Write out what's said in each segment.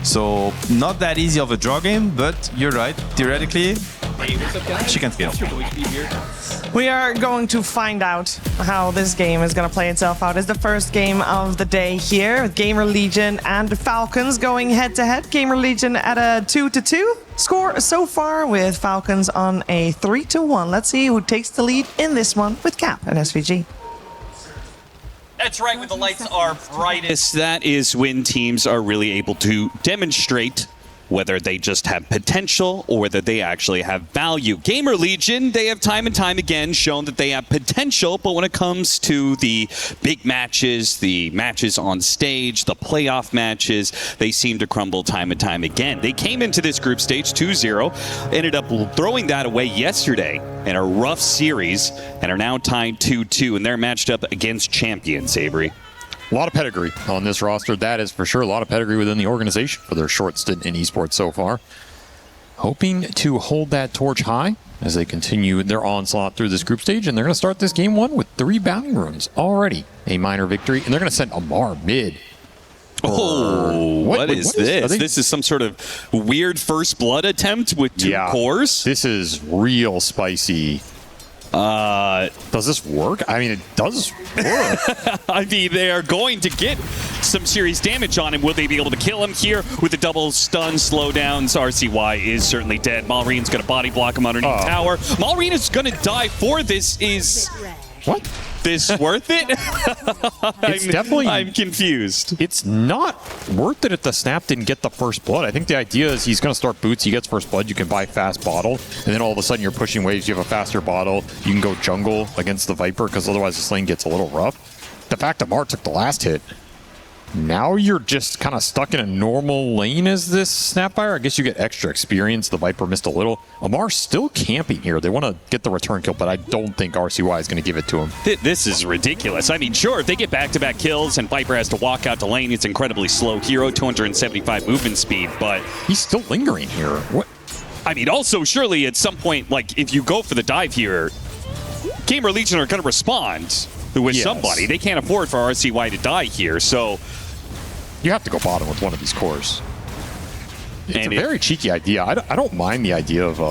So not that easy of a draw game, but you're right. Theoretically, she can fail. We are going to find out how this game is going to play itself out. It's the first game of the day here with GamerLegion and the Falcons going head-to-head. GamerLegion at a 2-2 score so far, with Falcons on a 3-1. Let's see who takes the lead in this one with Cap and SVG. That's right, when the lights are brightest, that is when teams are really able to demonstrate whether they just have potential or whether they actually have value. GamerLegion, they have time and time again shown that they have potential, but when it comes to the big matches, the matches on stage, the playoff matches, they seem to crumble time and time again. They came into this group stage 2-0, ended up throwing that away yesterday in a rough series, and are now tied 2-2, and they're matched up against champions, Avery. A lot of pedigree on this roster, that is for sure. A lot of pedigree within the organization for their short stint in esports so far. Hoping to hold that torch high as they continue their onslaught through this group stage, and they're going to start this game one with 3 bounty runes already. A minor victory, and they're going to send Amar mid. Oh, what is this? This is some sort of weird first blood attempt with 2 cores? This is real spicy. Does this work? I mean, it does work. I mean, they are going to get some serious damage on him. Will they be able to kill him here with the double stun slowdowns? RCY is certainly dead. Malreen's going to body block him underneath tower. Malreen is going to die for this. Is... What? This worth it? It's definitely... I'm confused. It's not worth it if the snap didn't get the first blood. I think the idea is he's going to start boots, he gets first blood, you can buy fast bottle, and then all of a sudden you're pushing waves, you have a faster bottle, you can go jungle against the Viper, because otherwise this lane gets a little rough. The fact that Mar took the last hit, now you're just kind of stuck in a normal lane as this Snapfire. I guess you get extra experience. The Viper missed a little. Amar's still camping here. They want to get the return kill, but I don't think RCY is going to give it to him. This is ridiculous. I mean, sure, if they get back-to-back kills and Viper has to walk out to lane, it's incredibly slow hero, 275 movement speed, but... He's still lingering here. What? I mean, also, surely at some point, like, if you go for the dive here, GamerLegion are going to respond with somebody. They can't afford for RCY to die here, so... You have to go bottom with one of these cores. It's a very cheeky idea. I don't mind the idea of...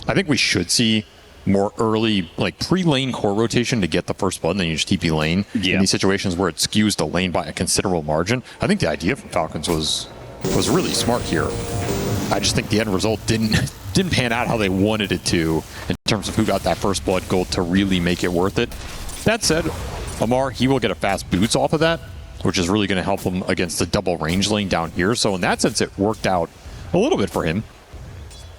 I think we should see more early, like, pre-lane core rotation to get the first blood, and then you just TP lane. Yeah. In these situations where it skews the lane by a considerable margin. I think the idea from Falcons was really smart here. I just think the end result didn't pan out how they wanted it to in terms of who got that first blood gold to really make it worth it. That said, Amar, he will get a fast boots off of that, which is really going to help him against the double range lane down here. So in that sense, it worked out a little bit for him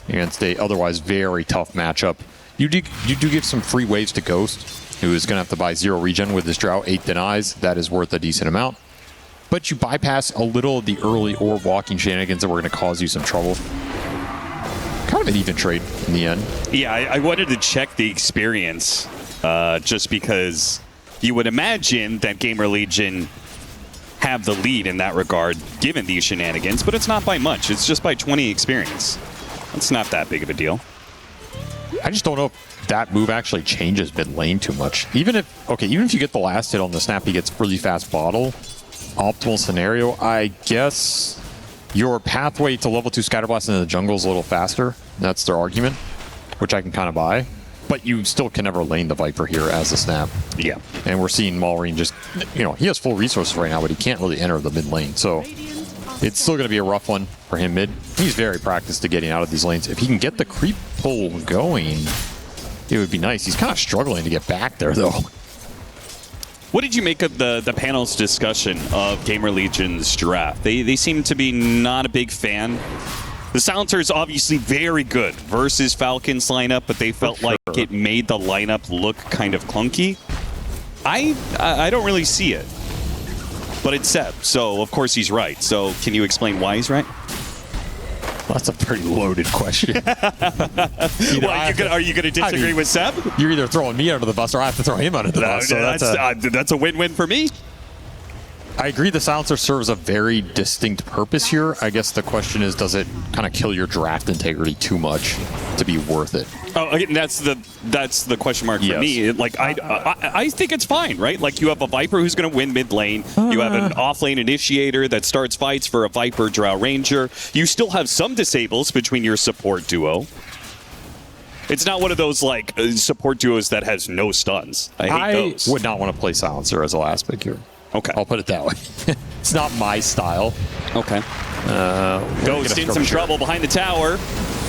against a otherwise very tough matchup. You do give some free waves to Ghost, who is going to have to buy 0 regen with his Drought, 8 denies. That is worth a decent amount. But you bypass a little of the early orb walking shenanigans that were going to cause you some trouble. Kind of an even trade in the end. Yeah, I wanted to check the experience just because you would imagine that GamerLegion have the lead in that regard, given these shenanigans, but it's not by much. It's just by 20 experience. It's not that big of a deal. I just don't know if that move actually changes mid lane too much. Even if you get the last hit on the snap, he gets really fast bottle. Optimal scenario, I guess your pathway to level 2 Scatterblast into the jungle is a little faster. That's their argument, which I can kind of buy. But you still can never lane the Viper here as a snap. Yeah. And we're seeing Malreen just, he has full resources right now, but he can't really enter the mid lane. So it's still going to be a rough one for him mid. He's very practiced to getting out of these lanes. If he can get the creep pull going, it would be nice. He's kind of struggling to get back there, though. What did you make of the panel's discussion of GamerLegion's draft? They seem to be not a big fan. The Silencer is obviously very good versus Falcons lineup, but they felt like it made the lineup look kind of clunky. I don't really see it. But it's Seb, so of course he's right. So can you explain why he's right? Well, that's a pretty loaded question. Are you going to disagree with Seb? You're either throwing me under the bus or I have to throw him under the bus. So that's a win-win for me. I agree the silencer serves a very distinct purpose here. I guess the question is, does it kind of kill your draft integrity too much to be worth it? Oh, again, that's the question mark for me. Like, I think it's fine, right? Like, you have a Viper who's going to win mid lane. You have an off lane initiator that starts fights for a Viper Drow Ranger. You still have some disables between your support duo. It's not one of those, like, support duos that has no stuns. I hate those. Would not want to play silencer as a last pick here. Okay. I'll put it that way. It's not my style. Okay. Ghost in some trouble behind the tower.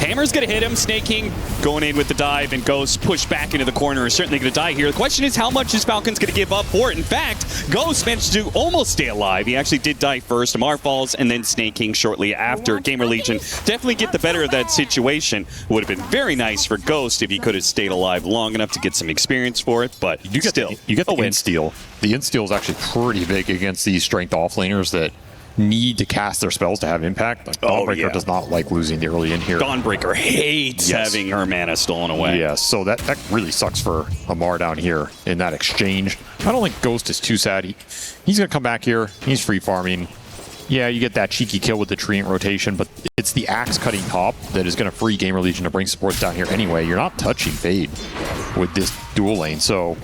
Hammer's going to hit him. Snake King going in with the dive, and Ghost pushed back into the corner is certainly going to die here. The question is, how much is Falcons going to give up for it? In fact, Ghost managed to almost stay alive. He actually did die first. Amar falls, and then Snake King shortly after. GamerLegion definitely get the better of that situation. Would have been very nice for Ghost if he could have stayed alive long enough to get some experience for it, but you get the insteal. The insteal is actually pretty big against these strength offlaners that need to cast their spells to have impact. Like, Dawnbreaker does not like losing the early in here. Dawnbreaker hates having her mana stolen away. Yeah, so that really sucks for Amar down here in that exchange. I don't think Ghost is too sad. He's going to come back here. He's free farming. Yeah, you get that cheeky kill with the Treant rotation, but it's the axe cutting top that is going to free GamerLegion to bring supports down here anyway. You're not touching Fade with this dual lane, so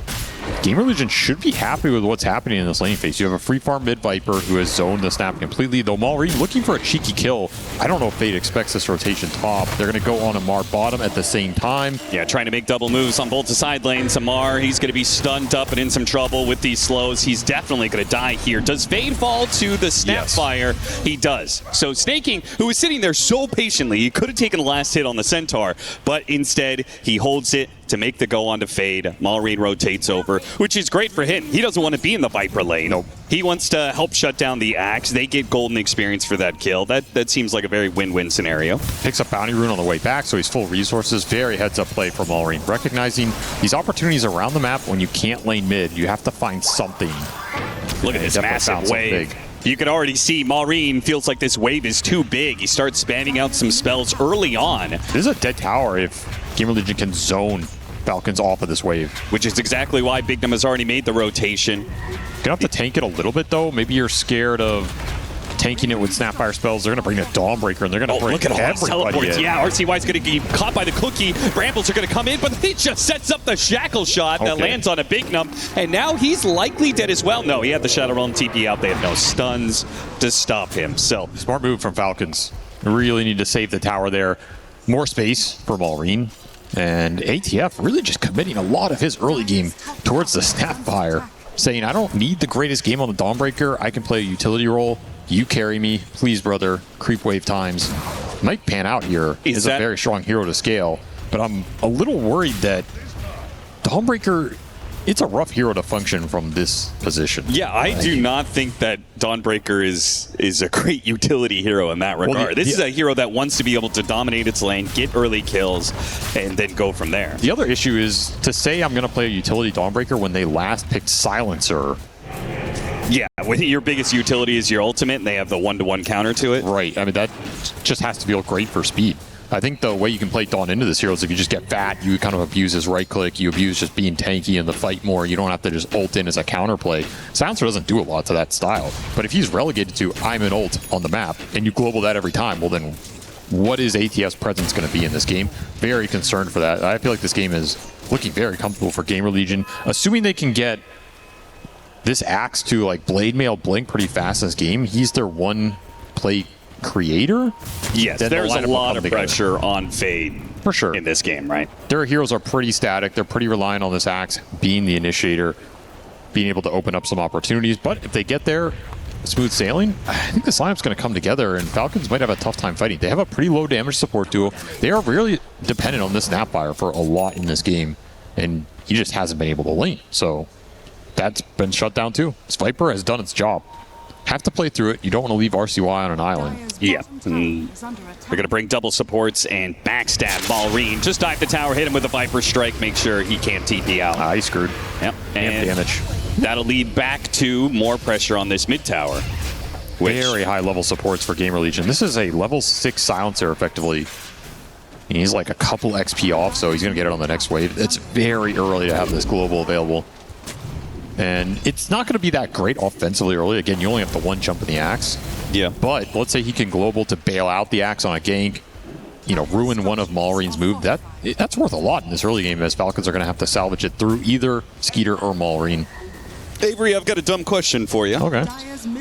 GamerLegion should be happy with what's happening in this lane phase. You have a free farm mid Viper who has zoned the snap completely, though Malrine looking for a cheeky kill. I don't know if Fade expects this rotation top. They're going to go on Amar bottom at the same time. Yeah, trying to make double moves on both the side lanes. Amar, he's going to be stunned up and in some trouble with these slows. He's definitely going to die here. Does Fade fall to the Snapfire? Yes. He does. So Snake King, who was sitting there so patiently, he could have taken the last hit on the Centaur, but instead he holds it to make the go on to Fade. Malrine rotates over, which is great for him. He doesn't want to be in the Viper lane. Nope. He wants to help shut down the Axe. They get golden experience for that kill. That seems like a very win-win scenario. Picks up Bounty Rune on the way back, so he's full resources. Very heads-up play for Malrine. Recognizing these opportunities around the map when you can't lane mid, you have to find something. Look at this massive wave. You can already see Malrine feels like this wave is too big. He starts spamming out some spells early on. This is a dead tower if GamerLegion can zone Falcons off of this wave. Which is exactly why Bignum has already made the rotation. Gonna have to tank it a little bit, though. Maybe you're scared of tanking it with Snapfire spells. They're going to bring a Dawnbreaker, and they're going to bring everybody in. Yeah, RCY's going to get caught by the cookie. Brambles are going to come in, but he just sets up the Shackle shot that lands on a Bignum, and now he's likely dead as well. No, he had the Shadow Realm TP out. They have no stuns to stop him. So smart move from Falcons. Really need to save the tower there. More space for Malrine. And ATF really just committing a lot of his early game towards the Snapfire, saying, I don't need the greatest game on the Dawnbreaker. I can play a utility role. You carry me. Please, brother. Creep wave times. Might pan out here. Is a very strong hero to scale. But I'm a little worried that Dawnbreaker, it's a rough hero to function from this position. Yeah, I do not think that Dawnbreaker is a great utility hero in that regard. This is a hero that wants to be able to dominate its lane, get early kills, and then go from there. The other issue is to say I'm going to play a utility Dawnbreaker when they last picked Silencer. Yeah, when your biggest utility is your ultimate and they have the one-to-one counter to it. Right. I mean, that just has to feel great for speed. I think the way you can play Dawn into this hero is if you just get fat, you kind of abuse his right click, you abuse just being tanky in the fight more, you don't have to just ult in as a counterplay. Silencer doesn't do a lot to that style, but if he's relegated to I'm an ult on the map, and you global that every time, well then, what is ATF's presence going to be in this game? Very concerned for that. I feel like this game is looking very comfortable for GamerLegion, assuming they can get this Axe to like Blade Mail Blink pretty fast in this game. He's their one play creator. Yes, there's a lot of pressure on Fade for sure in this game, right? Their heroes are pretty static. They're pretty reliant on this Axe being the initiator, being able to open up some opportunities. But if they get there, smooth sailing, I think this lineup's going to come together, and Falcons might have a tough time fighting. They have a pretty low damage support duo. They are really dependent on this Snapfire for a lot in this game, and he just hasn't been able to lane. So that's been shut down too. This Viper has done its job. Have to play through it. You don't want to leave RCY on an island. Yeah. They're going to bring double supports and backstab Malrine. Just dive the tower, hit him with a Viper Strike, make sure he can't TP out. He's screwed. Yep. And damage. That'll lead back to more pressure on this mid tower. Very high level supports for GamerLegion. This is a level 6 silencer, effectively. And he's like a couple XP off, so he's going to get it on the next wave. It's very early to have this global available. And it's not going to be that great offensively early. Again, you only have the one jump in the Axe. Yeah. But let's say he can global to bail out the Axe on a gank, ruin one of Malreen's move. That's worth a lot in this early game, as Falcons are going to have to salvage it through either Skeeter or Malreen. Avery, I've got a dumb question for you. Okay.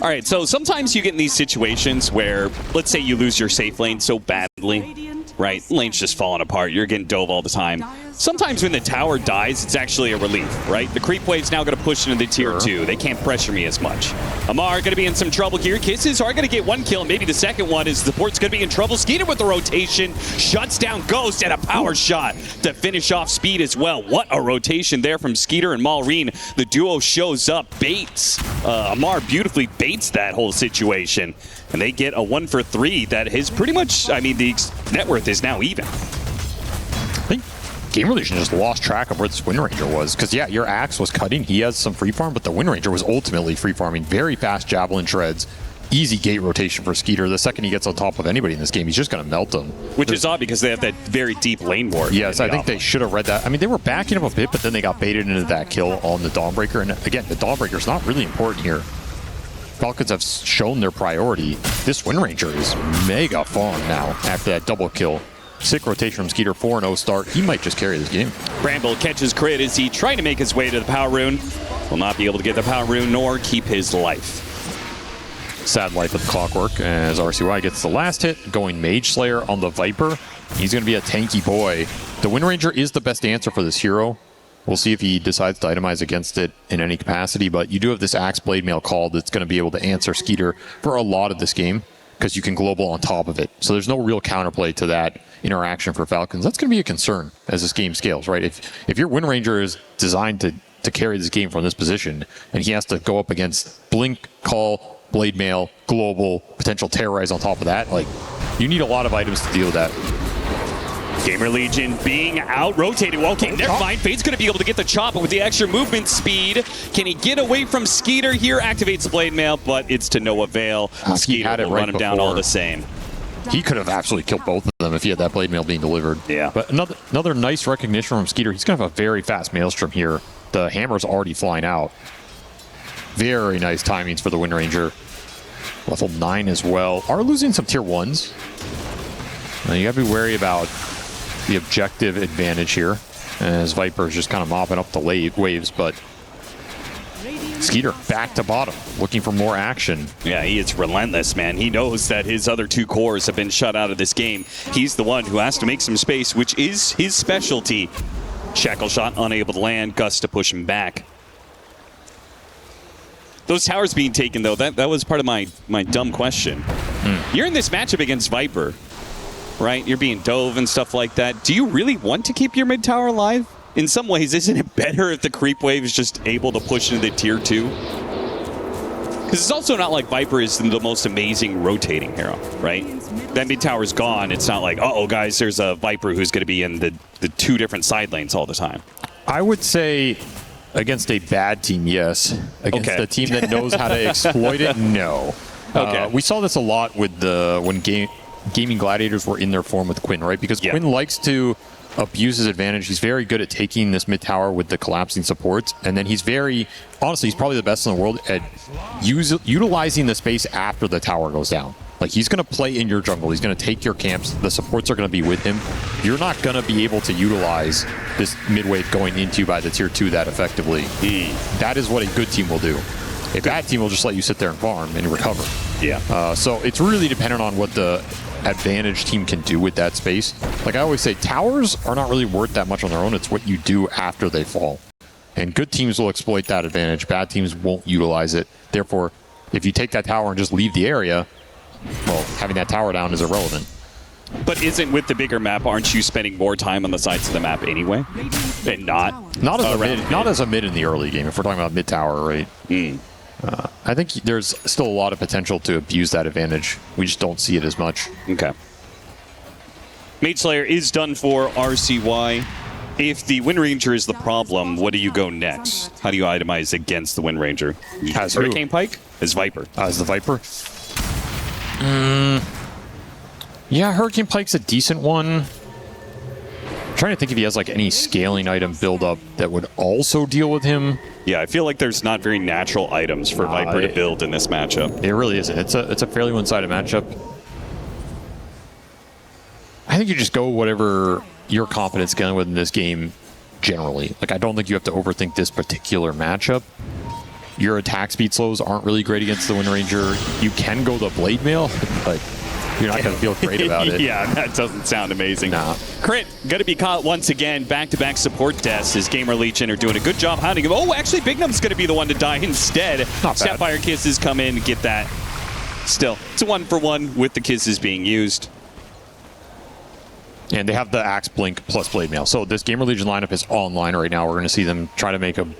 All right, so sometimes you get in these situations where, let's say you lose your safe lane so badly, right? Lane's just falling apart. You're getting dove all the time. Sometimes when the tower dies, it's actually a relief, right? The creep wave's now going to push into the tier 2. They can't pressure me as much. Amar going to be in some trouble here. Kisses are going to get one kill. Maybe the second one is the Porte's going to be in trouble. Skeeter with the rotation. Shuts down Ghost and a power shot to finish off Speed as well. What a rotation there from Skeeter and Malreen. The duo shows up, baits. Amar beautifully baits that whole situation. And they get a 1 for 3 that is pretty much, I mean, the net worth is now even. I think GamerLegion just lost track of where this Wind Ranger was. Because, yeah, your Axe was cutting. He has some free farm, but the Wind Ranger was ultimately free farming. Very fast Javelin shreds. Easy gate rotation for Skeeter. The second he gets on top of anybody in this game, he's just going to melt them. Which is odd because they have that very deep lane ward. Yes, I think they should have read that. I mean, they were backing up a bit, but then they got baited into that kill on the Dawnbreaker. And again, the Dawnbreaker is not really important here. Falcons have shown their priority. This Wind Ranger is mega fun now after that double kill. Sick rotation from Skeeter, 4-0 start. He might just carry this game. Bramble catches crit as he trying to make his way to the power rune. Will not be able to get the power rune nor keep his life. Sad life with Clockwork as RCY gets the last hit, going Mage Slayer on the Viper. He's going to be a tanky boy. The Wind Ranger is the best answer for this hero. We'll see if he decides to itemize against it in any capacity, but you do have this Axe Blade Mail call that's going to be able to answer Skeeter for a lot of this game because you can global on top of it. So there's no real counterplay to that interaction for Falcons. That's going to be a concern as this game scales, right? If your Wind Ranger is designed to carry this game from this position and he has to go up against Blink, Call, Blade Mail, Global, potential Terrorize on top of that, like, you need a lot of items to deal with that. GamerLegion being out-rotated. Well, okay, never mind. Fade's going to be able to get the chop with the extra movement speed. Can he get away from Skeeter here? Activates the Blade Mail, but it's to no avail. Skeeter will run him down all the same. He could have absolutely killed both of them if he had that Blade Mail being delivered. Yeah. But another nice recognition from Skeeter. He's going to have a very fast Maelstrom here. The hammer's already flying out. Very nice timings for the Wind Ranger. Level 9 as well. Are losing some tier 1s. Now you got to be wary about the objective advantage here, as Viper is just kind of mopping up the waves, but Skeeter back to bottom, looking for more action. Yeah, he is relentless, man. He knows that his other 2 cores have been shut out of this game. He's the one who has to make some space, which is his specialty. Shackle shot unable to land, Gus to push him back. Those towers being taken, though, that was part of my dumb question. You're in this matchup against Viper, right? You're being dove and stuff like that. Do you really want to keep your mid tower alive? In some ways, isn't it better if the creep wave is just able to push into the tier 2? Because it's also not like Viper is the most amazing rotating hero, right? That mid tower's gone. It's not like, uh-oh, guys, there's a Viper who's going to be in the 2 different side lanes all the time. I would say against a bad team, yes. Against a team that knows how to exploit it, no. Okay. We saw this a lot with when Gaming Gladiators were in their form with Quinn, right? Because Quinn likes to abuse his advantage. He's very good at taking this mid tower with the collapsing supports, and then he's honestly, he's probably the best in the world at utilizing the space after the tower goes down. Like, he's going to play in your jungle. He's going to take your camps. The supports are going to be with him. You're not going to be able to utilize this mid wave going into you by the tier 2 that effectively. That is what a good team will do. A bad team will just let you sit there and farm and recover. Yeah. So it's really dependent on what the advantage team can do with that space. Like I always say, towers are not really worth that much on their own. It's what you do after they fall. And good teams will exploit that advantage. Bad teams won't utilize it. Therefore, if you take that tower and just leave the area, well, having that tower down is irrelevant. But isn't with the bigger map, aren't you spending more time on the sides of the map anyway? And not as a mid in the early game, if we're talking about mid tower, right? I think there's still a lot of potential to abuse that advantage. We just don't see it as much. Okay. Mage Slayer is done for RCY. If the Wind Ranger is the problem, what do you go next? How do you itemize against the Wind Ranger? As Hurricane Pike? As Viper. As the Viper? Yeah, Hurricane Pike's a decent one. I'm trying to think if he has like any scaling item build up that would also deal with him. Yeah, I feel like there's not very natural items for Viper to build in this matchup. It really isn't. It's a fairly one-sided matchup. I think you just go whatever your confidence going with in this game generally. Like, I don't think you have to overthink this particular matchup. Your attack speed slows aren't really great against the Wind Ranger. You can go the Blade Mail, but you're not going to feel great about it. Yeah, that doesn't sound amazing. Nah. Crit, going to be caught once again. Back-to-back support deaths as GamerLegion are doing a good job hiding him. Oh, actually, Bignum's going to be the one to die instead. Not bad. Sapphire Kisses come in and get that. Still, it's a 1-for-1 with the Kisses being used. And they have the Axe Blink plus Blade Mail. So this GamerLegion lineup is online right now. We're going to see them try to make an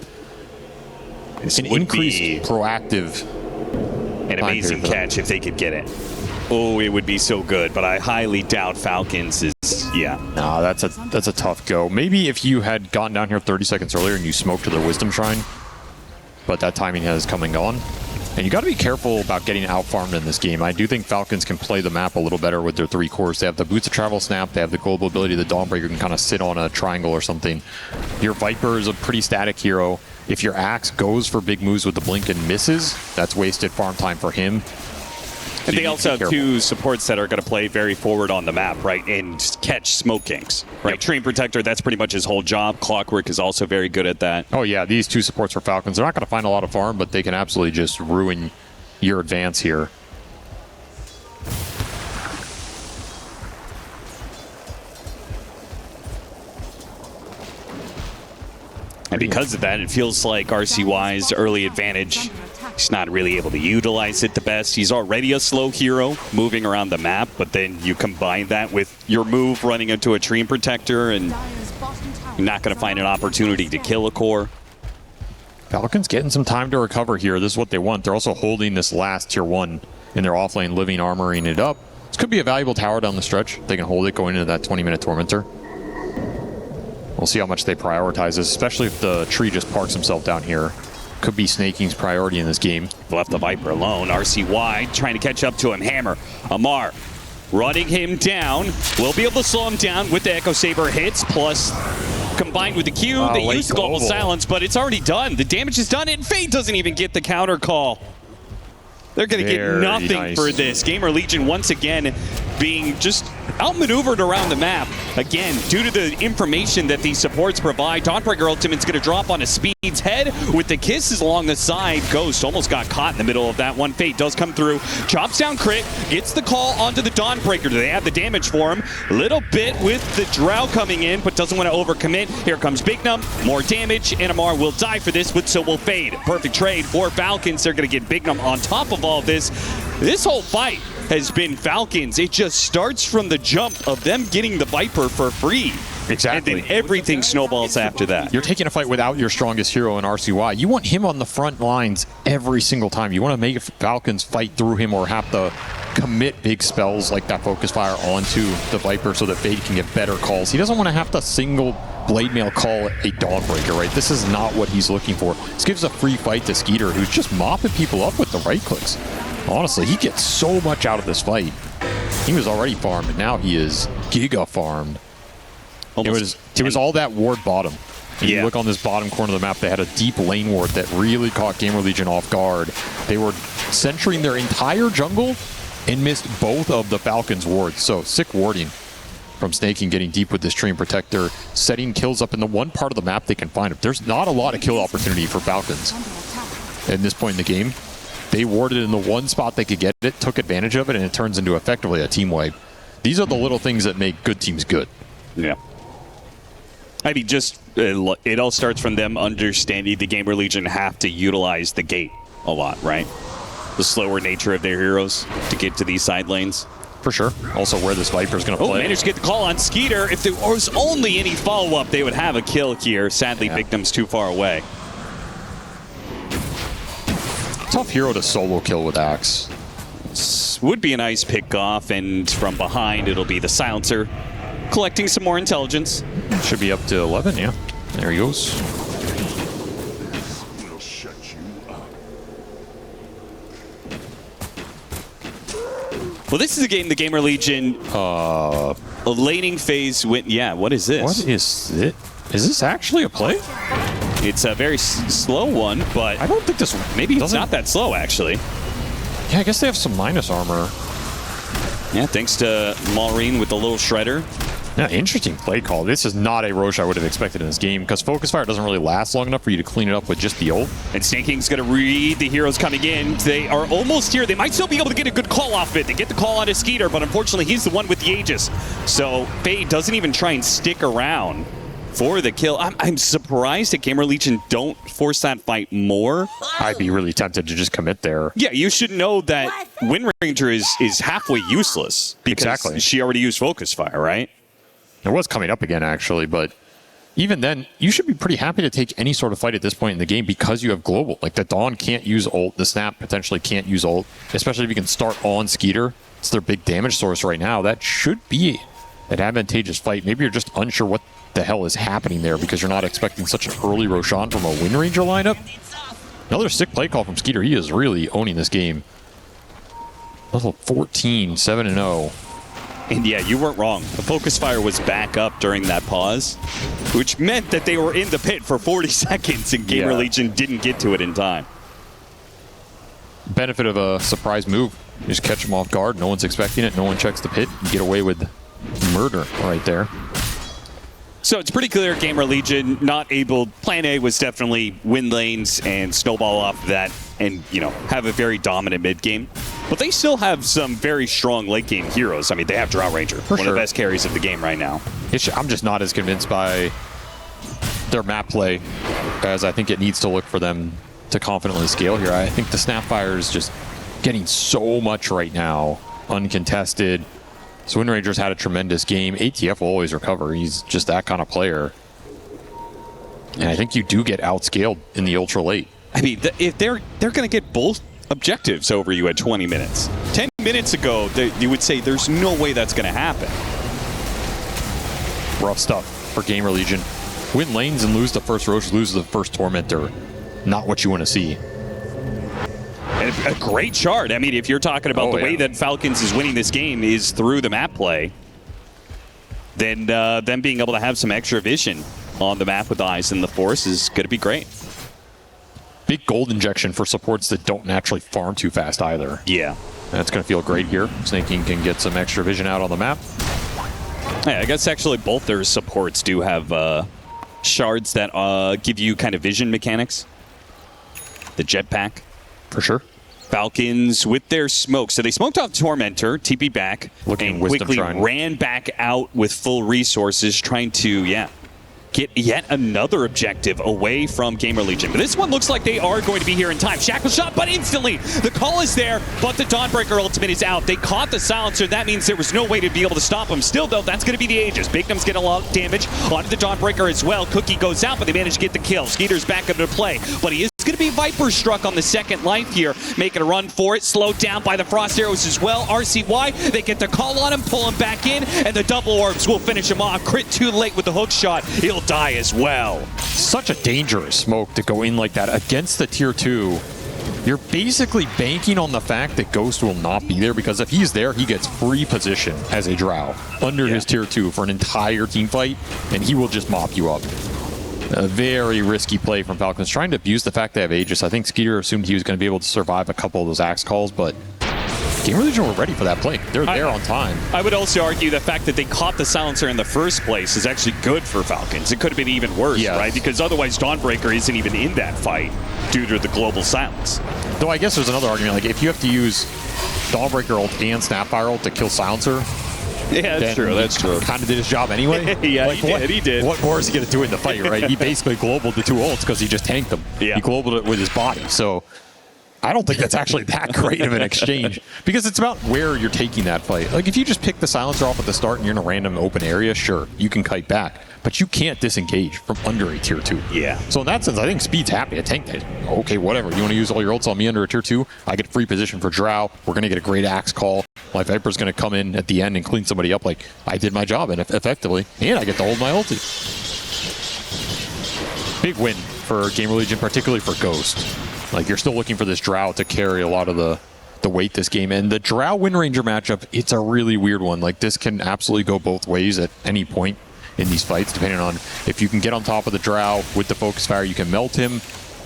increased proactive. An amazing catch if they could get it. Oh, it would be so good, but I highly doubt Falcons is, yeah. No, that's a tough go. Maybe if you had gotten down here 30 seconds earlier and you smoked to their Wisdom Shrine, but that timing has come and gone. And you got to be careful about getting out-farmed in this game. I do think Falcons can play the map a little better with their 3 cores. They have the Boots of Travel Snap, they have the global ability, the Dawnbreaker can kind of sit on a triangle or something. Your Viper is a pretty static hero. If your Axe goes for big moves with the Blink and misses, that's wasted farm time for him. So and they also have 2 supports that are going to play very forward on the map, right, and catch Smoke Kings, right? Yep. Treant Protector, that's pretty much his whole job. Clockwork is also very good at that. Oh, yeah, these 2 supports for Falcons, they're not going to find a lot of farm, but they can absolutely just ruin your advance here. And because of that, it feels like RCY's early advantage, he's not really able to utilize it the best. He's already a slow hero moving around the map, but then you combine that with your move running into a Treant Protector, and you're not going to find an opportunity to kill a core. Falcons getting some time to recover here. This is what they want. They're also holding this last tier 1 in their offlane, living, armoring it up. This could be a valuable tower down the stretch. They can hold it going into that 20-minute Tormentor. We'll see how much they prioritize this, especially if the tree just parks himself down here. Could be Snaking's priority in this game. Left the Viper alone. RCY trying to catch up to him. Hammer. Amar running him down. Will be able to slow him down with the Echo Saber hits, plus combined with the Q. They use the Global Silence, but it's already done. The damage is done, and Fade doesn't even get the counter call. They're going to get nothing for this. GamerLegion once again being just outmaneuvered around the map. Again, due to the information that these supports provide, Dawnbreaker Ultimate's going to drop on a Speed's head with the kisses along the side. Ghost almost got caught in the middle of that one. Fate does come through, chops down Crit, gets the call onto the Dawnbreaker. Do they have the damage for him? Little bit with the Drow coming in, but doesn't want to overcommit. Here comes Bignum, more damage, and Amar will die for this, but so will Fade. Perfect trade for Falcons. They're going to get Bignum on top of all this. This whole fight has been Falcons. It just starts from the jump of them getting the Viper for free. Exactly. And then everything snowballs after that. You're taking a fight without your strongest hero in RCY. You want him on the front lines every single time. You want to make Falcons fight through him or have to commit big spells like that Focus Fire onto the Viper so that Fade can get better calls. He doesn't want to have to single Blade Mail call a Dawnbreaker, right? This is not what he's looking for. This gives a free fight to Skeeter, who's just mopping people up with the right clicks. Honestly, he gets so much out of this fight. He was already farmed, and now he is giga farmed. It was all that ward bottom. If you look on this bottom corner of the map, they had a deep lane ward that really caught GamerLegion off guard. They were centering their entire jungle and missed both of the Falcons' wards. So sick warding from Snaking getting deep with this Treant Protector, setting kills up in the one part of the map they can find. There's not a lot of kill opportunity for Falcons at this point in the game. They warded in the one spot they could get it, took advantage of it, and it turns into effectively a team wipe. These are the little things that make good teams good. Yeah. I mean, just it all starts from them understanding the GamerLegion have to utilize the gate a lot, right? The slower nature of their heroes to get to these side lanes. For sure. Also where this Viper's going to play. Oh, managed to get the call on Skeeter. If there was only any follow-up, they would have a kill here. Sadly, Bignum's too far away. Tough hero to solo kill with Axe. Would be a nice pick off, and from behind it'll be the Silencer collecting some more intelligence. Should be up to 11, yeah. There he goes. Well, this is a game the GamerLegion a laning phase went. Yeah, what is this? What is it? Is this actually a play? It's a very slow one, but I don't think this maybe it's not that slow, actually. Yeah, I guess they have some minus armor. Yeah, thanks to Maureen with the little shredder. Yeah, interesting play call. This is not a Roche I would have expected in this game because Focus Fire doesn't really last long enough for you to clean it up with just the ult. And Snake King's going to read the heroes coming in. They are almost here. They might still be able to get a good call off it. They get the call on his Skeeter, but unfortunately he's the one with the Aegis. So Fade doesn't even try and stick around for the kill. I'm surprised that GamerLegion don't force that fight more. I'd be really tempted to just commit there. Yeah, you should know that Wind Ranger is halfway useless because she already used Focus Fire, right? It was coming up again, actually, but even then, you should be pretty happy to take any sort of fight at this point in the game because you have Global. Like, the Dawn can't use ult, the Snap potentially can't use ult, especially if you can start on Skeeter. It's their big damage source right now. That should be an advantageous fight. Maybe you're just unsure what the hell is happening there because you're not expecting such an early Roshan from a Wind Ranger lineup. Another sick play call from Skeeter. He is really owning this game. Level 14, 7-0. And yeah, you weren't wrong. The Focus Fire was back up during that pause, which meant that they were in the pit for 40 seconds and GamerLegion didn't get to it in time. Benefit of a surprise move. You just catch them off guard. No one's expecting it. No one checks the pit. You get away with murder right there. So it's pretty clear GamerLegion not able. Plan A was definitely win lanes and snowball off of that and, you know, have a very dominant mid game. But they still have some very strong late game heroes. I mean, they have Drought Ranger, one of the best carries of the game right now. I'm just not as convinced by their map play as I think it needs to look for them to confidently scale here. I think the Snapfire is just getting so much right now, uncontested. So Wind Ranger's had a tremendous game. ATF will always recover. He's just that kind of player. And I think you do get outscaled in the ultra late. I mean, if they're going to get both objectives over you at 20 minutes. 10 minutes ago, you would say there's no way that's going to happen. Rough stuff for GamerLegion. Win lanes and lose the first Roche, lose the first Tormentor. Not what you want to see. And a great chart. I mean, if you're talking about the way that Falcons is winning this game is through the map play, then them being able to have some extra vision on the map with the Eyes and the Force is going to be great. Big gold injection for supports that don't naturally farm too fast either. Yeah. That's going to feel great here. Snake King can get some extra vision out on the map. Yeah, I guess actually both their supports do have shards that give you kind of vision mechanics. The jetpack. For sure. Falcons with their smoke. So they smoked off Tormentor, TP back, and quickly ran back out with full resources, trying to, get yet another objective away from GamerLegion. But this one looks like they are going to be here in time. Shackle shot, but instantly the call is there, but the Dawnbreaker ultimate is out. They caught the silencer. That means there was no way to be able to stop him. Still, though, that's going to be the Aegis. Bignum's getting a lot of damage onto the Dawnbreaker as well. Cookie goes out, but they manage to get the kill. Skeeter's back into play, but he is going to be Viper struck on the second life here, making a run for it. Slowed down by the Frost Arrows as well. RCY, they get the call on him, pull him back in, and the double orbs will finish him off. Crit too late with the hook shot. He'll die as well. Such a dangerous smoke to go in like that against the tier 2. You're basically banking on the fact that Ghost will not be there, because if he's there, he gets free position as a Drow under his tier 2 for an entire team fight, and he will just mop you up. A very risky play from Falcons, trying to abuse the fact they have Aegis. I think Skeeter assumed he was going to be able to survive a couple of those axe calls, but GamerLegion were ready for that play. They're there on time. I would also argue the fact that they caught the silencer in the first place is actually good for Falcons. It could have been even worse, right? Because otherwise Dawnbreaker isn't even in that fight due to the global silence. Though I guess there's another argument, like if you have to use Dawnbreaker ult and Snapfire ult to kill silencer, yeah, that's true. That's true. Kind of did his job anyway. Yeah, like, he did. What more is he going to do in the fight, right? He basically globaled the two ults because he just tanked them. Yeah. He globaled it with his body. So I don't think that's actually that great of an exchange, because it's about where you're taking that fight. Like if you just pick the silencer off at the start and you're in a random open area, sure, you can kite back, but you can't disengage from under a tier 2. Yeah. So in that sense, I think Speed's happy to tank that. Okay, whatever. You want to use all your ults on me under a tier 2? I get free position for Drow. We're going to get a great axe call. My Viper's going to come in at the end and clean somebody up like I did my job and effectively, and I get to hold my ulti. Big win for GamerLegion, particularly for Ghost. Like, you're still looking for this Drow to carry a lot of the weight this game. And the Drow Wind Ranger matchup, it's a really weird one. Like, this can absolutely go both ways at any point. in these fights, depending on if you can get on top of the Drow with the focus fire, you can melt him.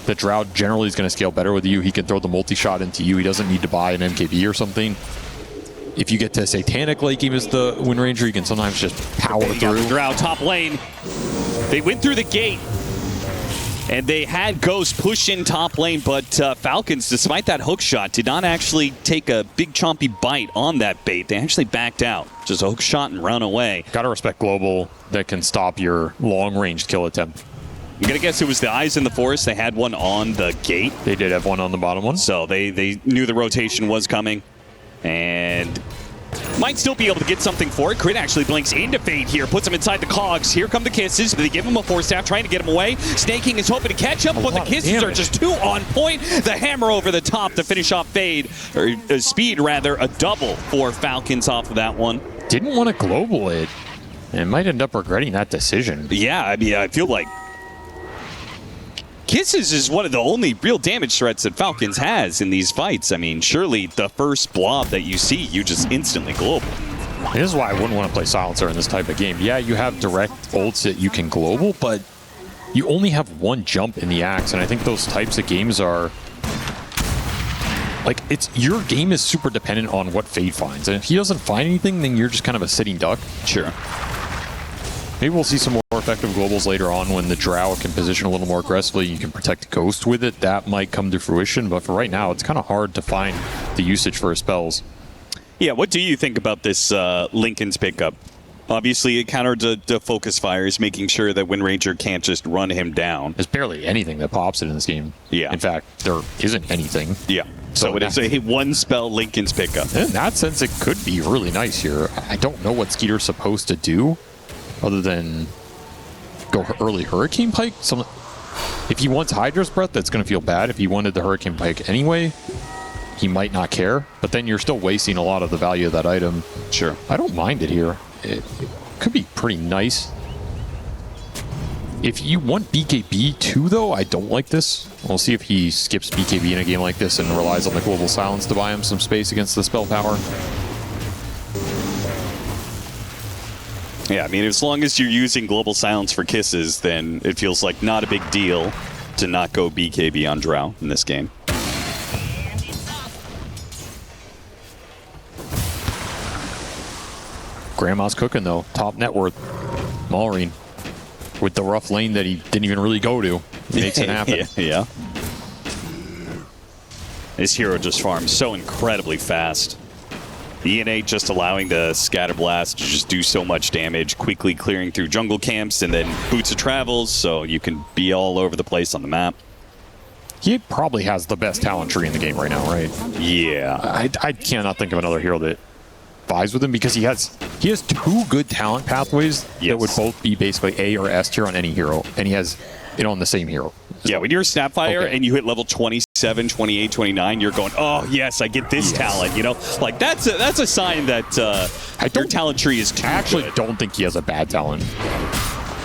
The Drow generally is going to scale better with you. He can throw the multi-shot into you. He doesn't need to buy an MKB or something. If you get to Satanic late game as the Wind Ranger, you can sometimes just power through. Drow top lane. They went through the gate. And they had Ghost push in top lane, but Falcons, despite that hook shot, did not actually take a big chompy bite on that bait. They actually backed out. Just a hook shot and run away. Gotta respect Global that can stop your long-range kill attempt. I'm gonna guess it was the Eyes in the Forest. They had one on the gate. They did have one on the bottom one. So they knew the rotation was coming. And might still be able to get something for it. Crit actually blinks into Fade here, puts him inside the cogs. Here come the kisses. They give him a force staff, trying to get him away. Snaking is hoping to catch up, but the kisses are just too on point. The hammer over the top to finish off Fade, or Speed rather, a double for Falcons off of that one. Didn't want to global it, and might end up regretting that decision. Yeah, I mean, I feel like Kisses is one of the only real damage threats that Falcons has in these fights. I mean, surely the first blob that you see, you just instantly global. This is why I wouldn't want to play Silencer in this type of game. Yeah, you have direct ults that you can global, but you only have one jump in the axe, and I think those types of games are... Like, your game is super dependent on what Fade finds, and if he doesn't find anything, then you're just kind of a sitting duck. Sure. Maybe we'll see some more effective globals later on when the Drow can position a little more aggressively. You can protect Ghost with it. That might come to fruition, but for right now, it's kind of hard to find the usage for his spells. Yeah, what do you think about this Linken's pickup? Obviously, it countered the focus fires, making sure that Wind Ranger can't just run him down. There's barely anything that pops it in this game. Yeah. In fact, there isn't anything. Yeah. So it is a one-spell Linken's pickup. In that sense, it could be really nice here. I don't know what Skeeter's supposed to do other than go early Hurricane Pike. If he wants Hydra's Breath, that's going to feel bad. If he wanted the Hurricane Pike anyway, he might not care. But then you're still wasting a lot of the value of that item. Sure. I don't mind it here. It could be pretty nice. If you want BKB too, though, I don't like this. We'll see if he skips BKB in a game like this and relies on the Global Silence to buy him some space against the spell power. Yeah, I mean, as long as you're using Global Silence for kisses, then it feels like not a big deal to not go BKB on Drow in this game. Grandma's cooking, though. Top net worth. Maureen. With the rough lane that he didn't even really go to. He makes it happen. Yeah. This hero just farms so incredibly fast. ENA just allowing the Scatter Blast to just do so much damage, quickly clearing through jungle camps, and then Boots of Travels, so you can be all over the place on the map. He probably has the best talent tree in the game right now, right? Yeah. I cannot think of another hero that vies with him because he has two good talent pathways that would both be basically A or S tier on any hero, and he has it on the same hero. Yeah, when you're a Snapfire and you hit level 27, 28, 29, you're going, oh, yes, I get this talent, you know? Like, that's a sign that your talent tree is too good. Don't think he has a bad talent.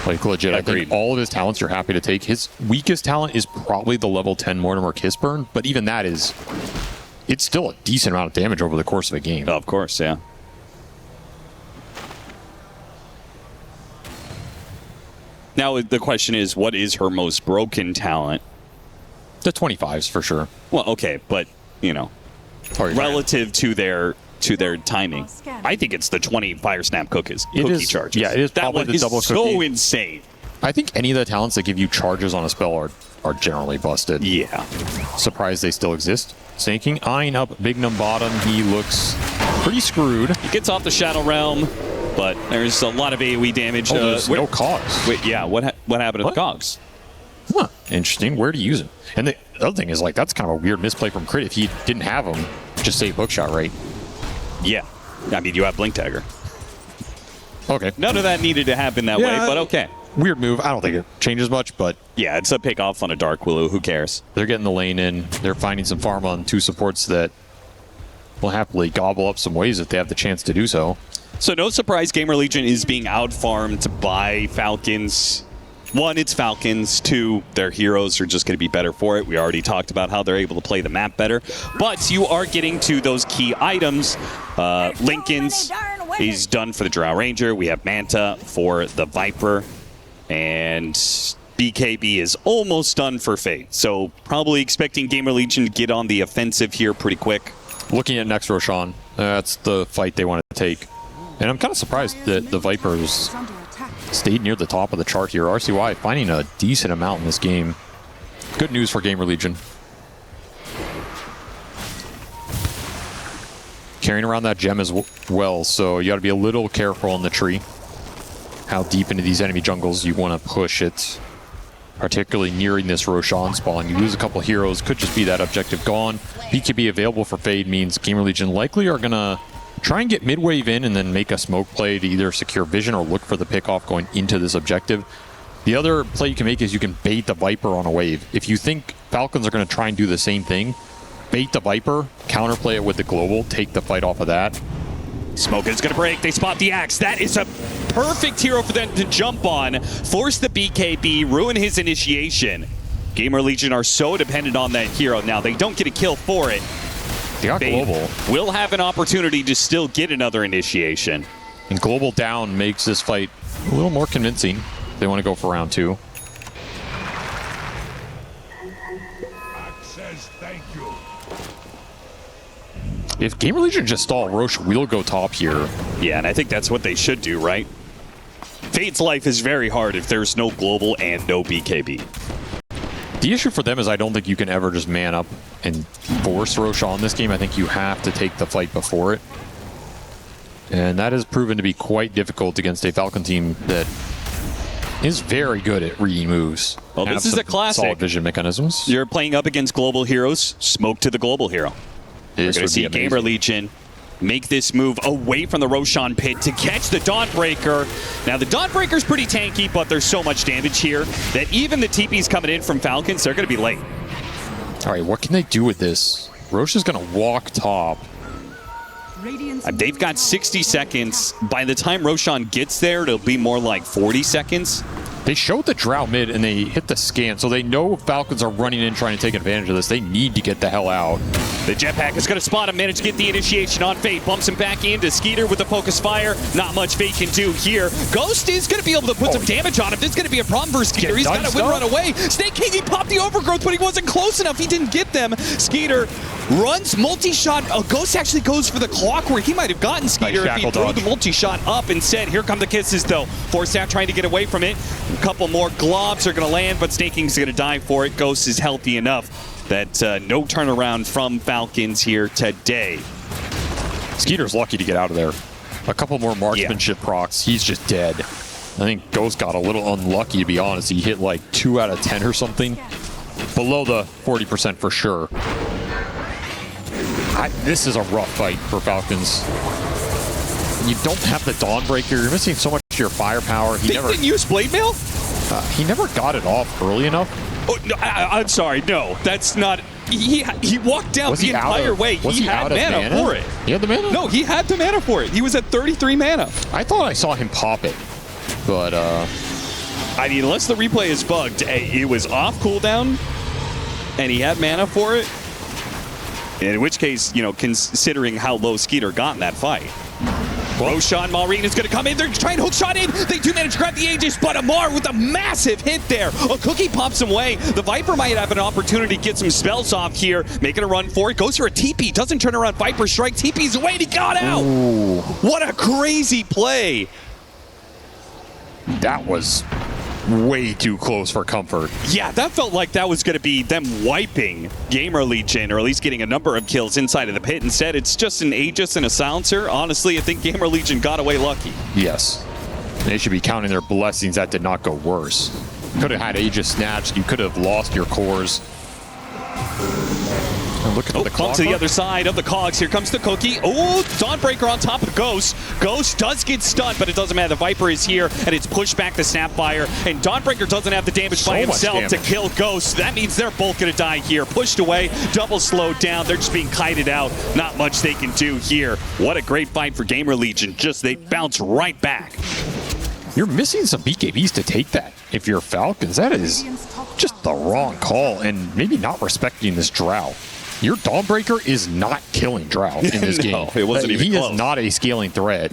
Like, legit, I think all of his talents you're happy to take. His weakest talent is probably the level 10 Mortimer Kissburn, but even that it's still a decent amount of damage over the course of a game. Of course, yeah. Now, the question is, what is her most broken talent? The 25s, for sure. Well, okay, but, you know, relative to their timing, I think it's the 20 Fire Snap cookie charges. Yeah, it is probably the double cookie. So insane. I think any of the talents that give you charges on a spell are generally busted. Yeah. Surprised they still exist. Snaking, eyeing up Big Num bottom. He looks pretty screwed. He gets off the Shadow Realm, but there's a lot of AoE damage. There's no cogs. Wait, yeah, what happened to the cogs? Huh, interesting. Where to use it? And the other thing is, like, that's kind of a weird misplay from Crit. If he didn't have them, just save Bookshot, right? Yeah. I mean, you have Blink Dagger. Okay. None of that needed to happen that way, but okay. Weird move. I don't think it changes much, but... Yeah, it's a pick off on a Dark Willow. Who cares? They're getting the lane in. They're finding some farm on two supports that will happily gobble up some waves if they have the chance to do so. So no surprise, GamerLegion is being out-farmed by Falcons. One, it's Falcons. Two, their heroes are just going to be better for it. We already talked about how they're able to play the map better. But you are getting to those key items. Linken's He's done for the Drow Ranger. We have Manta for the Viper. And BKB is almost done for Fate. So probably expecting GamerLegion to get on the offensive here pretty quick. Looking at next Roshan, that's the fight they want to take. And I'm kind of surprised that the Vipers stayed near the top of the chart here. RCY finding a decent amount in this game. Good news for GamerLegion. Carrying around that gem as well, so you got to be a little careful in the tree. How deep into these enemy jungles you want to push it. Particularly nearing this Roshan spawn. You lose a couple heroes, could just be that objective gone. BKB available for Fade means GamerLegion likely are going to try and get mid-wave in and then make a smoke play to either secure vision or look for the pick-off going into this objective. The other play you can make is you can bait the Viper on a wave. If you think Falcons are going to try and do the same thing, bait the Viper, counterplay it with the Global, take the fight off of that. Smoke is going to break. They spot the Axe. That is a perfect hero for them to jump on, force the BKB, ruin his initiation. GamerLegion are so dependent on that hero now. They don't get a kill for it. They got Global. Will have an opportunity to still get another initiation. And Global down makes this fight a little more convincing. They want to go for round 2. If GamerLegion just stall, Roche will go top here. Yeah, and I think that's what they should do, right? Fade's life is very hard if there's no Global and no BKB. The issue for them is I don't think you can ever just man up and force Roche on this game. I think you have to take the fight before it. And that has proven to be quite difficult against a Falcon team that is very good at reading moves. Well, this is a classic. Solid vision mechanisms. You're playing up against global heroes, smoke to the global hero. We're going to see GamerLegion make this move away from the Roshan pit to catch the Dawnbreaker. Now, the Dawnbreaker's pretty tanky, but there's so much damage here that even the TPs coming in from Falcons, they're going to be late. All right, what can they do with this? Roche is going to walk top. They've got 60 seconds. By the time Roshan gets there, it'll be more like 40 seconds. They showed the Drow mid and they hit the scan, so they know Falcons are running in trying to take advantage of this. They need to get the hell out. The jetpack is going to spot him, manage to get the initiation on Fate. Bumps him back into Skeeter with the focus fire. Not much Fate can do here. Ghost is going to be able to put some damage on him. This is going to be a problem for Skeeter. He's got to win run away. Snake King, he popped the overgrowth, but he wasn't close enough. He didn't get them. Skeeter runs multi-shot. Ghost actually goes for the clockwork. He might have gotten Skeeter if he threw the multi-shot up instead. Here come the kisses, though. Forced out trying to get away from it. A couple more globs are going to land, but Snake King's going to die for it. Ghost is healthy enough that no turnaround from Falcons here today. Skeeter's lucky to get out of there. A couple more marksmanship procs. He's just dead. I think Ghost got a little unlucky, to be honest. He hit like 2 out of 10 or something. Below the 40% for sure. This is a rough fight for Falcons. You don't have the Dawnbreaker. You're missing so much of your firepower. They didn't use Blade Mail? He never got it off early enough. Oh, no, I'm sorry. No, that's not. He walked down the entire way. He had mana for it. He had the mana? No, he had the mana for it. He was at 33 mana. I thought I saw him pop it, but I mean, unless the replay is bugged, it was off cooldown, and he had mana for it. In which case, you know, considering how low Skeeter got in that fight. Roshan Maureen is going to come in. They're trying to hook shot in. They do manage to grab the Aegis, but Amar with a massive hit there. A cookie pops him away. The Viper might have an opportunity to get some spells off here. Making a run for it. Goes for a TP. Doesn't turn around. Viper strike. TP's away and he got out. Ooh. What a crazy play. That was way too close for comfort. Yeah, that felt like that was going to be them wiping GamerLegion, or at least getting a number of kills inside of the pit. Instead, it's just an Aegis and a silencer. Honestly, I think GamerLegion got away lucky. Yes. They should be counting their blessings that did not go worse. Could have had Aegis snatched. You could have lost your cores. Look at the bump to the other side of the cogs. Here comes the cookie. Oh, Dawnbreaker on top of Ghost. Ghost does get stunned, but it doesn't matter. The Viper is here, and it's pushed back to Snapfire. And Dawnbreaker doesn't have the damage by himself to kill Ghost. That means they're both going to die here. Pushed away, double slowed down. They're just being kited out. Not much they can do here. What a great fight for GamerLegion. Just they bounce right back. You're missing some BKBs to take that. If you're Falcons, that is just the wrong call, and maybe not respecting this Drow. Your Dawnbreaker is not killing Drow in this game. It wasn't even close. He is not a scaling threat.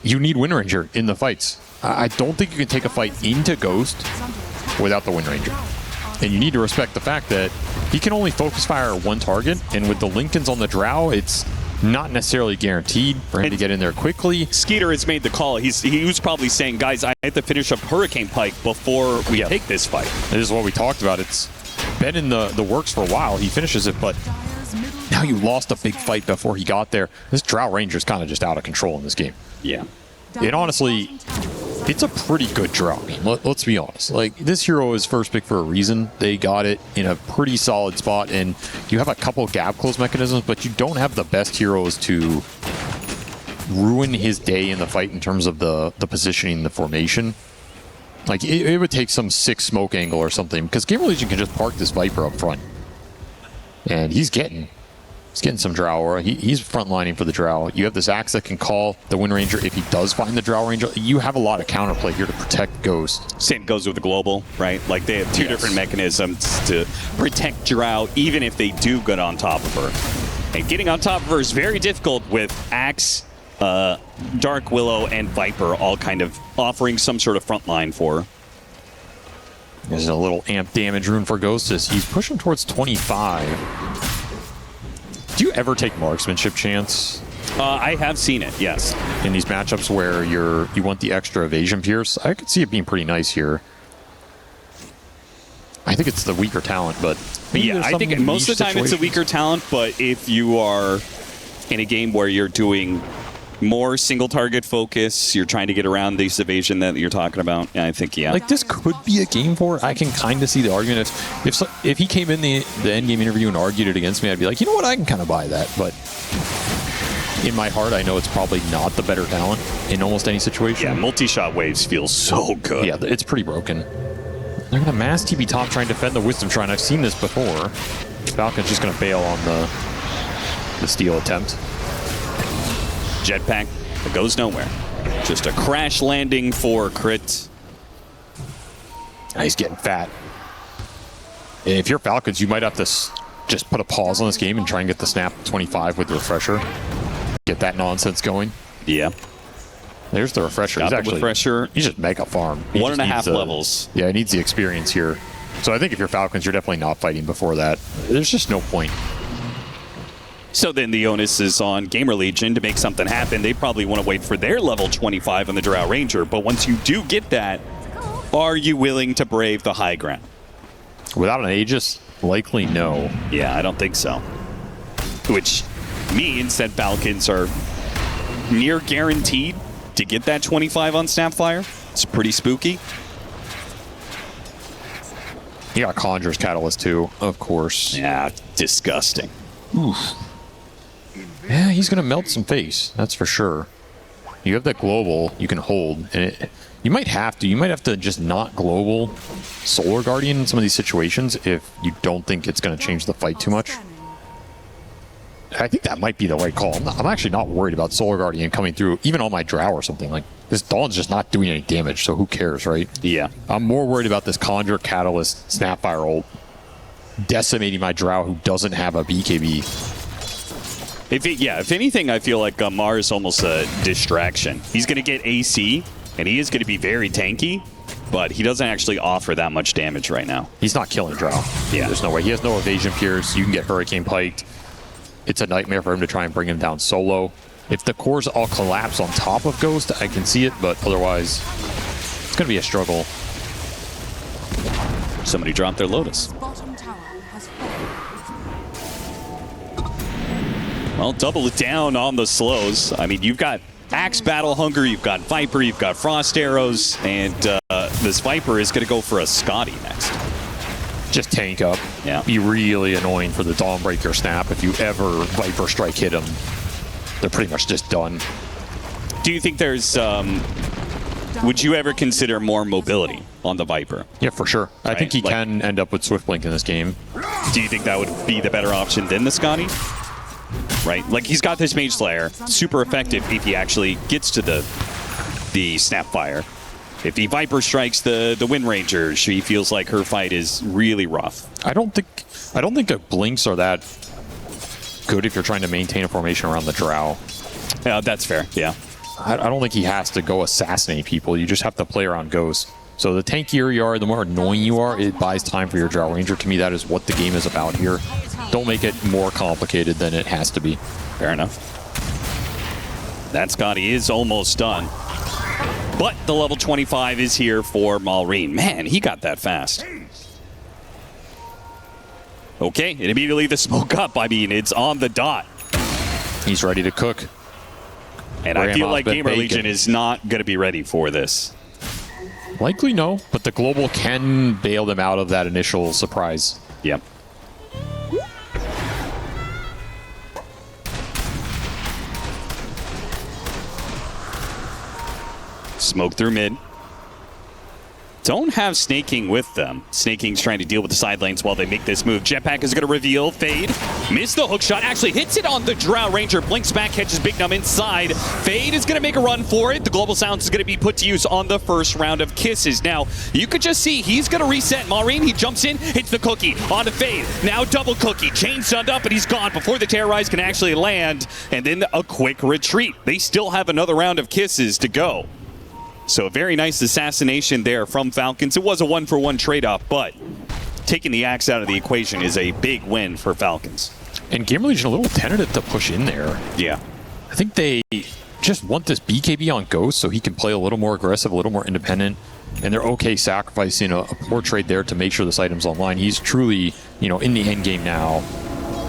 you need Wind Ranger in the fights. I don't think you can take a fight into Ghost without the Wind Ranger. And you need to respect the fact that he can only focus fire one target, and with the Lincolns on the Drow, it's not necessarily guaranteed for him to get in there quickly. Skeeter has made the call. He was probably saying, guys, I have to finish up Hurricane Pike before we take this fight. This is what we talked about. It's been in the works for a while. He finishes it, but now you lost a big fight before he got there. This Drow Ranger is kind of just out of control in this game. Yeah. And honestly, it's a pretty good Drow game. Let's be honest. Like, this hero is first pick for a reason. They got it in a pretty solid spot, and you have a couple gap close mechanisms, but you don't have the best heroes to ruin his day in the fight in terms of the positioning, the formation. Like, it would take some sick smoke angle or something, because GamerLegion can just park this Viper up front. And he's getting some Drow aura. He's frontlining for the Drow. You have this Axe that can call the Wind Ranger if he does find the Drow Ranger. You have a lot of counterplay here to protect Ghost. Same goes with the Global, right? Like, they have two different mechanisms to protect Drow, even if they do get on top of her. And getting on top of her is very difficult with Axe, Dark Willow, and Viper all kind of offering some sort of front line for her. There's a little amp damage rune for Ghost as he's pushing towards 25. Do you ever take marksmanship chance? I have seen it, yes. In these matchups where you want the extra evasion pierce, I could see it being pretty nice here. I think it's the weaker talent, but yeah, I think most of the time it's a weaker talent, but if you are in a game where you're doing more single target focus, you're trying to get around this evasion that you're talking about, I think, yeah. Like, this could be a game for it. I can kind of see the argument. If he came in the end game interview and argued it against me, I'd be like, you know what, I can kind of buy that. But in my heart, I know it's probably not the better talent in almost any situation. Yeah, multi-shot waves feel so good. Yeah, it's pretty broken. They're going to mass TB top trying to defend the Wisdom Shrine. I've seen this before. Falcon's just going to bail on the steal attempt. Jetpack that goes nowhere. Just a crash landing for crit. He's getting fat. If you're Falcons, you might have to just put a pause on this game and try and get the snap 25 with the refresher. Get that nonsense going. Yeah. There's the refresher. Got the refresher. He's just mega farm. 1.5 levels. Yeah, he needs the experience here. So I think if you're Falcons, you're definitely not fighting before that. There's just no point. So then the onus is on GamerLegion to make something happen. They probably want to wait for their level 25 on the Drow Ranger, but once you do get that, are you willing to brave the high ground? Without an Aegis, likely no. Yeah, I don't think so. Which means that Falcons are near guaranteed to get that 25 on Snapfire. It's pretty spooky. You got Conjurer's Catalyst too, of course. Yeah, disgusting. Oof. Yeah, he's going to melt some face, that's for sure. You have that global you can hold, and you might have to just not global Solar Guardian in some of these situations if you don't think it's going to change the fight too much. I think that might be the right call. I'm actually not worried about Solar Guardian coming through, even on my Drow or something. Like, this Dawn's just not doing any damage, so who cares, right? Yeah. I'm more worried about this Conjure Catalyst Snapfire ult decimating my Drow who doesn't have a BKB. If anything, I feel like Mar is almost a distraction. He's going to get AC, and he is going to be very tanky, but he doesn't actually offer that much damage right now. He's not killing Drow. Yeah. There's no way. He has no evasion pierce. You can get Hurricane Piked. It's a nightmare for him to try and bring him down solo. If the cores all collapse on top of Ghost, I can see it, but otherwise, it's going to be a struggle. Somebody dropped their Lotus. Well, double it down on the slows. I mean, you've got Axe Battle Hunger, you've got Viper, you've got Frost Arrows, and this Viper is going to go for a Scotty next. Just tank up. Yeah. Be really annoying for the Dawnbreaker snap. If you ever Viper Strike hit them, they're pretty much just done. Do you think there's... would you ever consider more mobility on the Viper? Yeah, for sure. Right? I think he can end up with Swift Blink in this game. Do you think that would be the better option than the Scotty? Right? Like, he's got this Mage Slayer, super effective if he actually gets to the Snapfire. If he Viper strikes the Wind Ranger, she feels like her fight is really rough. I don't think the blinks are that good if you're trying to maintain a formation around the Drow. Yeah, that's fair, yeah. I don't think he has to go assassinate people. You just have to play around Ghost. So the tankier you are, the more annoying you are, it buys time for your Drow Ranger. To me, that is what the game is about here. Don't make it more complicated than it has to be. Fair enough. That Scotty is almost done. But the level 25 is here for Maureen. Man, he got that fast. Okay, and immediately the smoke up. I mean, it's on the dot. He's ready to cook. And I feel like GamerLegion is not going to be ready for this. Likely no, but the Global can bail them out of that initial surprise. Yep. Smoke through mid. Don't have Snaking with them. Snaking's trying to deal with the side lanes while they make this move. Jetpack is going to reveal. Fade. Missed the hook shot. Actually hits it on the Drow Ranger. Blinks back, catches Big Num inside. Fade is going to make a run for it. The Global Sounds is going to be put to use on the first round of Kisses. Now, you could just see he's going to reset. Maureen, he jumps in, hits the cookie. On to Fade. Now double cookie. Chain stunned up, and he's gone before the Terrorize can actually land. And then a quick retreat. They still have another round of Kisses to go. So a very nice assassination there from Falcons. It was a 1-for-1 trade-off, but taking the axe out of the equation is a big win for Falcons. And GamerLegion a little tentative to push in there. Yeah. I think they just want this BKB on Ghost so he can play a little more aggressive, a little more independent. And they're okay sacrificing a poor trade there to make sure this item's online. He's truly, you know, in the end game now.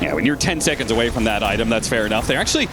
Yeah, when you're 10 seconds away from that item, that's fair enough. They're actually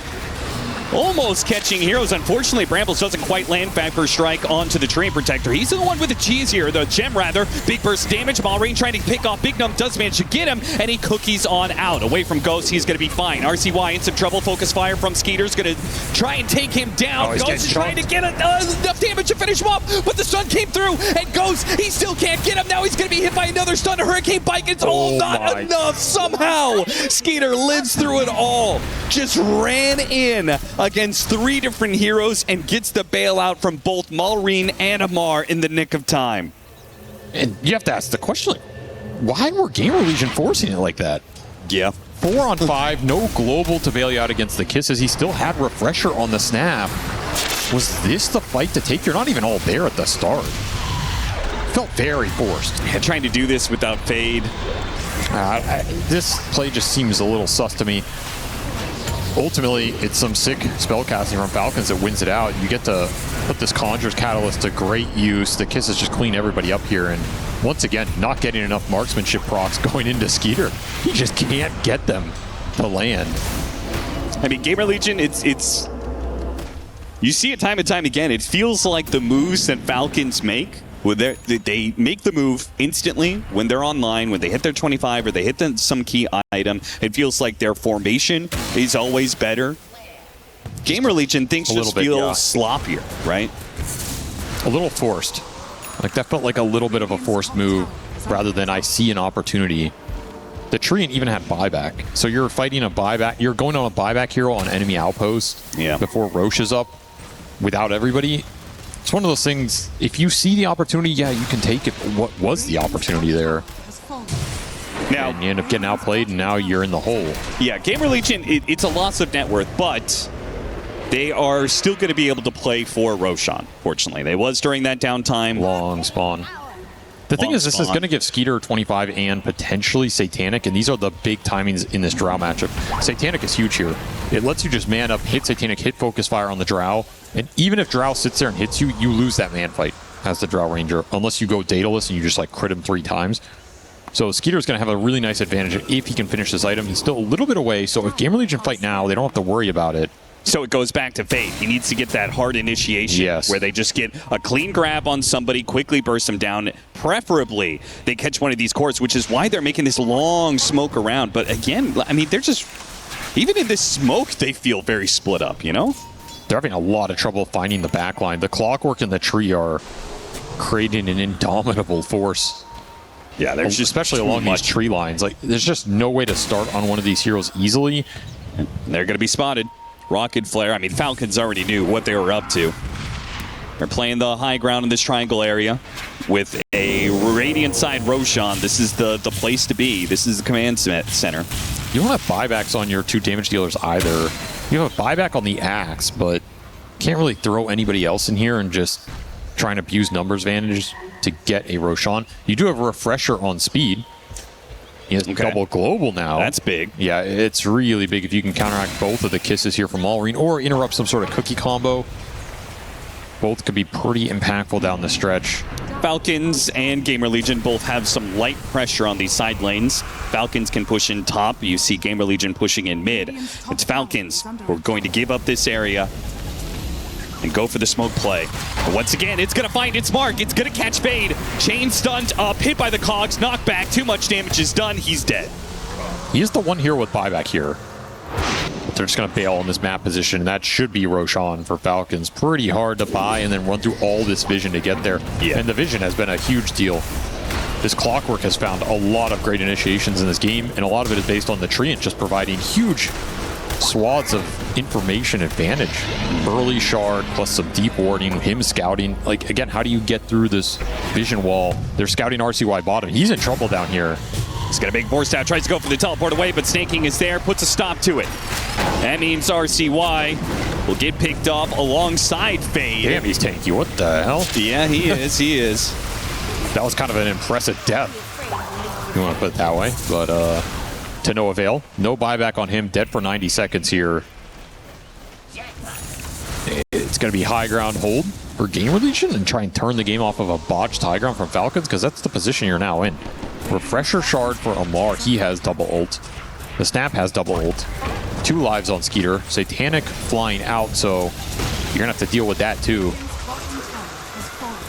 almost catching heroes. Unfortunately, Brambles doesn't quite land back for a strike onto the Train Protector. He's the one with the cheese here, the gem rather. Big burst damage. Maureen trying to pick off Big Num, does manage to get him, and he cookies on out. Away from Ghost, he's going to be fine. RCY in some trouble. Focus fire from Skeeter's going to try and take him down. Ghost is trying to get enough damage to finish him off, but the stun came through, and Ghost, he still can't get him. Now he's going to be hit by another stun. Hurricane Bike, it's all not enough. Somehow, Skeeter lives through it all. Just ran in against 3 different heroes and gets the bailout from both Maureen and Amar in the nick of time. And you have to ask the question, like, why were GamerLegion forcing it like that? Yeah. 4 on 5, no global to bail you out against the Kisses. He still had Refresher on the snap. Was this the fight to take? You're not even all there at the start. Felt very forced. Yeah, trying to do this without Fade. This play just seems a little sus to me. Ultimately, it's some sick spellcasting from Falcons that wins it out. You get to put this Conjurer's Catalyst to great use. The Kisses just clean everybody up here. And once again, not getting enough marksmanship procs going into Skeeter. He just can't get them to land. I mean, GamerLegion, it's you see it time and time again. It feels like the moves that Falcons make, they make the move instantly when they're online, when they hit their 25 or they hit some key item. It feels like their formation is always better. GamerLegion things just feel sloppier, right? A little forced. Like, that felt like a little bit of a forced move rather than I see an opportunity. The Treant even had buyback. So you're fighting a buyback. You're going on a buyback hero on enemy outpost before Roche is up without everybody. It's one of those things, if you see the opportunity, yeah, you can take it. What was the opportunity there? Now, and you end up getting outplayed, and now you're in the hole. Yeah, GamerLegion, it's a loss of net worth, but they are still going to be able to play for Roshan, fortunately. They was during that downtime. Long spawn. The thing is, this is going to give Skeeter 25 and potentially Satanic, and these are the big timings in this Drow matchup. Satanic is huge here. It lets you just man up, hit Satanic, hit Focus Fire on the Drow, and even if Drow sits there and hits you, you lose that man fight as the Drow Ranger, unless you go Daedalus and you just like crit him 3 times. So Skeeter's going to have a really nice advantage if he can finish this item. He's still a little bit away, so if GamerLegion fight now, they don't have to worry about it. So it goes back to Fade. He needs to get that hard initiation where they just get a clean grab on somebody, quickly burst them down. Preferably, they catch one of these cores, which is why they're making this long smoke around. But again, I mean, they're just, even in this smoke, they feel very split up, you know? They're having a lot of trouble finding the backline. The Clockwork and the tree are creating an indomitable force. Yeah, there's just especially along these tree lines. Like, there's just no way to start on one of these heroes easily. And they're going to be spotted. Rocket Flare. I mean, Falcons already knew what they were up to. They're playing the high ground in this triangle area with a Radiant side Roshan. This is the place to be. This is the command center. You don't have buybacks on your 2 damage dealers either. You have a buyback on the Axe, but Can't really throw anybody else in here and just try and abuse numbers advantage to get a Roshan. You do have a refresher on speed. He has double global now. That's big. Yeah, it's really big if you can counteract both of the kisses here from Allreen or interrupt some sort of cookie combo. Both could be pretty impactful down the stretch. Falcons and GamerLegion both have some light pressure on these side lanes. Falcons can push in top. You see GamerLegion pushing in mid. It's Falcons who are going to give up this area and go for the smoke play. But once again, it's going to find its mark. It's going to catch Fade. Chain stunned up, hit by the cogs, knocked back. Too much damage is done. He's dead. He is the one hero with buyback here. But they're just going to bail in this map position. That should be Roshan for Falcons. Pretty hard to buy and then run through all this vision to get there. Yeah. And the vision has been a huge deal. This Clockwork has found a lot of great initiations in this game, and a lot of it is based on the Treant just providing huge swaths of information advantage. Early shard plus some deep warding, him scouting. Like, again, how do you get through this vision wall? They're scouting RCY bottom. He's in trouble down here. He's going to make force out, tries to go for the teleport away, but Snaking is there, puts a stop to it. That means RCY will get picked off alongside Fade. Damn, he's tanky. What the hell? Yeah, he is. He is. That was kind of an impressive death, if you want to put it that way. But to no avail. No buyback on him. Dead for 90 seconds here. It's going to be high ground hold for GamerLegion and try and turn the game off of a botched high ground from Falcons, because that's the position you're now in. Refresher shard for Amar. He has double ult. The Snap has double ult. 2 lives on Skeeter. Satanic flying out, so you're going to have to deal with that too.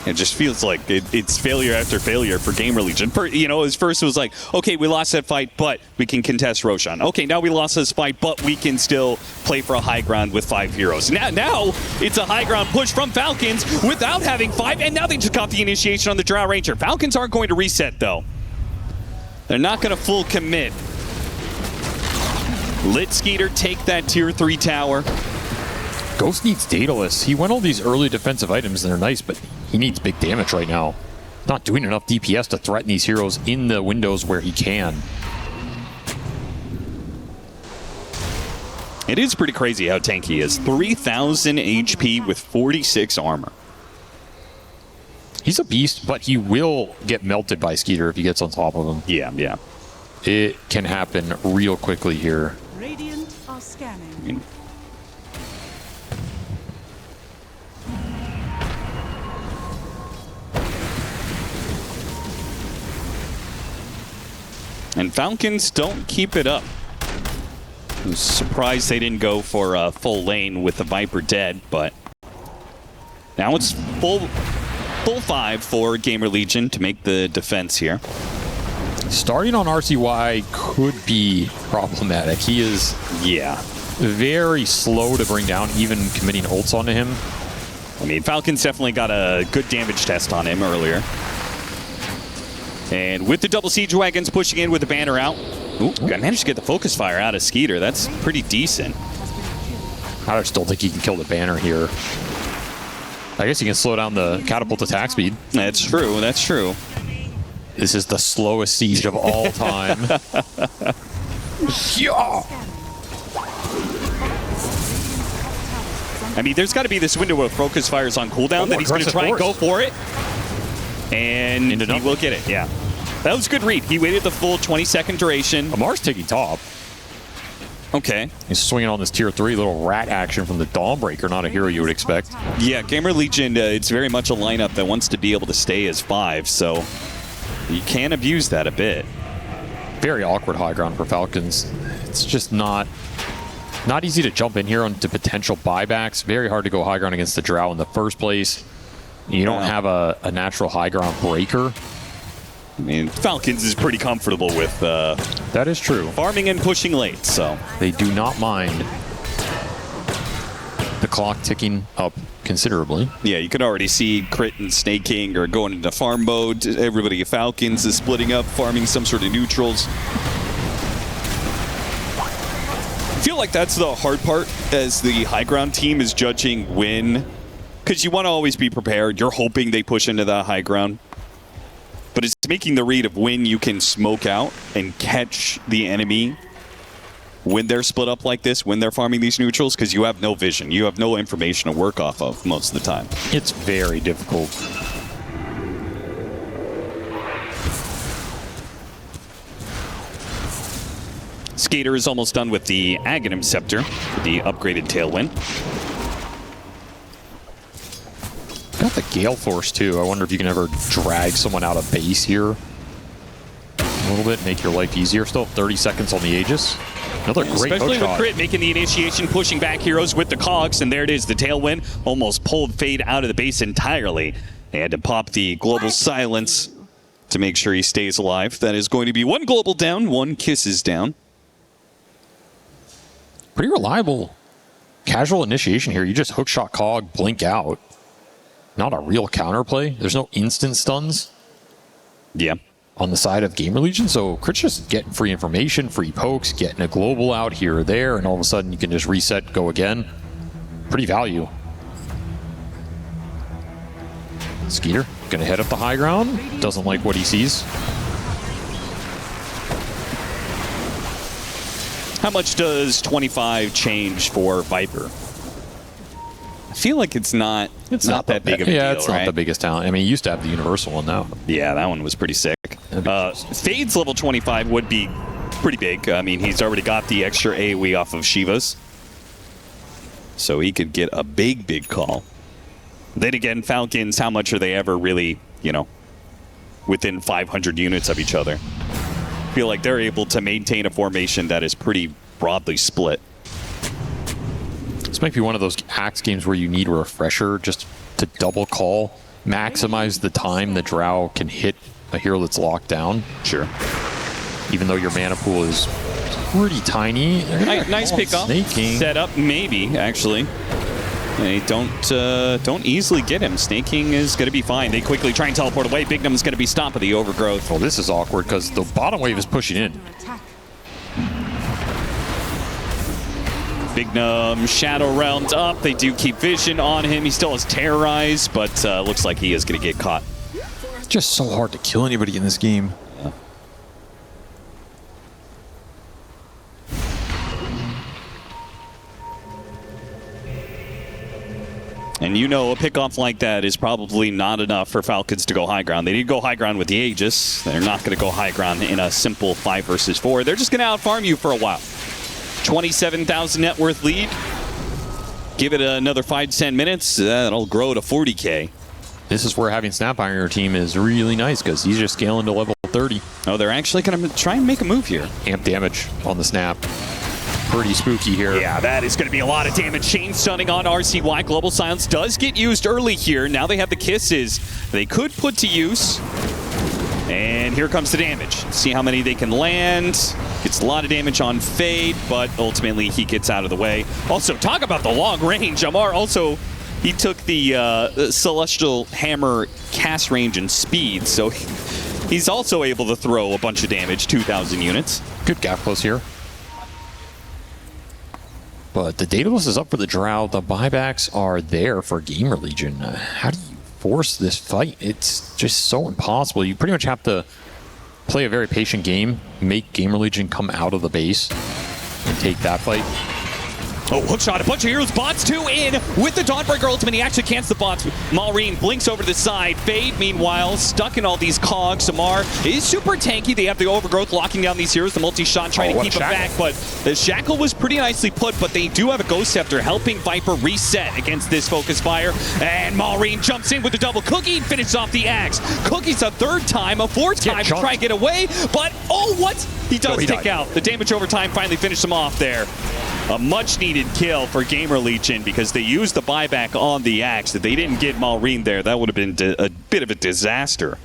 It just feels like it's failure after failure for GamerLegion. You know, his first was like, okay, we lost that fight, but we can contest Roshan. Okay, now we lost this fight, but we can still play for a high ground with 5 heroes. Now it's a high ground push from Falcons without having 5, and now they just got the initiation on the Drow Ranger. Falcons aren't going to reset, though. They're not going to full commit. Lit Skeeter take that tier 3 tower. Ghost needs Daedalus. He went all these early defensive items and they're nice, but he needs big damage right now. Not doing enough DPS to threaten these heroes in the windows where he can. It is pretty crazy how tanky he is. 3,000 HP with 46 armor. He's a beast, but he will get melted by Skeeter if he gets on top of him. Yeah. It can happen real quickly here. Radiant are scanning. And Falcons don't keep it up. I was surprised they didn't go for a full lane with the Viper dead, but now it's full 5 for GamerLegion to make the defense here. Starting on RCY could be problematic. He is very slow to bring down, even committing ults onto him. I mean, Falcons definitely got a good damage test on him earlier. And with the double siege wagons pushing in with the banner out. Ooh, I managed to get the focus fire out of Skeeter. That's pretty decent. I still think he can kill the banner here. I guess he can slow down the catapult attack speed. That's true. That's true. This is the slowest siege of all time. I mean, there's got to be this window of focus fires on cooldown that he's going to try and go for it. And he will get it, yeah. That was a good read. He waited the full 20-second duration. Amar's taking top. Okay. He's swinging on this tier 3 little rat action from the Dawnbreaker, not a hero you would expect. Yeah, GamerLegion, it's very much a lineup that wants to be able to stay as 5, so you can abuse that a bit. Very awkward high ground for Falcons. It's just not easy to jump in here onto potential buybacks. Very hard to go high ground against the Drow in the first place. You don't have a natural high ground breaker. I mean, Falcons is pretty comfortable with that is true. Farming and pushing late, so they do not mind the clock ticking up considerably. Yeah, you can already see Crit and Snake King are going into farm mode. Everybody at Falcons is splitting up, farming some sort of neutrals. I feel like that's the hard part as the high ground team is judging when, because you want to always be prepared. You're hoping they push into the high ground. But it's making the read of when you can smoke out and catch the enemy when they're split up like this, when they're farming these neutrals, because you have no vision. You have no information to work off of most of the time. It's very difficult. Skater is almost done with the Aghanim Scepter, the upgraded Tailwind. Got the Gale Force too. I wonder if you can ever drag someone out of base here a little bit, make your life easier. Still 30 seconds on the Aegis. Another great Especially hook with shot. Crit making the initiation, pushing back heroes with the cogs, and there it is, the Tailwind almost pulled Fade out of the base entirely. They had to pop the global silence to make sure he stays alive. That is going to be one global down, one Kisses down. Pretty reliable casual initiation here. You just hookshot cog, blink out. Not a real counterplay. There's no instant stuns. Yeah. On the side of GamerLegion, so Crit's just getting free information, free pokes, getting a global out here or there, and all of a sudden you can just reset, go again. Pretty value. Skeeter gonna head up the high ground. Doesn't like what he sees. How much does 25 change for Viper? I feel like it's not that big of a deal, Yeah, it's not right? the biggest talent. I mean, he used to have the universal one now. Yeah, that one was pretty sick. Fade's level 25 would be pretty big. I mean, he's already got the extra AoE off of Shiva's. So he could get a big, big call. Then again, Falcons, how much are they ever really, you know, within 500 units of each other? I feel like they're able to maintain a formation that is pretty broadly split. This might be one of those Axe games where you need a refresher just to double call, maximize the time the Drow can hit a hero that's locked down. Sure. Even though your mana pool is pretty tiny. Nice pickup. Snaking. Set up, maybe, actually. They don't easily get him. Snaking is going to be fine. They quickly try and teleport away. Bignum's going to be stopped by the overgrowth. Well, this is awkward because the bottom wave is pushing in. Attack. Bignum, Shadow Realms up. They do keep vision on him. He still has Terrorize, but looks like he is going to get caught. It's just so hard to kill anybody in this game. And you know a pickoff like that is probably not enough for Falcons to go high ground. They need to go high ground with the Aegis. They're not going to go high ground in a simple 5 versus 4. They're just going to out-farm you for a while. 27,000 net worth lead. Give it another 5 to 10 minutes. That'll grow to 40K. This is where having Snap on your team is really nice because he's just scaling to level 30. Oh, they're actually going to try and make a move here. Amp damage on the Snap. Pretty spooky here. Yeah, that is going to be a lot of damage. Chain stunning on RCY. Global Silence does get used early here. Now they have the Kisses. They could put to use. And here comes the damage. See how many they can land. Gets a lot of damage on Fade, but ultimately he gets out of the way. Also, talk about the long range. Amar also, he took the Celestial Hammer cast range and speed, so he's also able to throw a bunch of damage, 2,000 units. Good gap close here. But the Daedalus is up for the Drow. The buybacks are there for GamerLegion. How do you force this fight? It's just so impossible. You pretty much have to play a very patient game, make GamerLegion come out of the base, and take that fight. Oh, hookshot, a bunch of heroes, bots too in with the Dawnbreaker ultimate. He actually cancels the bots. Maureen blinks over to the side. Fade, meanwhile, stuck in all these cogs. Samar is super tanky. They have the overgrowth locking down these heroes. The multi-shot trying to keep him back, but the shackle was pretty nicely put, but they do have a Ghost Scepter helping Viper reset against this focus fire. And Maureen jumps in with the double Cookie and finishes off the axe. Cookie's a third time, a fourth time to try and get away, but oh, what? He does take out. The damage over time finally finished him off there. A much-needed kill for GamerLegion because they used the buyback on the axe. If they didn't get Maureen there, that would have been a bit of a disaster.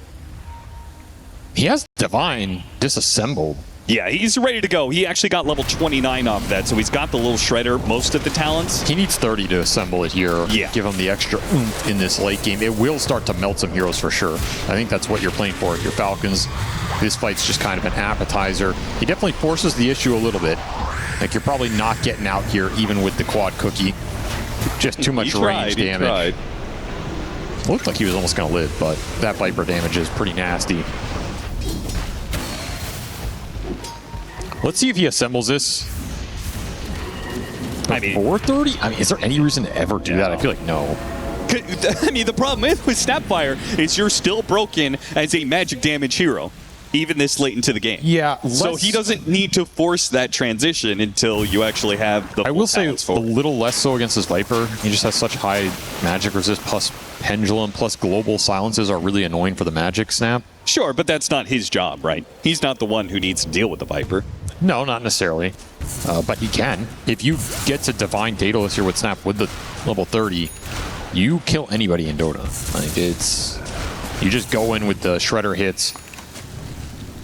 He has Divine disassembled. Yeah, he's ready to go. He actually got level 29 off that, so he's got the little shredder, most of the talents. He needs 30 to assemble it here. Yeah. Give him the extra oomph in this late game. It will start to melt some heroes for sure. I think that's what you're playing for. Your Falcons, this fight's just kind of an appetizer. He definitely forces the issue a little bit. Like, you're probably not getting out here even with the quad Cookie. Just too much range damage. Looked like he was almost going to live, but that Viper damage is pretty nasty. Let's see if he assembles this. before 30? I mean, is there any reason to ever do that? I feel like no. I mean, the problem with Snapfire is you're still broken as a magic damage hero, even this late into the game. Yeah. So he doesn't need to force that transition until you actually have the I will say talents a for it. little less so against this Viper. He just has such high magic resist, plus pendulum, plus global silences are really annoying for the magic snap. Sure, but that's not his job, right? He's not the one who needs to deal with the Viper. No, not necessarily. But he can. If you get to Divine Daedalus here with Snap with the level 30, you kill anybody in Dota. Like, you just go in with the Shredder hits,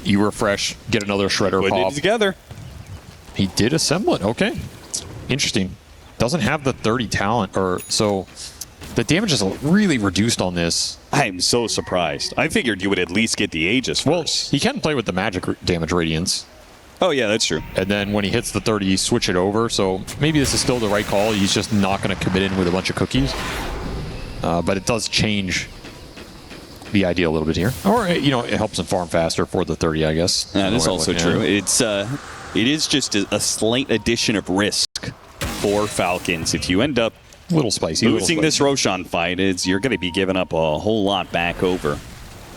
you refresh, get another Shredder Put pop. it together. He did assemble it. Okay. Interesting. Doesn't have the 30 talent, or so the damage is really reduced on this. I'm so surprised. I figured you would at least get the Aegis first. He can play with the magic damage radiance. Oh, yeah, that's true. And then when he hits the 30, you switch it over. So maybe this is still the right call. He's just not going to commit in with a bunch of cookies. But it does change the idea a little bit here. Or, you know, it helps him farm faster for the 30, I guess. That is also true. It is just a slight addition of risk for Falcons. If you end up Little spicy. losing this Roshan fight, you're going to be giving up a whole lot back over.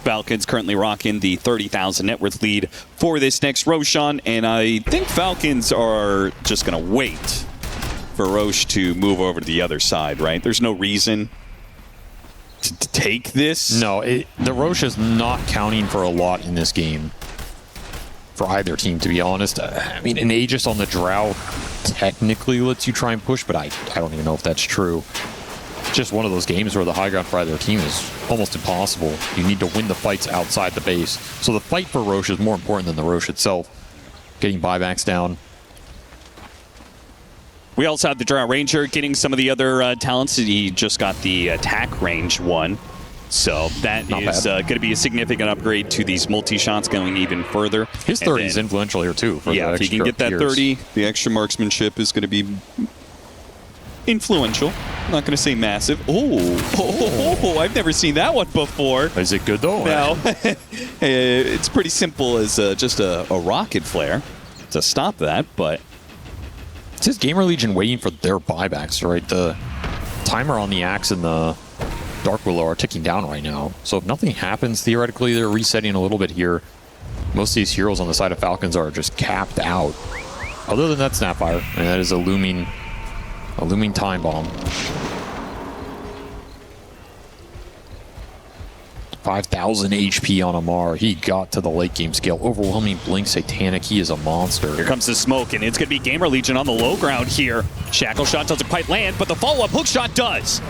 Falcons currently rocking the 30,000 net worth lead for this next Roshan, and I think Falcons are just going to wait for Roche to move over to the other side, right? There's no reason to take this. No, the Roche is not counting for a lot in this game for either team, to be honest. I mean, an Aegis on the Drow technically lets you try and push, but I don't even know if that's true. It's just one of those games where the high ground for either team is almost impossible. You need to win the fights outside the base. So the fight for Roche is more important than the Roche itself. Getting buybacks down. We also have the Drow Ranger getting some of the other talents. He just got the attack range one. So that is going to be a significant upgrade to these multi-shots going even further. His 30 is influential here, too. For yeah, the if he can get that tiers. 30, the extra marksmanship is going to be influential. I'm not going to say massive. Oh, I've never seen that one before. Is it good, though? No. It's pretty simple as just a rocket flare to stop that, but... It says GamerLegion waiting for their buybacks, right? The timer on the Axe and the Dark Willow are ticking down right now. So if nothing happens, theoretically, they're resetting a little bit here. Most of these heroes on the side of Falcons are just capped out. Other than that Snapfire, and that is a looming time bomb. 5,000 HP on Amar. He got to the late game scale. Overwhelming Blink Satanic. He is a monster. Here comes the smoke, and it's going to be GamerLegion on the low ground here. Shackle shot doesn't quite land, but the follow-up hook shot does.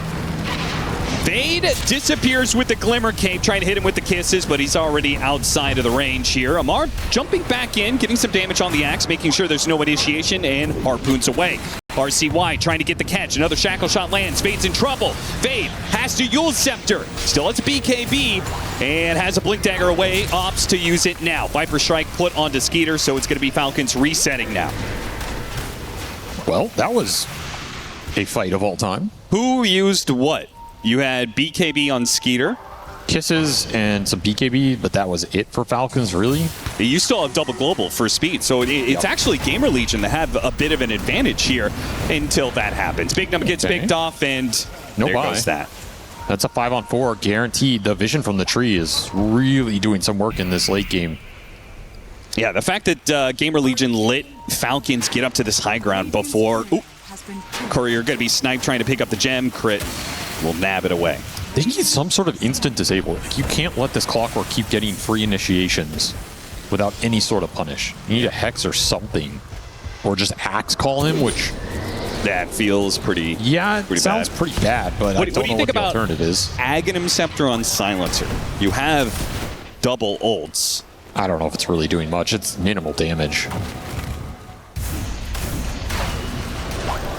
Vade disappears with the Glimmer Cape, trying to hit him with the kisses, but he's already outside of the range here. Amar jumping back in, getting some damage on the Axe, making sure there's no initiation, and harpoons away. RCY trying to get the catch. Another shackle shot lands. Vade's in trouble. Vade has to use Scepter. Still has a BKB and has a Blink Dagger away. Opts to use it now. Viper Strike put onto Skeeter, so it's going to be Falcons resetting now. Well, that was a fight of all time. Who used what? You had BKB on Skeeter. Kisses and some BKB, but that was it for Falcons, really? You still have double global for speed, so it's actually GamerLegion that have a bit of an advantage here until that happens. Big Number gets picked off, and there goes that. That's a 5-on-4 guaranteed. The vision from the tree is really doing some work in this late game. Yeah, the fact that GamerLegion let Falcons get up to this high ground before Courier going to be sniped trying to pick up the gem, crit will nab it away. They need some sort of instant disable. Like, you can't let this Clockwork keep getting free initiations without any sort of punish. You need a Hex or something. Or just Axe call him, which... That feels pretty it sounds pretty bad, but I don't know what the alternative is. Aghanim Scepter on Silencer. You have double ults. I don't know if it's really doing much. It's minimal damage.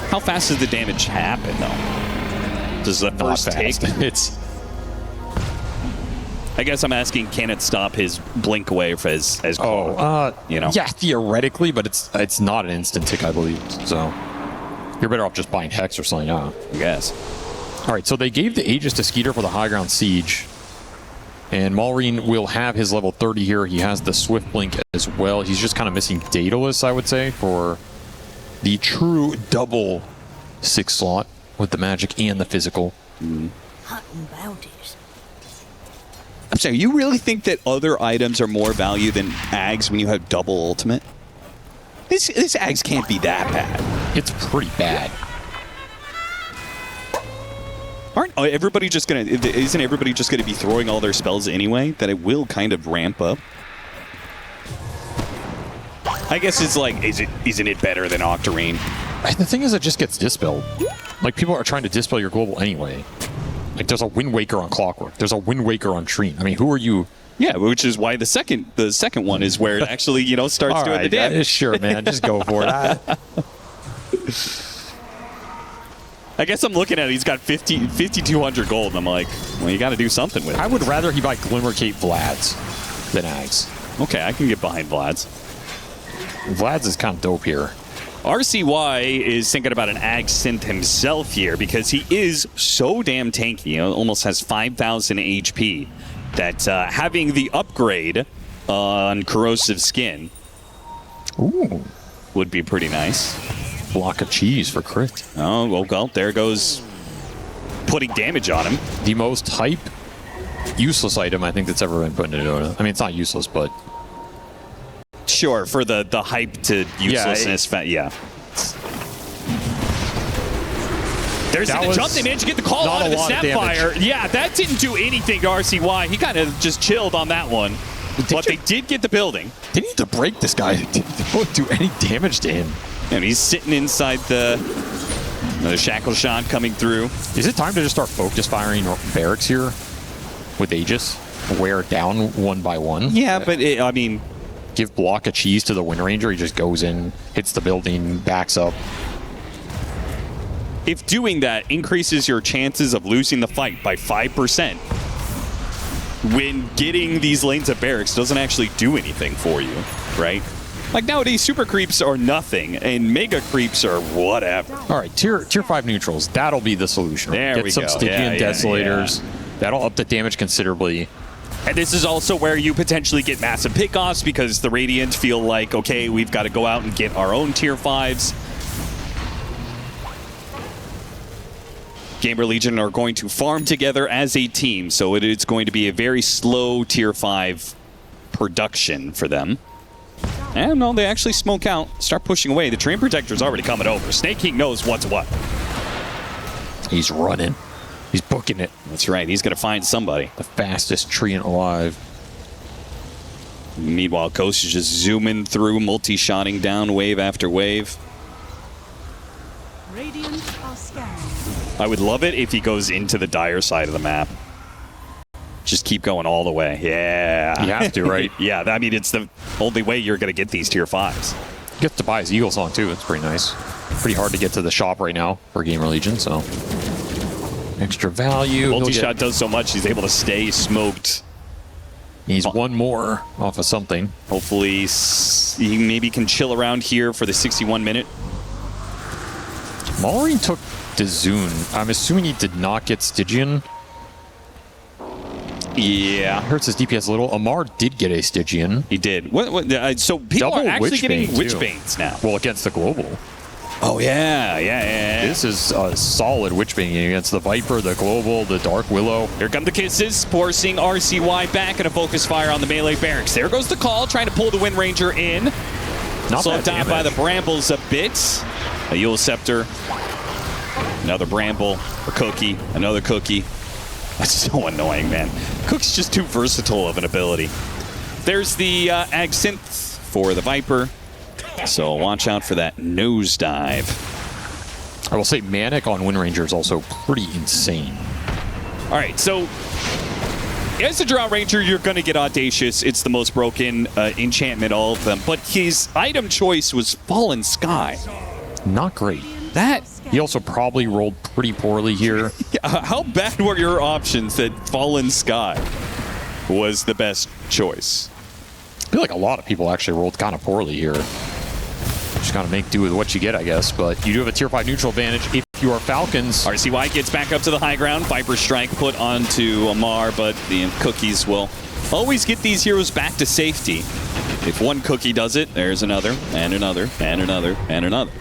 How fast does the damage happen, though? Does the first take? I guess I'm asking, can it stop his blink wave as you know? Yeah, theoretically, but it's not an instant tick, I believe. So you're better off just buying Hex or something, I guess. All right, so they gave the Aegis to Skeeter for the high ground siege. And Maureen will have his level 30 here. He has the Swift Blink as well. He's just kind of missing Daedalus, I would say, for The true double 6 slot with the magic and the physical. Hunting bounties. I'm saying, you really think that other items are more value than Ags when you have double ultimate? This Ags can't be that bad. It's pretty bad. Isn't everybody just gonna be throwing all their spells anyway? That it will kind of ramp up. I guess it's like, isn't it better than Octarine? The thing is, it just gets dispelled. Like, people are trying to dispel your global anyway. Like, there's a Wind Waker on Clockwork. There's a Wind Waker on Trine. I mean, who are you? Yeah, which is why the second one is where it actually, starts doing the damage. Sure, man. Just go for it. I guess I'm looking at it. He's got 5,200 gold, and I'm like, well, you got to do something with it. I would rather he buy Glimmercape Vlad's than Ags. Okay, I can get behind Vlad's. Vlad's is kind of dope here. RCY is thinking about an Ag synth himself here because he is so damn tanky. He almost has 5,000 HP. That having the upgrade on Corrosive Skin would be pretty nice. Block of cheese for crit. Oh, well, there goes putting damage on him. The most hype, useless item I think that's ever been put into Dota. I mean, it's not useless, but... Sure, for the hype to uselessness. Yeah. There's the jump. They managed to get the call out of the Snapfire. Yeah, that didn't do anything to RCY. He kind of just chilled on that one. But they did get the building. They need to break this guy. They don't do any damage to him. And he's sitting inside another shackle shot coming through. Is it time to just start focus firing barracks here with Aegis? Wear it down one by one? Yeah, but I mean... Give block of cheese to the Wind Ranger. He just goes in, hits the building, backs up. If doing that increases your chances of losing the fight by 5%, when getting these lanes of barracks doesn't actually do anything for you, right? Like nowadays, super creeps are nothing, and mega creeps are whatever. All right, tier 5 neutrals. That'll be the solution. There we go. Get some Stygian Desolators. Yeah. That'll up the damage considerably. And this is also where you potentially get massive pickoffs because the Radiant feel like, okay, we've got to go out and get our own tier 5s. GamerLegion are going to farm together as a team, so it's going to be a very slow tier 5 production for them. And no, they actually smoke out, start pushing away. The Train Protector's already coming over. Snake King knows what's what. He's running. He's booking it. That's right. He's going to find somebody. The fastest treant alive. Meanwhile, Ghost is just zooming through, multi-shotting down wave after wave. Radiant are scanning. I would love it if he goes into the dire side of the map. Just keep going all the way. Yeah. You have to, right? Yeah, I mean, it's the only way you're going to get these tier 5s. You get to buy his Eagle Song, too. It's pretty nice. Pretty hard to get to the shop right now for GamerLegion, so... Extra value. Multi-shot does so much, he's able to stay smoked. He's one more off of something. Hopefully, he maybe can chill around here for the 61 minute. Maureen took Dazun. I'm assuming he did not get Stygian. Yeah. Hurts his DPS a little. Amar did get a Stygian. He did. So people Double are actually getting Witchbanes, Witchbanes now. Well, against the global. Oh, yeah. This is a solid Witchbane against the Viper, the Global, the Dark Willow. Here come the kisses, forcing RCY back and a focus fire on the melee barracks. There goes the call, trying to pull the Wind Ranger in. Not Slowed down damage. by the Brambles a bit. A Yule Scepter. Another Bramble. A Cookie. Another Cookie. That's so annoying, man. Cook's just too versatile of an ability. There's the Ag Synth for the Viper. So watch out for that nosedive. I will say Manic on Wind Ranger is also pretty insane. All right, so as a Drought Ranger, you're going to get Audacious. It's the most broken enchantment, all of them. But his item choice was Fallen Sky. Not great. That... He also probably rolled pretty poorly here. How bad were your options that Fallen Sky was the best choice? I feel like a lot of people actually rolled kind of poorly here. Just gotta make do with what you get, I guess. But you do have a tier 5 neutral advantage if you are Falcons. RCY gets back up to the high ground. Viper Strike put onto Amar, but the Cookies will always get these heroes back to safety. If one Cookie does it, there's another, and another, and another, and another.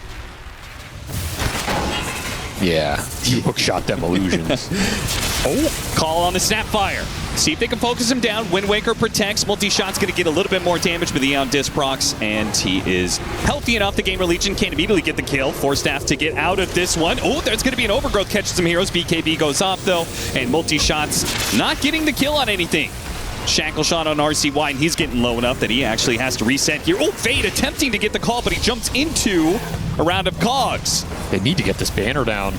Yeah, you hookshot them illusions. Oh, call on the Snapfire. See if they can focus him down. Wind Waker protects. Multi-shot's going to get a little bit more damage, but the Aeon Disc procs, and he is healthy enough. The GamerLegion can't immediately get the kill. Force Staff to get out of this one. Oh, there's going to be an overgrowth. Catches some heroes. BKB goes off, though, and Multi-shot's not getting the kill on anything. Shackle shot on RCY, and he's getting low enough that he actually has to reset here. Oh, Fade attempting to get the call, but he jumps into a round of cogs. They need to get this banner down.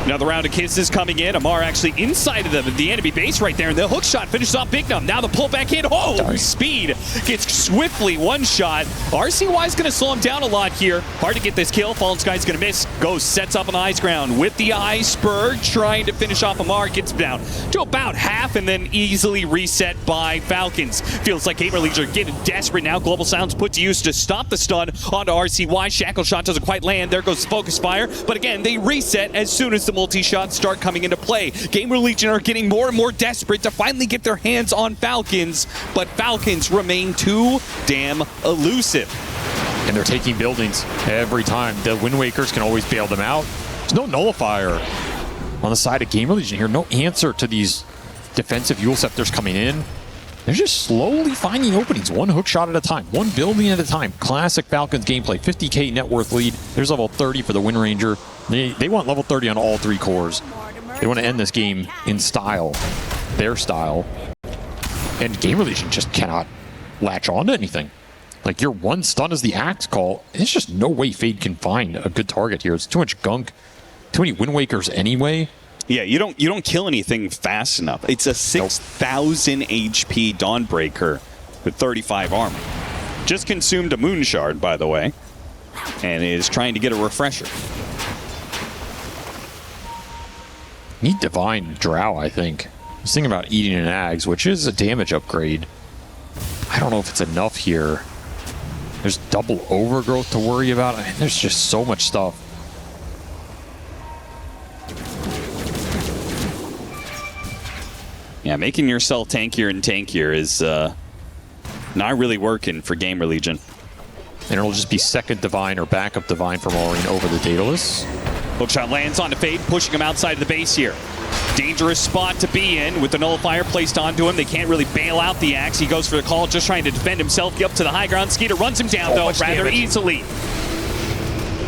Another round of kisses coming in. Amar actually inside of the enemy base right there. And the hook shot finishes off Big Num. Now the pullback hit. Oh, Speed gets swiftly one shot. RCY is going to slow him down a lot here. Hard to get this kill. Fallen Sky's going to miss. Ghost sets up on the ice ground with the Ice Spur, trying to finish off Amar. Gets down to about half and then easily reset by Falcons. Feels like GamerLegion are getting desperate now. Global Sounds put to use to stop the stun onto RCY. Shackle shot doesn't quite land. There goes Focus Fire. But again, they reset as soon as the multi-shots start coming into play. GamerLegion are getting more and more desperate to finally get their hands on Falcons, but Falcons remain too damn elusive. And they're taking buildings every time. The Wind Wakers can always bail them out. There's no nullifier on the side of GamerLegion here. No answer to these defensive Yule Scepters coming in. They're just slowly finding openings, one hook shot at a time, one building at a time. Classic Falcons gameplay, 50k net worth lead. There's level 30 for the Wind Ranger. They want level 30 on all three cores. They want to end this game in style, their style. And GamerLegion just cannot latch on to anything. Like, your one stun is the axe call. There's just no way Fade can find a good target here. It's too much gunk, too many Wind Wakers anyway. Yeah, you don't kill anything fast enough. It's a 6,000 HP Dawnbreaker with 35 armor. Just consumed a Moon Shard, by the way, and is trying to get a refresher. Need Divine Drow, I think. I was thinking about eating an Ags, which is a damage upgrade. I don't know if it's enough here. There's double overgrowth to worry about. I mean, there's just so much stuff. Yeah, making yourself tankier and tankier is not really working for GamerLegion. And it'll just be second Divine or backup Divine for Maureen over the Daedalus. Hookshot lands onto Fade, pushing him outside of the base here. Dangerous spot to be in with the nullifier placed onto him. They can't really bail out the axe. He goes for the call, just trying to defend himself. Get up to the high ground. Skeeter runs him down, though, rather easily.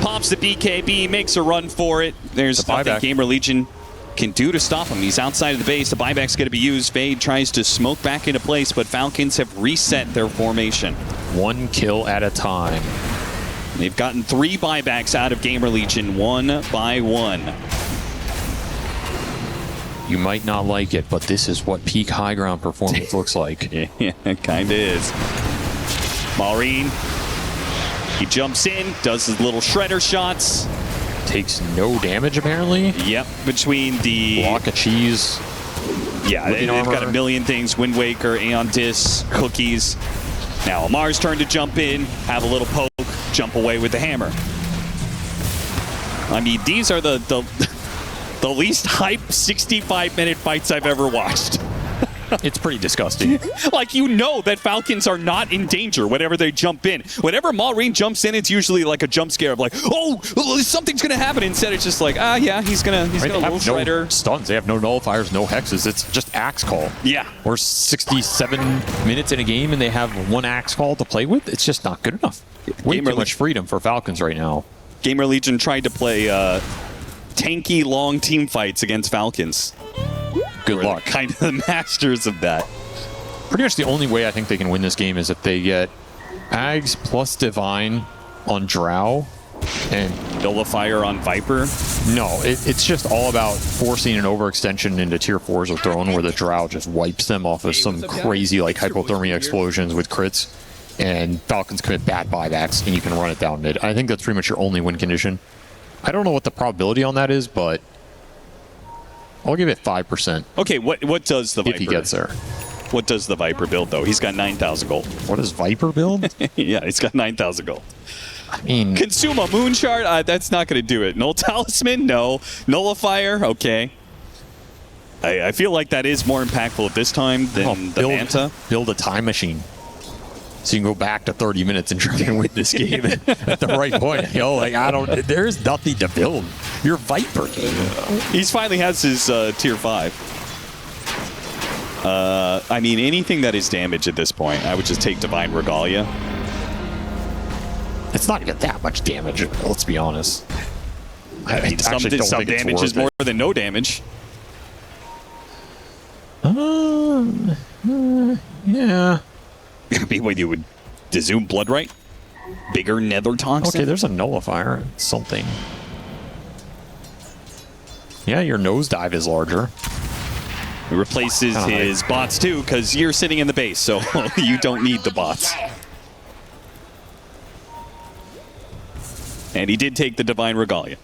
Pops the BKB, makes a run for it. There's nothing GamerLegion can do to stop him. He's outside of the base. The buyback's going to be used. Fade tries to smoke back into place, but Falcons have reset their formation. One kill at a time. They've gotten 3 buybacks out of GamerLegion, one by one. You might not like it, but this is what peak high ground performance looks like. Yeah, it kind of is. Maureen, he jumps in, does his little shredder shots. Takes no damage, apparently. Yep, between the... Block of cheese. Yeah, they've got a million things. Wind Waker, Aeon Disc, cookies. Now Amar's turn to jump in, have a little poke, jump away with the hammer. I mean, these are the least hype 65-minute fights I've ever watched. It's pretty disgusting. Like, you know that Falcons are not in danger whenever they jump in. Whenever Maureen jumps in, it's usually like a jump scare of like, oh, something's gonna happen. Instead, it's just like, yeah, he's gonna little shredder. No stuns. They have no nullifiers, no hexes. It's just axe call. Yeah. We're 67 minutes in a game and they have one axe call to play with. It's just not good enough. Way too much freedom for Falcons right now. GamerLegion tried to play tanky, long team fights against Falcons. Good luck. Kind of the masters of that. Pretty much the only way I think they can win this game is if they get Ags plus Divine on Drow and Nullifier on Viper. No, it's just all about forcing an overextension into tier 4s of Throne where the Drow just wipes them off of some crazy like hypothermia explosions with crits, and Falcons commit bad buybacks and you can run it down mid. I think that's pretty much your only win condition. I don't know what the probability on that is, but I'll give it 5%. Okay, what does the Viper... If he gets there. What does the Viper build, though? He's got 9,000 gold. What does Viper build? Yeah, he's got 9,000 gold. I mean... Consume a Moon Shard? That's not going to do it. Null Talisman? No. Nullifier? Okay. I feel like that is more impactful at this time than the Manta. Build a time machine. So you can go back to 30 minutes and try and win this game at the right point. You know, like, there's nothing to build. Your Viper. He's finally has his tier 5. I mean, anything that is damage at this point, I would just take Divine Regalia. It's not even that much damage, let's be honest. I mean, some damage is more than no damage. Yeah. Maybe when you would Zoom Bloodright? Bigger Nether Toxin? Okay, there's a nullifier. Something. Yeah, your nosedive is larger. It replaces his bots too, because you're sitting in the base, so you don't need the bots. And he did take the Divine Regalia.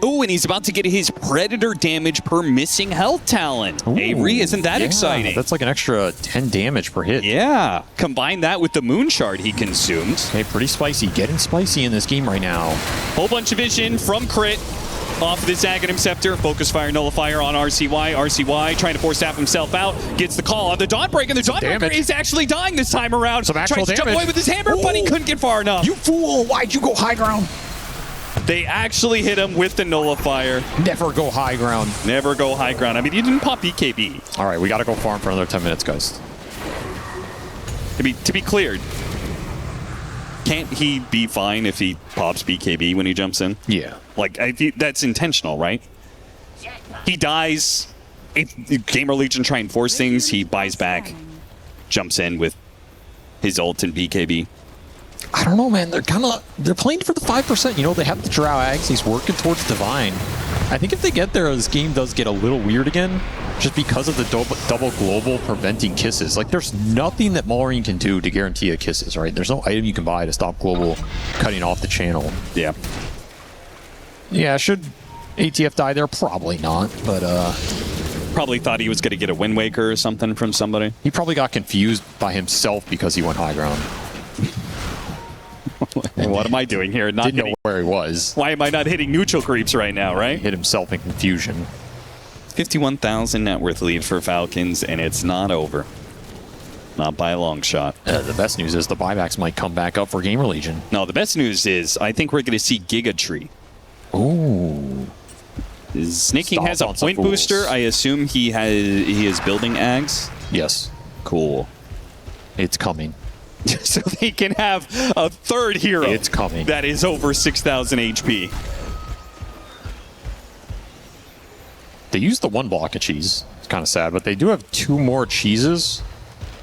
Oh, and he's about to get his Predator damage per missing health talent. Avery, isn't that exciting? That's like an extra 10 damage per hit. Yeah. Combine that with the Moon Shard he consumed. Hey, pretty spicy. Getting spicy in this game right now. Whole bunch of vision from Crit. Off of this Aghanim Scepter. Focus Fire Nullifier on RCY. RCY trying to force staff himself out. Gets the call on the Dawnbreaker. And the Dawnbreaker is actually dying this time around. Some actual Tries to jump away with his hammer, but he couldn't get far enough. You fool! Why'd you go high ground? They actually hit him with the Nullifier. Never go high ground. Never go high ground. I mean, he didn't pop BKB. All right, we got to go farm for another 10 minutes, guys. To be cleared, can't he be fine if he pops BKB when he jumps in? Yeah. Like, that's intentional, right? He dies. If GamerLegion try and force things, he buys back, jumps in with his ult and BKB. I don't know, man. They're playing for the 5%. You know, they have the Drow Ags. He's working towards Divine. I think if they get there, this game does get a little weird again, just because of the double global preventing kisses. Like, there's nothing that Maureen can do to guarantee a kisses, right? There's no item you can buy to stop global cutting off the channel. Yeah. Yeah, should ATF die there? Probably not, but probably thought he was going to get a Wind Waker or something from somebody. He probably got confused by himself because he went high ground. What am I doing here? Didn't know where he was. Why am I not hitting neutral creeps right now, right? He hit himself in confusion. 51,000 net worth lead for Falcons, and it's not over. Not by a long shot. The best news is the buybacks might come back up for GamerLegion. No, the best news is I think we're going to see Giga Tree. Ooh. Snake King has a point booster. I assume he is building Ags. Yes. Cool. It's coming. So they can have a third hero. It's coming. That is over 6,000 HP. They use the one block of cheese. It's kind of sad, but they do have 2 more cheeses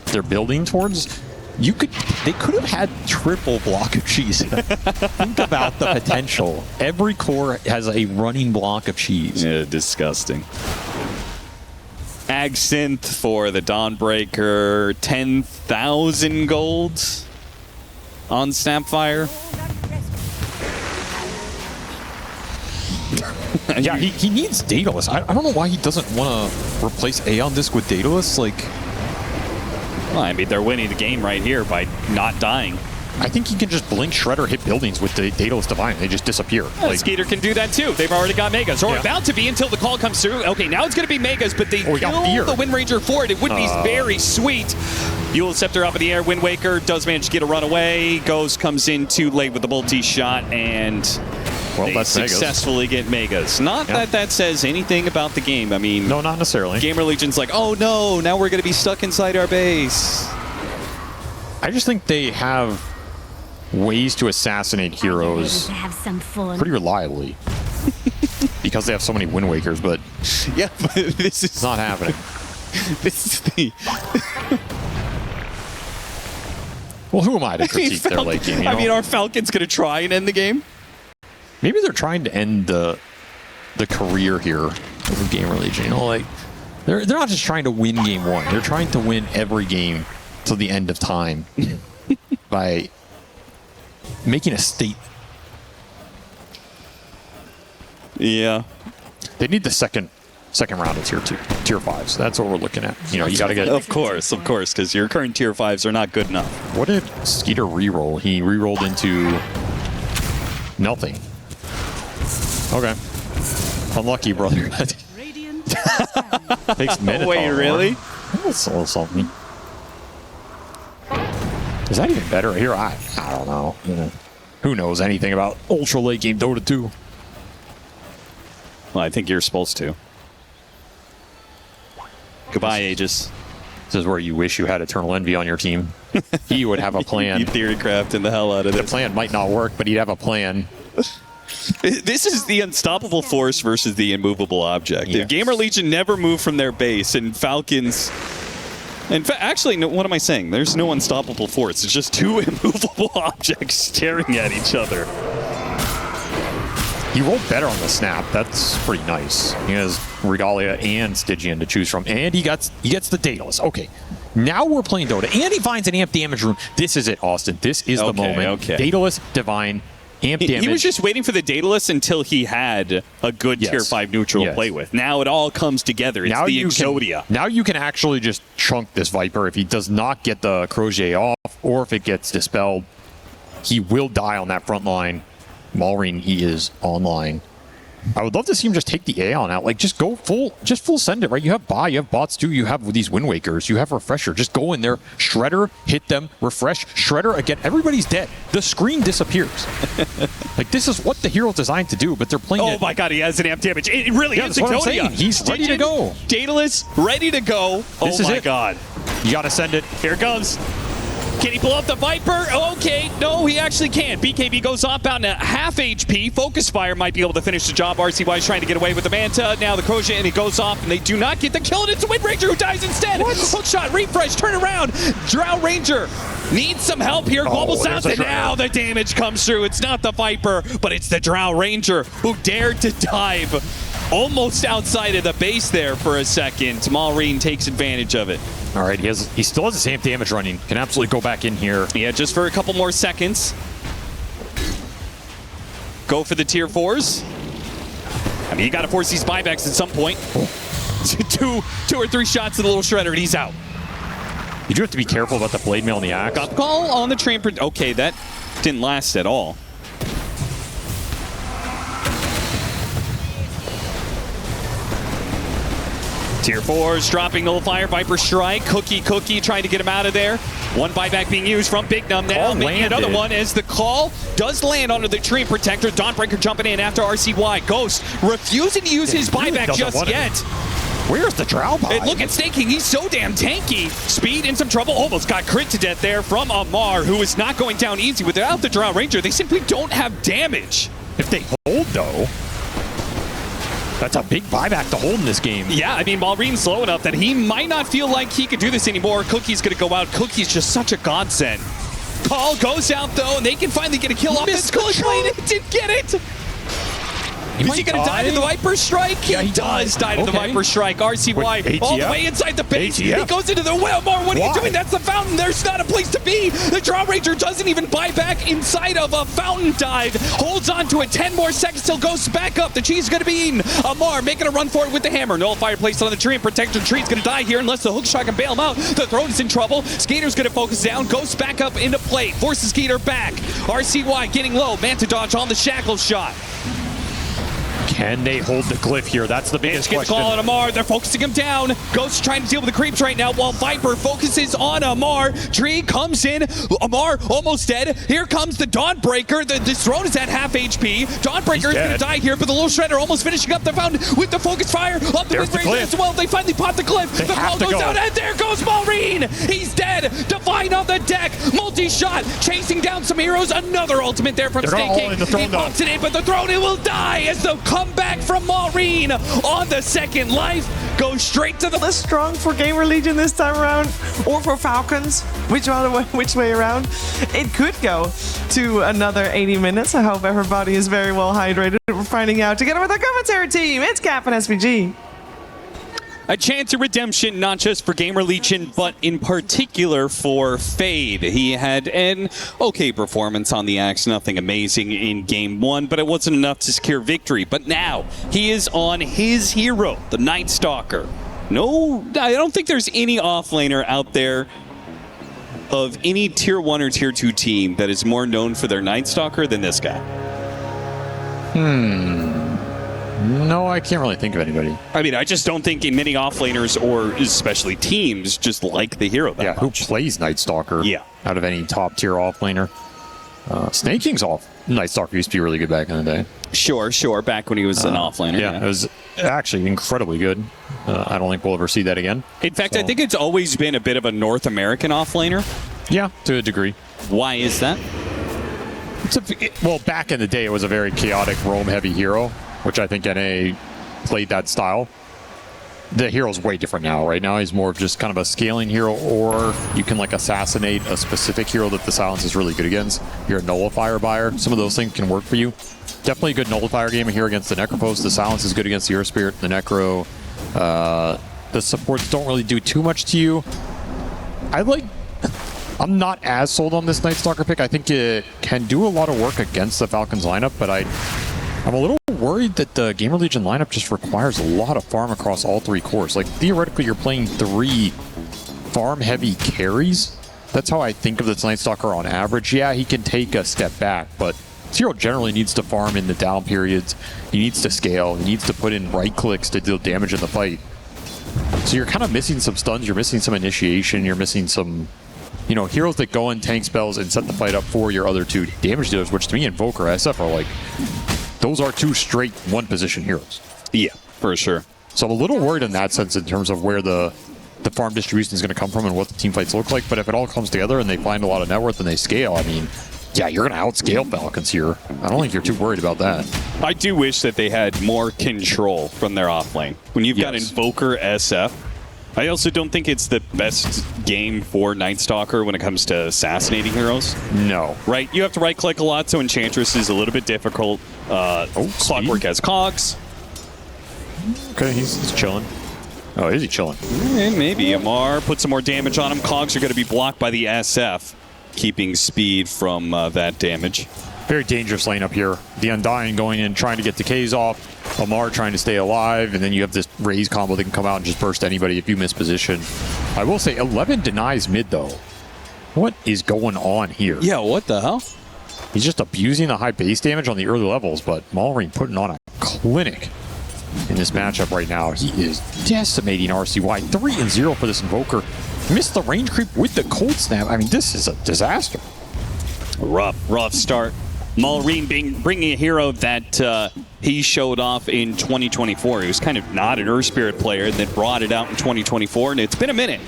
they're building towards. They could have had triple block of cheese. Think about the potential. Every core has a running block of cheese. Yeah, disgusting. Ag Synth for the Dawnbreaker, 10,000 gold on Snapfire. Yeah, he needs Daedalus. I don't know why he doesn't want to replace Aeon Disc with Daedalus. Like, well, I mean, they're winning the game right here by not dying. I think he can just blink Shredder, hit buildings with the Daedalus Divine. They just disappear. Like, Skeeter can do that too. They've already got Megas, or about to be until the call comes through. Okay, now it's going to be Megas, but they kill the Wind Ranger for it. It would be very sweet. Eul Scepter up in the air. Wind Waker does manage to get a runaway. Comes in too late with the multi-shot, and they successfully get Megas. Not that says anything about the game. I mean, no, not necessarily. GamerLegion's like, oh no, now we're going to be stuck inside our base. I just think they have ways to assassinate heroes have some fun. pretty reliably because they have so many Wind Wakers, but yeah, but this is not happening. This is the well, who am I to critique their late game? I mean, are Falcons going to try and end the game? Maybe they're trying to end the career here of GamerLegion. You know, like they're not just trying to win game 1; they're trying to win every game till the end of time by making a statement. Yeah. They need the second round of tier 5s. That's what we're looking at. You know, you got to get. Of course, because your current tier 5s are not good enough. What did Skeeter reroll? He rerolled into nothing. Okay. Unlucky, brother. Takes Minotaur. Wait, really? That's a little something. Is that even better here? I don't know. Who knows anything about ultra late game Dota 2? Well, I think you're supposed to. Goodbye, Aegis. This is where you wish you had Eternal Envy on your team. He would have a plan. You theory crafting the hell out of The this. plan might not work, but he'd have a plan. This is the unstoppable force versus the immovable object. Yes. GamerLegion never moved from their base, and Falcons... In fact, actually, no, what am I saying? There's no unstoppable force. It's just two immovable objects staring at each other. He rolled better on the snap. That's pretty nice. He has Regalia and Stygian to choose from, and he gets the Daedalus. Okay, now we're playing Dota, and he finds an amp damage rune. This is it, Austin. This is the moment. Okay. Daedalus, Divine, amp damage. He was just waiting for the Daedalus until he had a good tier 5 neutral to play with. Now it all comes together. It's the Exodia. Now you can actually just chunk this Viper if he does not get the Crochet off, or if it gets dispelled. He will die on that front line. Malrine, he is online. I would love to see him just take the Aeon out. Like, just go full send it, right? You have Buy, you have bots too, you have these Wind Wakers, you have Refresher. Just go in there, Shredder, hit them, refresh, Shredder again. Everybody's dead. The screen disappears. Like, this is what the hero's designed to do, but they're playing it. Oh my god, he has an amp damage. It really is that's what I'm Exodia. saying. He's ready to go. Daedalus, ready to go. This is my it. god. You gotta send it. Here it comes. Can he blow up the Viper? Okay, no, he actually can't. BKB goes off down to half HP. Focus Fire might be able to finish the job. RCY is trying to get away with the Manta. Now the Crochet, and he goes off, and they do not get the kill, and it's Wind Ranger who dies instead. Hook shot, refresh, turn around. Drow Ranger needs some help here. Global South, and now the damage comes through. It's not the Viper, but it's the Drow Ranger who dared to dive almost outside of the base there for a second. Malrine takes advantage of it. All right, he still has the same damage running. Can absolutely go back in here. Yeah, just for a couple more seconds. Go for the tier 4s. I mean, you got to force these buybacks at some point. two or three shots to the little Shredder, and he's out. You do have to be careful about the blade mail and the axe. Got the call on the train. Okay, that didn't last at all. Tier 4s dropping Nullifier, Viper Strike, Cookie trying to get him out of there. One buyback being used from Big Num now. Making another one as the call does land under the Tree Protector. Dawnbreaker jumping in after RCY. Ghost refusing to use his buyback just yet. Where's the Drow buy? And look at Staking, he's so damn tanky. Speed in some trouble, almost got crit to death there from Amar, who is not going down easy. Without the Drow Ranger, they simply don't have damage. If they hold, though, that's a big buyback to hold in this game. Yeah, I mean, Malrine's slow enough that he might not feel like he could do this anymore. Cookie's going to go out. Cookie's just such a godsend. Call goes out, though, and they can finally get a kill off this Skull Plane. It didn't get it. Is he going to die to the Viper Strike? Yeah, he does die to the Viper Strike. RCY Wait, all the way inside the base. He goes into the well. More, what are you doing? That's the fountain. There's not a place to be. The Drow Ranger doesn't even buy back inside of a fountain dive. Holds on to it. 10 more seconds till goes back up. The cheese is going to be eaten. Amar making a run for it with the hammer. Nullifier placed on the tree, and Protector Tree's going to die here unless the hook shot can bail him out. The throne is in trouble. Skater's going to focus down. Goes back up into play. Forces Skater back. RCY getting low. Manta dodge on the shackle shot. Can they hold the glyph here? That's the biggest question. Call on Amar. They're focusing him down. Ghost trying to deal with the creeps right now while Viper focuses on Amar. Tree comes in. Amar almost dead. Here comes the Dawnbreaker. This throne is at half HP. Dawnbreaker is going to die here, but the little Shredder almost finishing up the fountain with the focus fire up the Wind Ranger as well. They finally pop the glyph. The call goes out, and there goes Malrine. He's dead. Divine on the deck. Multi-shot. Chasing down some heroes. Another ultimate there from Staking. He pops it in, but the throne, it will die as the comeback from Malrine on the second life goes straight to the... Less strong for GamerLegion this time around, or for Falcons, which way around. It could go to another 80 minutes. I hope everybody is very well hydrated. We're finding out together with our commentary team. It's Cap and SVG. A chance of redemption, not just for GamerLegion, but in particular for Fade. He had an okay performance on the axe, nothing amazing in Game 1, but it wasn't enough to secure victory. But now, he is on his hero, the Night Stalker. No, I don't think there's any offlaner out there of any Tier 1 or Tier 2 team that is more known for their Night Stalker than this guy. No, I can't really think of anybody. I mean, I just don't think in many offlaners or especially teams just like the hero that Who much. plays Night Stalker? Yeah. Out of any top tier offlaner. Snaking's off. Night Stalker used to be really good back in the day. Sure. Back when he was an offlaner. Yeah, it was actually incredibly good. I don't think we'll ever see that again. In fact, I think it's always been a bit of a North American offlaner. Yeah, to a degree. Why is that? Well, back in the day, it was a very chaotic roam-heavy hero, which I think NA played that style. The hero's way different now. Right now, he's more of just kind of a scaling hero, or you can like assassinate a specific hero that the silence is really good against. You're a nullifier buyer. Some of those things can work for you. Definitely a good nullifier game here against the Necropost. The silence is good against the Earth Spirit, the Necro. The supports don't really do too much to you. I'm not as sold on this Night Stalker pick. I think it can do a lot of work against the Falcons lineup, but I'm a little worried that the GamerLegion lineup just requires a lot of farm across all 3 cores. Like, theoretically, you're playing 3 farm-heavy carries. That's how I think of this Night Stalker on average. Yeah, he can take a step back, but Zero generally needs to farm in the down periods. He needs to scale. He needs to put in right clicks to deal damage in the fight. So you're kind of missing some stuns. You're missing some initiation. You're missing some, heroes that go in, tank spells, and set the fight up for your other 2 damage dealers, which to me, Invoker, SF are like, those are 2 straight one-position heroes. Yeah, for sure. So I'm a little worried in that sense in terms of where the farm distribution is going to come from and what the team fights look like. But if it all comes together and they find a lot of net worth and they scale, I mean, yeah, you're going to outscale Falcons here. I don't think you're too worried about that. I do wish that they had more control from their offlane. When you've got Invoker SF, I also don't think it's the best game for Night Stalker when it comes to assassinating heroes. No. Right? You have to right-click a lot, so Enchantress is a little bit difficult. Clockwork has cogs. Okay, he's chilling. Oh, is he chilling? Maybe. Amar, put some more damage on him. Cogs are going to be blocked by the SF, keeping speed from that damage. Very dangerous lane up here. The Undying going in, trying to get decays off. Amar trying to stay alive, and then you have this raise combo that can come out and just burst anybody if you miss position. I will say 11 denies mid, though. What is going on here? Yeah, what the hell? He's just abusing the high base damage on the early levels, but Maulrine putting on a clinic in this matchup right now. He is decimating RCY. 3-0 for this Invoker. Missed the range creep with the cold snap. I mean, this is a disaster. Rough start. Maulrine bringing a hero that he showed off in 2024. He was kind of not an Earth Spirit player that brought it out in 2024, and it's been a minute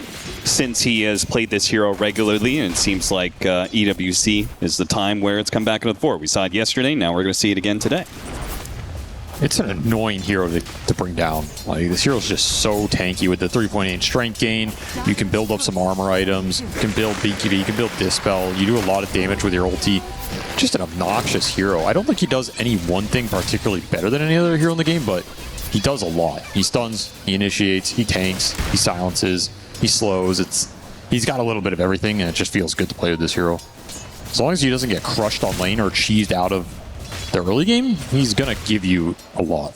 since he has played this hero regularly, and it seems like EWC is the time where it's come back into the fore. We saw it yesterday, now we're going to see it again today. It's an annoying hero to bring down. Like, this hero's just so tanky with the 3.8 strength gain. You can build up some armor items. You can build BKB. You can build Dispel. You do a lot of damage with your ulti. Just an obnoxious hero. I don't think he does any one thing particularly better than any other hero in the game, but he does a lot. He stuns, he initiates, he tanks, he silences, he slows. He's got a little bit of everything, and it just feels good to play with this hero. As long as he doesn't get crushed on lane or cheesed out of the early game, he's going to give you a lot.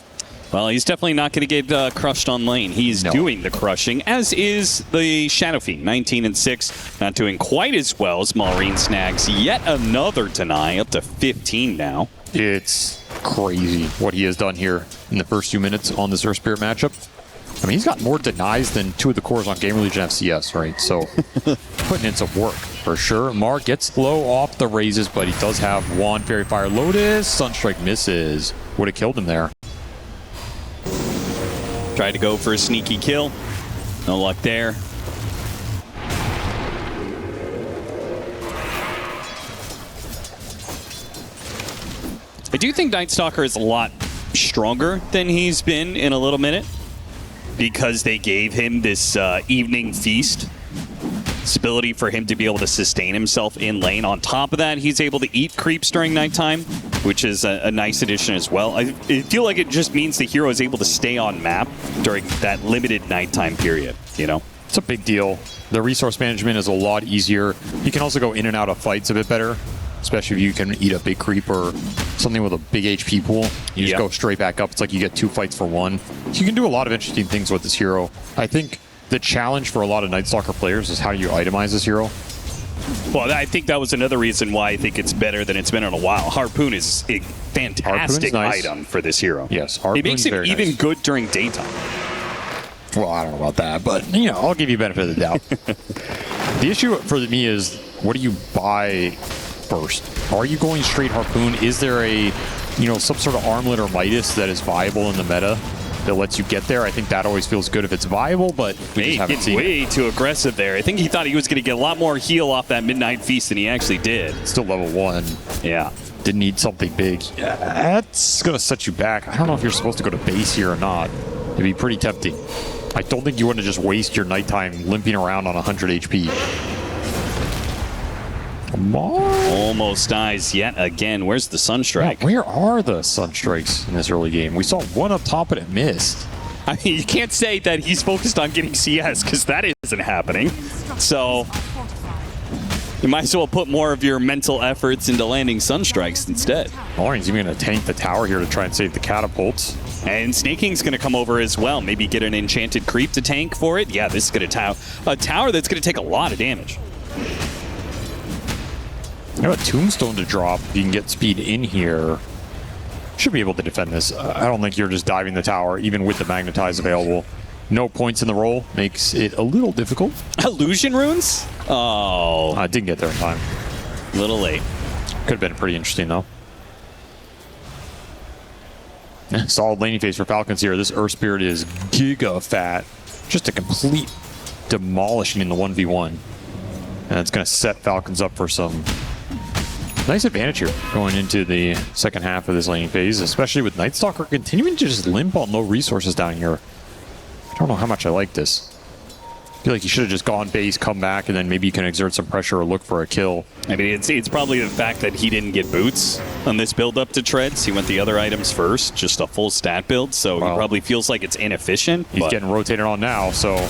Well, he's definitely not going to get crushed on lane. He's doing the crushing, as is the Shadow Fiend. 19-6, not doing quite as well as Maulrine snags yet another deny, up to 15 now. It's crazy what he has done here in the first 2 minutes on this Earth Spirit matchup. I mean, he's got more denies than 2 of the cores on GamerLegion FCS, right? So, putting in some work, for sure. Mar gets low off the raises, but he does have one Fairy Fire Lotus. Sunstrike misses. Would have killed him there. Tried to go for a sneaky kill. No luck there. I do think Night Stalker is a lot stronger than he's been in a little minute, because they gave him this evening feast. This ability for him to be able to sustain himself in lane. On top of that, he's able to eat creeps during nighttime, which is a nice addition as well. I feel like it just means the hero is able to stay on map during that limited nighttime period, It's a big deal. The resource management is a lot easier. You can also go in and out of fights a bit better, especially if you can eat a big creep or something with a big HP pool. You just go straight back up. It's like you get 2 fights for 1. So you can do a lot of interesting things with this hero. I think the challenge for a lot of Night Stalker players is how do you itemize this hero? Well, I think that was another reason why I think it's better than it's been in a while. Harpoon is a fantastic item for this hero. Yes, Harpoon's it makes it even good during daytime. Well, I don't know about that, but, I'll give you benefit of the doubt. The issue for me is, what do you buy first? Are you going straight Harpoon? Is there a, some sort of Armlet or Midas that is viable in the meta that lets you get there? I think that always feels good if it's viable, but we just haven't seen way too aggressive there. I think he thought he was going to get a lot more heal off that Midnight Feast than he actually did. Still level 1. Yeah. Didn't need something big. Yeah, that's going to set you back. I don't know if you're supposed to go to base here or not. It'd be pretty tempting. I don't think you want to just waste your nighttime limping around on 100 HP. Come on. Almost dies yet again. Where's the Sunstrike? Yeah, where are the Sunstrikes in this early game? We saw one up top and it missed. I mean, you can't say that he's focused on getting CS because that isn't happening. So you might as well put more of your mental efforts into landing Sunstrikes instead. Mallory's even going to tank the tower here to try and save the catapults. And Snaking's going to come over as well. Maybe get an enchanted creep to tank for it. Yeah, this is going to a tower that's going to take a lot of damage. You have a tombstone to drop. You can get speed in here. Should be able to defend this. I don't think you're just diving the tower, even with the magnetize available. No points in the roll makes it a little difficult. Illusion runes? Oh. I didn't get there in time. A little late. Could have been pretty interesting, though. Solid laning phase for Falcons here. This Earth Spirit is giga fat. Just a complete demolishing in the 1v1. And it's going to set Falcons up for some nice advantage here going into the second half of this laning phase, especially with Night Stalker continuing to just limp on low resources down here. I don't know how much I like this. I feel like you should have just gone base, come back, and then maybe you can exert some pressure or look for a kill. I mean, it's probably the fact that he didn't get boots on this build up to Treads. He went the other items first, just a full stat build, so he probably feels like it's inefficient. He's getting rotated on now, so...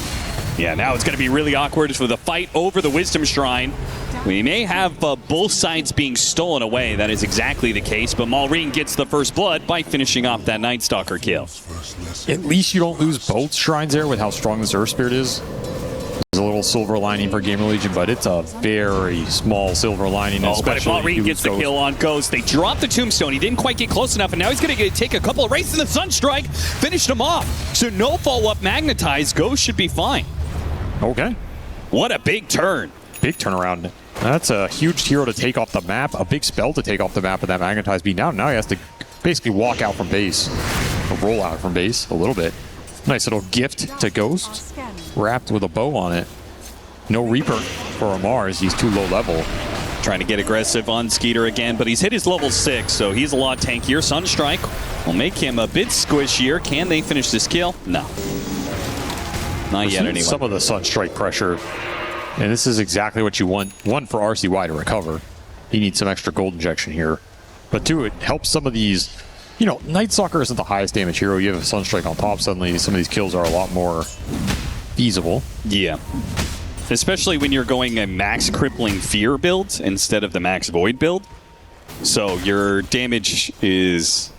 Yeah, now it's going to be really awkward for the fight over the Wisdom Shrine. We may have both sides being stolen away. That is exactly the case, but Malrine gets the first blood by finishing off that Night Stalker kill. At least you don't lose both shrines there with how strong this Earth Spirit is. There's a little silver lining for GamerLegion, but it's a very small silver lining. Oh, but if Malrine gets the kill on Ghost, they drop the Tombstone. He didn't quite get close enough, and now he's going to take a couple of races in the Sunstrike, finished him off. So no follow-up magnetize. Ghost should be fine. Okay. What a big turn. Big turnaround. That's a huge hero to take off the map, a big spell to take off the map with that magnetize beat down. Now he has to basically walk out from base, or roll out from base a little bit. Nice little gift to Ghost, wrapped with a bow on it. No Reaper for Amar as he's too low level. Trying to get aggressive on Skeeter again, but he's hit his level 6, so he's a lot tankier. Sunstrike will make him a bit squishier. Can they finish this kill? No. Not yet, anyway. Some of the Sunstrike pressure, and this is exactly what you want. One, for RCY to recover. He needs some extra gold injection here. But two, it helps some of these... Night Stalker isn't the highest damage hero. You have a Sunstrike on top, suddenly some of these kills are a lot more feasible. Yeah. Especially when you're going a max crippling fear build instead of the max void build. So your damage is...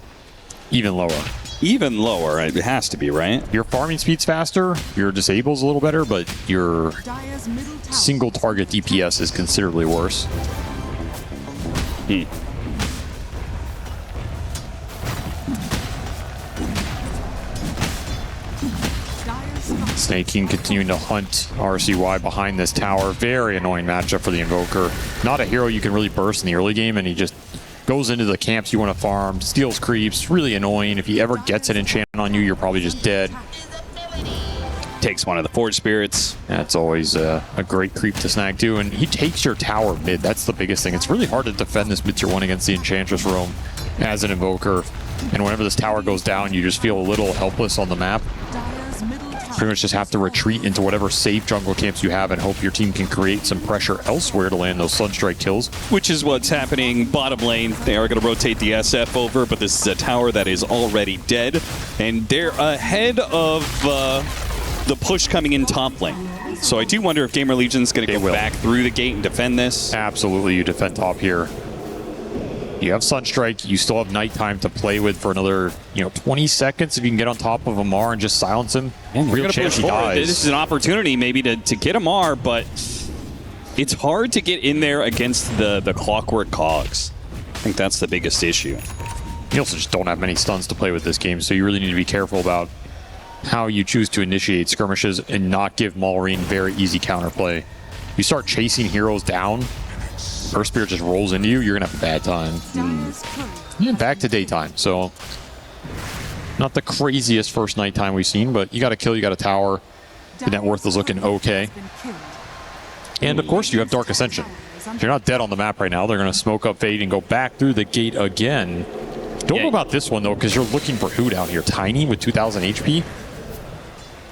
even lower. Even lower, it has to be, right? Your farming speed's faster, your disable's a little better, but your single target DPS is considerably worse. Snake King continuing to hunt RCY behind this tower. Very annoying matchup for the Invoker. Not a hero you can really burst in the early game, and he just goes into the camps you want to farm, steals creeps. Really annoying. If he ever gets an enchant on you, you're probably just dead. Takes one of the Forge Spirits. That's always a great creep to snag too. And he takes your tower mid. That's the biggest thing. It's really hard to defend this mid tier 1 against the Enchantress roam as an Invoker. And whenever this tower goes down, you just feel a little helpless on the map. Pretty much just have to retreat into whatever safe jungle camps you have and hope your team can create some pressure elsewhere to land those Sunstrike kills. Which is what's happening bottom lane. They are going to rotate the SF over, but this is a tower that is already dead. And they're ahead of the push coming in top lane. So I do wonder if GamerLegion's going to go back through the gate and defend this. Absolutely, you defend top here. You have Sunstrike, you still have nighttime to play with for another, 20 seconds if you can get on top of Amar and just silence him. And real chance he dies. This is an opportunity maybe to get Amar, but it's hard to get in there against the clockwork cogs. I think that's the biggest issue. You also just don't have many stuns to play with this game, so you really need to be careful about how you choose to initiate skirmishes and not give Malrine very easy counterplay. You start chasing heroes down, Earth Spirit just rolls into you, you're going to have a bad time. Yeah, back to daytime, so not the craziest first nighttime we've seen, but you got a kill, you got a tower. The net worth is looking okay. And of course, you have Dark Ascension. If you're not dead on the map right now, they're going to smoke up Fade and go back through the gate again. Don't know about this one, though, because you're looking for who down here? Tiny with 2,000 HP?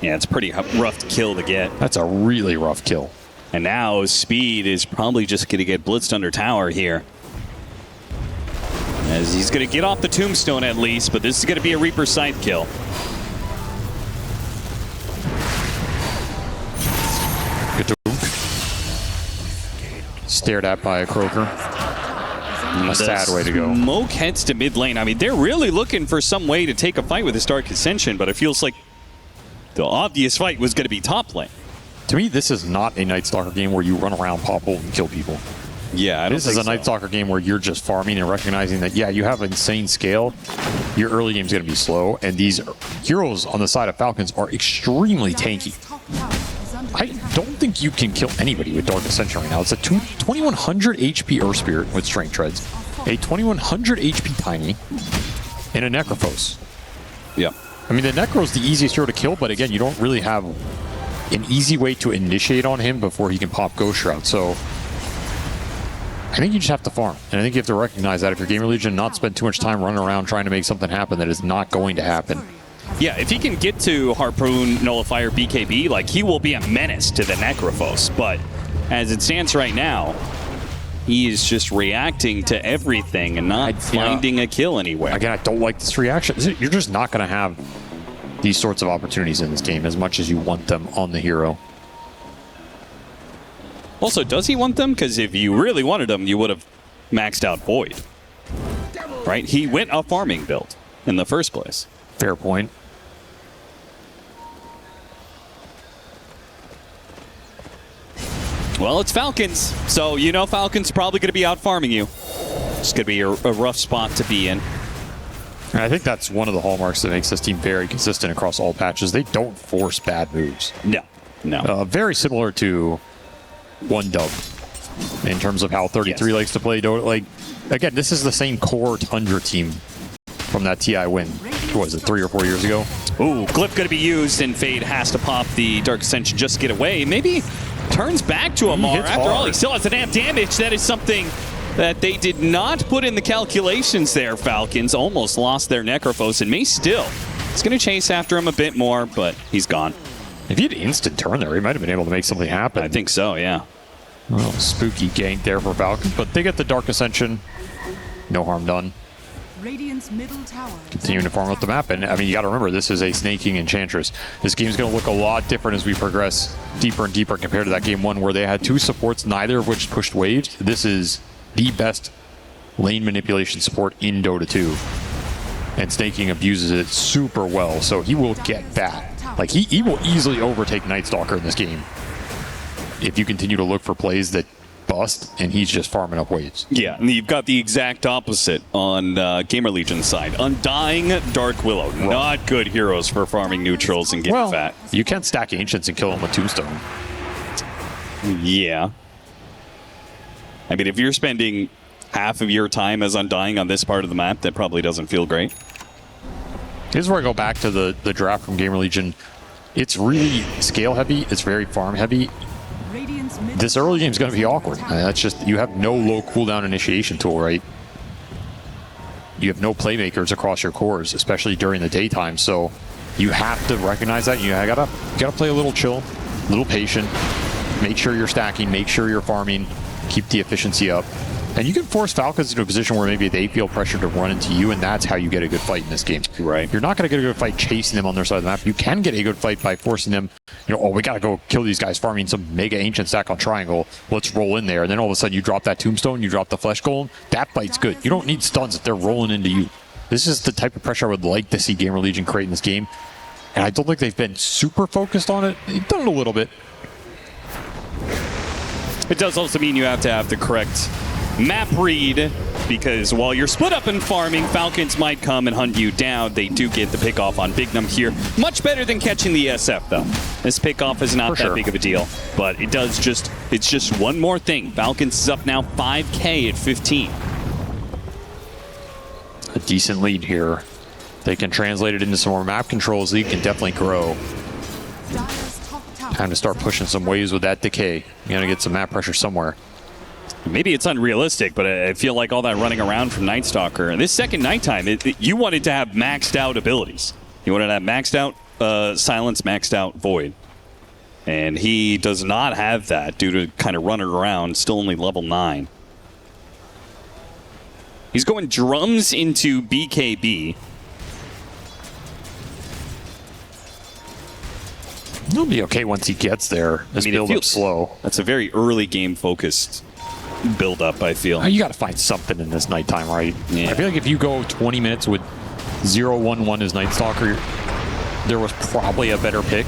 Yeah, it's pretty rough to kill to get. That's a really rough kill. And now Speed is probably just going to get blitzed under tower here. As he's going to get off the tombstone at least, but this is going to be a Reaper side kill. Stared at by a Croaker. A sad way to go. Smoke heads to mid lane. I mean, they're really looking for some way to take a fight with this Dark Ascension, but it feels like the obvious fight was going to be top lane. To me, this is not a Night Stalker game where you run around, pop ult, and kill people. Yeah, this is a Night Stalker game where you're just farming and recognizing that, yeah, you have insane scale. Your early game is going to be slow, and these heroes on the side of Falcons are extremely tanky. I don't think you can kill anybody with Dark Ascension right now. It's a 2100 HP Earth Spirit with Strength Treads, a 2100 HP Tiny, and a Necrophos. Yeah. I mean, the Necro's the easiest hero to kill, but again, you don't really have an easy way to initiate on him before he can pop Ghost Shroud. So I think you just have to farm. And I think you have to recognize that if you're GamerLegion, not spend too much time running around trying to make something happen that is not going to happen. Yeah, if he can get to Harpoon, Nullifier, BKB, like, he will be a menace to the Necrophos. But as it stands right now, he is just reacting to everything and not finding a kill anywhere. Again, I don't like this reaction. You're just not going to have these sorts of opportunities in this game as much as you want them on the hero. Also, does he want them? Because if you really wanted them, you would have maxed out Void. Right? He went a farming build in the first place. Fair point. Well, it's Falcons, so you know Falcons probably going to be out farming you. It's going to be a rough spot to be in. And I think that's one of the hallmarks that makes this team very consistent across all patches. They don't force bad moves. No, no. Very similar to One Dub in terms of how 33 likes to play Dota. Like, again, this is the same core Tundra team from that TI win. What was it, 3 or 4 years ago? Ooh, Glyph going to be used, and Fade has to pop the Dark Ascension just to get away. Maybe turns back to Amar. After all, he still has the damn damage. That is something that they did not put in the calculations there, Falcons. Almost lost their Necrophos and may still. It's going to chase after him a bit more, but he's gone. If he had instant turn there, he might have been able to make something happen. I think so, yeah. Well, spooky gank there for Falcons, but they get the Dark Ascension. No harm done. Radiant's middle tower. Continuing to farm up the map, and I mean, you got to remember, this is a snaking Enchantress. This game's going to look a lot different as we progress deeper and deeper compared to that game 1 where they had 2 supports, neither of which pushed waves. This is the best lane manipulation support in Dota 2, and snaking abuses it super well, so he will get that. Like, he will easily overtake Night Stalker in this game if you continue to look for plays that bust, and he's just farming up waves. Yeah, and you've got the exact opposite on GamerLegion's side. Undying Dark Willow. Right. Not good heroes for farming neutrals and getting fat. You can stack Ancients and kill them with Tombstone. Yeah. I mean, if you're spending half of your time as Undying on this part of the map, that probably doesn't feel great. Here's where I go back to the draft from GamerLegion. It's really scale heavy. It's very farm heavy. This early game is going to be awkward. That's just, you have no low cooldown initiation tool, right? You have no playmakers across your cores, especially during the daytime. So you have to recognize that. You gotta play a little chill, a little patient. Make sure you're stacking. Make sure you're farming. Keep the efficiency up. And you can force Falcons into a position where maybe they feel pressure to run into you, and that's how you get a good fight in this game. Right. You're not going to get a good fight chasing them on their side of the map. You can get a good fight by forcing them, oh, we got to go kill these guys farming some mega ancient stack on triangle. Let's roll in there. And then all of a sudden you drop that tombstone, you drop the flesh golem. That fight's good. You don't need stuns if they're rolling into you. This is the type of pressure I would like to see GamerLegion create in this game. And I don't think they've been super focused on it. They've done it a little bit. It does also mean you have to have the correct map read because while you're split up in farming, Falcons might come and hunt you down. They do get the pick off on Bignum here. Much better than catching the SF, though. This pick off is not that big of a deal, but it's just one more thing. Falcons is up now 5K at 15. A decent lead here. They can translate it into some more map controls. Lead can definitely grow. Time to start pushing some waves with that decay. You gotta get some map pressure somewhere. Maybe it's unrealistic, but I feel like all that running around from Night Stalker, this second nighttime, you wanted to have maxed out abilities. You wanted to have maxed out Silence, maxed out Void. And he does not have that due to kind of running around, still only level 9. He's going drums into BKB. He'll be okay once he gets there. This build up slow. That's a very early game focused build up, I feel. You got to find something in this nighttime, right? Yeah. I feel like if you go 20 minutes with 0-1-1 as Night Stalker, there was probably a better pick.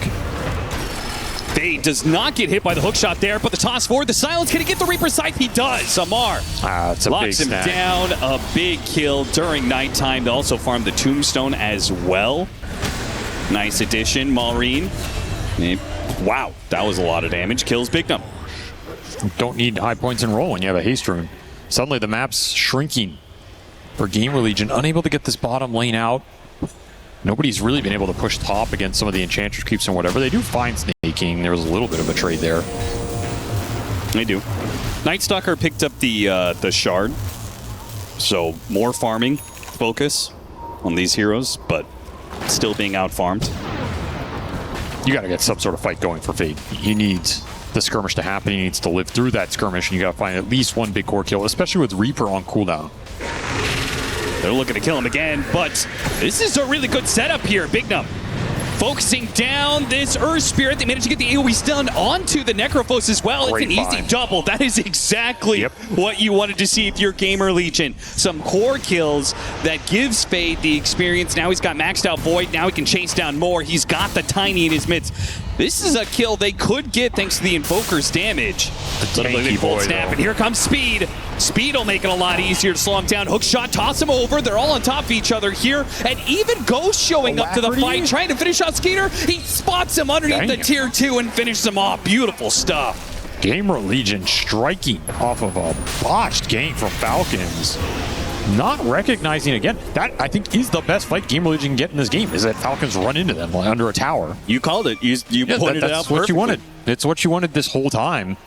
Fade does not get hit by the hook shot there, but the toss forward, the Silence, can he get the Reaper sight? He does. Amar it's a locks him down. A big kill during nighttime. They also farmed the Tombstone as well. Nice addition, Maureen. Wow, that was a lot of damage. Kills Bignum. Don't need high points and roll when you have a haste rune. Suddenly the map's shrinking for GamerLegion. Unable to get this bottom lane out. Nobody's really been able to push top against some of the Enchantress creeps and whatever. They do find snaking. There was a little bit of a trade there. They do. Night Stalker picked up the shard. So more farming focus on these heroes, but still being out-farmed. You got to get some sort of fight going for Fade. He needs the skirmish to happen. He needs to live through that skirmish, and you got to find at least one big core kill, especially with Reaper on cooldown. They're looking to kill him again, but this is a really good setup here. Bignum focusing down this Earth Spirit. They managed to get the AoE stun onto the Necrophos as well. It's an easy double. That is exactly what you wanted to see if you're GamerLegion. Some core kills that gives Fade the experience. Now he's got maxed out Void. Now he can chase down more. He's got the Tiny in his midst. This is a kill they could get thanks to the Invoker's damage. The Void snap, and here comes Speed. Speed will make it a lot easier to slow him down. Hook shot, toss him over. They're all on top of each other here. And even Ghost showing up to the fight, trying to finish out Skeeter. He spots him underneath the tier 2 and finishes him off. Beautiful stuff. GamerLegion striking off of a botched game from Falcons. Not recognizing again. That, I think, is the best fight GamerLegion can get in this game, is that Falcons run into them under a tower. You called it. You pointed it out That's what you wanted. It's what you wanted this whole time.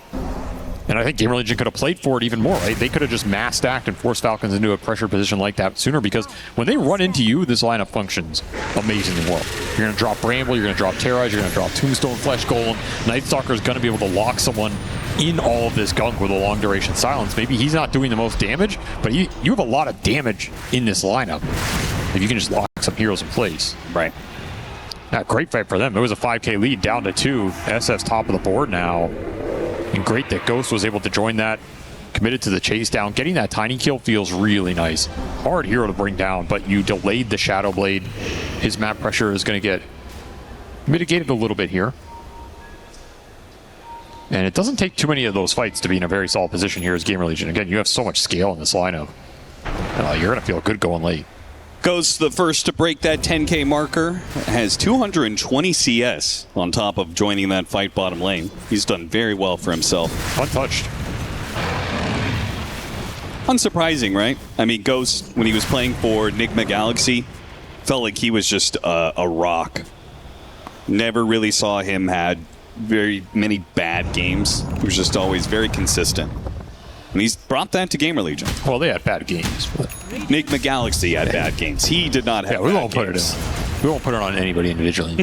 And I think GamerLegion could have played for it even more, right? They could have just mass stacked and forced Falcons into a pressure position like that sooner, because when they run into you, this lineup functions amazingly well. You're going to drop Bramble, you're going to drop Terrorize, you're going to drop Tombstone, Flesh Golem. Night Stalker is going to be able to lock someone in all of this gunk with a long duration silence. Maybe he's not doing the most damage, but you have a lot of damage in this lineup if you can just lock some heroes in place. Right. Now, great fight for them. It was a 5K lead down to 2. SF's top of the board now. And great that Ghost was able to join that, committed to the chase down. Getting that tiny kill feels really nice. Hard hero to bring down, but you delayed the Shadow Blade. His map pressure is going to get mitigated a little bit here. And it doesn't take too many of those fights to be in a very solid position here as GamerLegion. Again, you have so much scale in this lineup. You're going to feel good going late. Ghost the first to break that 10K marker, has 220 CS on top of joining that fight bottom lane. He's done very well for himself. Untouched. Unsurprising, right? I mean, Ghost, when he was playing for Enigma Galaxy, felt like he was just a rock. Never really saw him had very many bad games. He was just always very consistent. And he's brought that to GamerLegion. Well, they had bad games. But Enigma Galaxy had bad games. He did not have we bad won't put it in. We won't put it on anybody individually.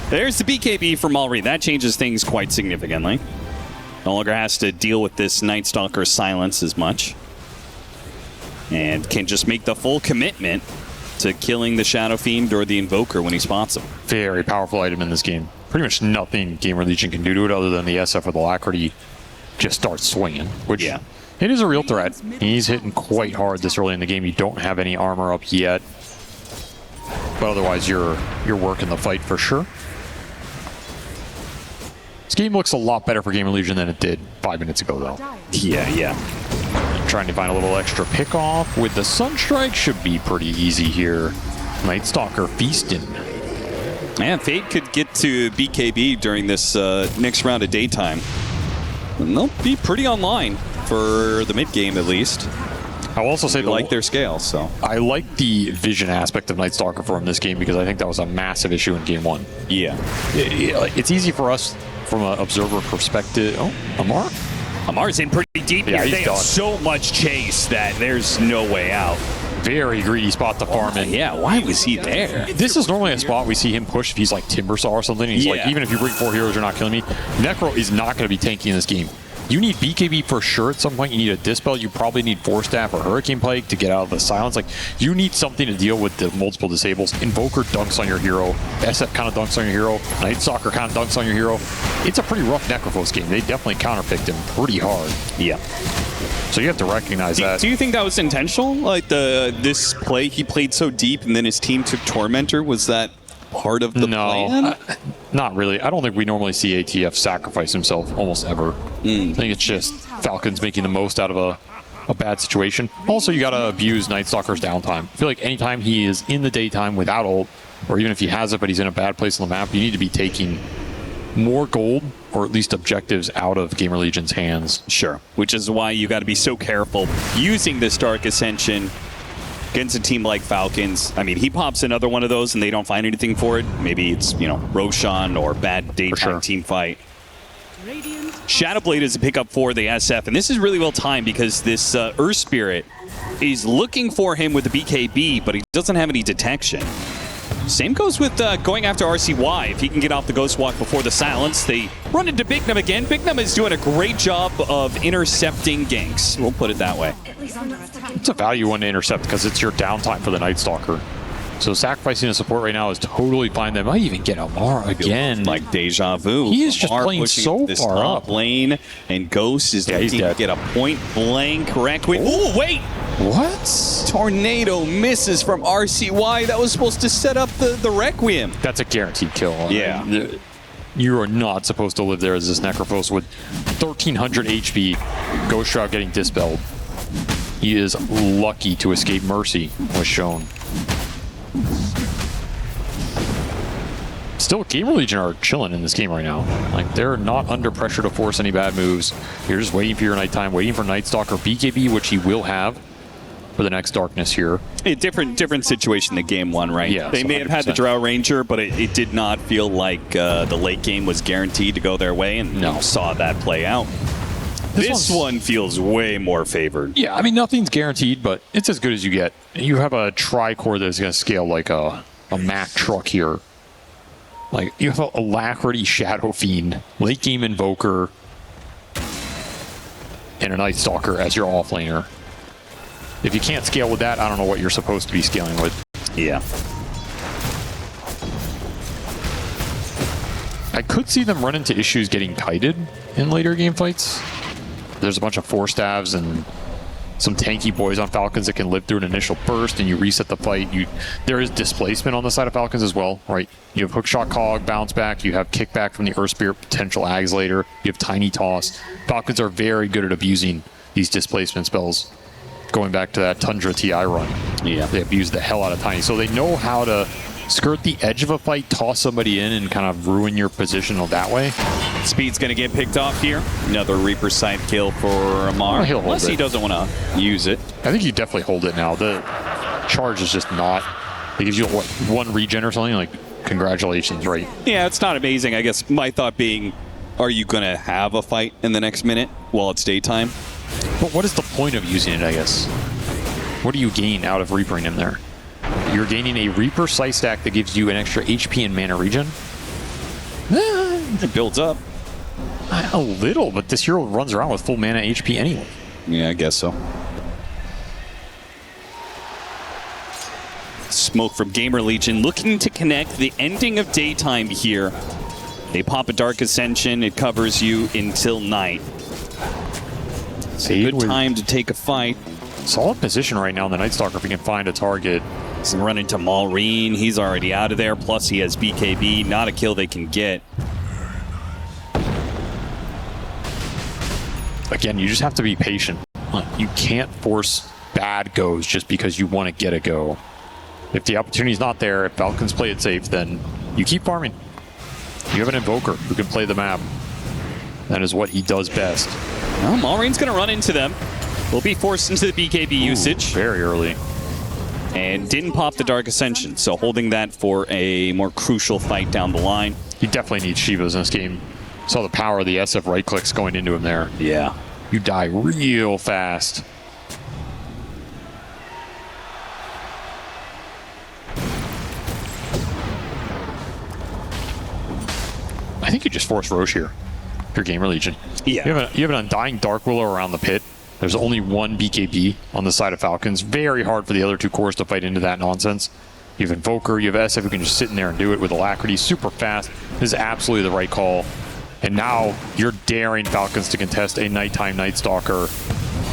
There's the BKB from Maureen. That changes things quite significantly. No longer has to deal with this Night Stalker silence as much. And can just make the full commitment to killing the Shadow Fiend or the Invoker when he spots him. Very powerful item in this game. Pretty much nothing GamerLegion can do to it other than the SF with Alacrity just starts swinging, which it is a real threat. He's hitting quite hard this early in the game. You don't have any armor up yet, but otherwise you're working the fight for sure. This game looks a lot better for GamerLegion than it did 5 minutes ago, though. Yeah. trying to find a little extra pick-off with the Sunstrike. Should be pretty easy here. Night Stalker feasting. And Fade could get to BKB during this next round of daytime. And they'll be pretty online for the mid-game at least. I'll also say I like their scale, so. I like the vision aspect of Night Stalker for him this game because I think that was a massive issue in game 1. Yeah. It's easy for us from an observer perspective. Oh, Amar? Amar's in pretty deep here. They have so much chase that there's no way out. Very greedy spot to farm in. Yeah, why was he there? This is normally a spot we see him push if he's like Timbersaw or something. He's like, even if you bring 4 heroes, you're not killing me. Necro is not going to be tanky in this game. You need BKB for sure at some point. You need a Dispel. You probably need Force Staff or Hurricane Pike to get out of the silence. Like, you need something to deal with the multiple disables. Invoker dunks on your hero. SF kind of dunks on your hero. Night Stalker kind of dunks on your hero. It's a pretty rough Necrophos game. They definitely counterpicked him pretty hard. Yeah. So you have to recognize that. Do you think that was intentional? Like this play, he played so deep and then his team took Tormentor? Was that part of the plan? Not really. I don't think we normally see ATF sacrifice himself almost ever. I think it's just Falcons making the most out of a bad situation. Also, you got to abuse Night Stalker's downtime. I feel like anytime he is in the daytime without ult, or even if he has it but he's in a bad place on the map, you need to be taking more gold or at least objectives out of GamerLegion's hands. Sure. Which is why you got to be so careful using this Dark Ascension against a team like Falcons. I mean, he pops another one of those and they don't find anything for it. Maybe it's, you know, Roshan or bad daytime team fight. Shadowblade is a pickup for the SF, and this is really well timed because this Earth Spirit is looking for him with the BKB, but he doesn't have any detection. Same goes with going after RCY. If he can get off the Ghost Walk before the silence, they run into Bignum again. Bignum is doing a great job of intercepting ganks. We'll put it that way. It's a value one to intercept because it's your downtime for the Night Stalker. So sacrificing a support right now is totally fine. They might even get Amar again. Like deja vu. He is just playing so this far top up. lane, and Ghost is looking to get a point blank correct. Oh, wait! What? Tornado misses from RCY. That was supposed to set up the Requiem. That's a guaranteed kill. Yeah. You are not supposed to live there as this Necrophos with 1,300 HP. Ghost Shroud getting dispelled. He is lucky to escape Mercy, was shown. Still, GamerLegion are chilling in this game right now. Like, they're not under pressure to force any bad moves. You're just waiting for your nighttime, waiting for Night Stalker BKB, which he will have for the next darkness here. A different situation than game 1, right? Yeah, they may have had the Drow Ranger, but it did not feel like the late game was guaranteed to go their way, and you saw that play out. This one feels way more favored. Yeah, I mean, nothing's guaranteed, but it's as good as you get. You have a Tricore that's going to scale like a Mack truck here. Like, you have a Alacrity Shadow Fiend, late game Invoker, and a Night Stalker as your offlaner. If you can't scale with that, I don't know what you're supposed to be scaling with. Yeah. I could see them run into issues getting kited in later game fights. There's a bunch of Force Staves and some tanky boys on Falcons that can live through an initial burst, and you reset the fight. There is displacement on the side of Falcons as well, right? You have Hookshot Cog, Bounce Back, you have Kickback from the Earth Spirit, potential Ags later, you have Tiny Toss. Falcons are very good at abusing these displacement spells. Going back to that Tundra TI run. Yeah. They abuse the hell out of Tiny. So they know how to skirt the edge of a fight, toss somebody in, and kind of ruin your position that way. Speed's going to get picked off here. Another Reaper side kill for Amar. He'll hold Unless he doesn't want to use it. I think you definitely hold it now. The charge is just not... It gives you, what, 1 regen or something? Like, congratulations, right? Yeah, it's not amazing. I guess my thought being, are you going to have a fight in the next minute while it's daytime? But what is the point of using it, I guess? What do you gain out of Reapering him there? You're gaining a Reaper sight stack that gives you an extra HP and mana regen? It builds up. A little, but this hero runs around with full mana HP anyway. Yeah, I guess so. Smoke from GamerLegion looking to connect the ending of daytime here. They pop a Dark Ascension. It covers you until night. It's a good time to take a fight. Solid position right now in the Night Stalker if he can find a target. He's running to Maureen. He's already out of there. Plus, he has BKB. Not a kill they can get. Again, you just have to be patient. You can't force bad goes just because you want to get a go. If the opportunity's not there, if Falcons play it safe, then you keep farming. You have an Invoker who can play the map. That is what he does best. Well, Maureen's going to run into them. Will be forced into the BKB usage. Very early. And didn't pop the Dark Ascension, so holding that for a more crucial fight down the line. He definitely needs Shivas in this game. Saw the power of the SF right clicks going into him there. Yeah. You die real fast. I think you just force Roche here. Your GamerLegion. Yeah. You have an Undying Dark Ruler around the pit. There's only one BKB on the side of Falcons. Very hard for the other two cores to fight into that nonsense. You have Invoker, you have SF who can just sit in there and do it with alacrity. Super fast. This is absolutely the right call. And now you're daring Falcons to contest a nighttime Night Stalker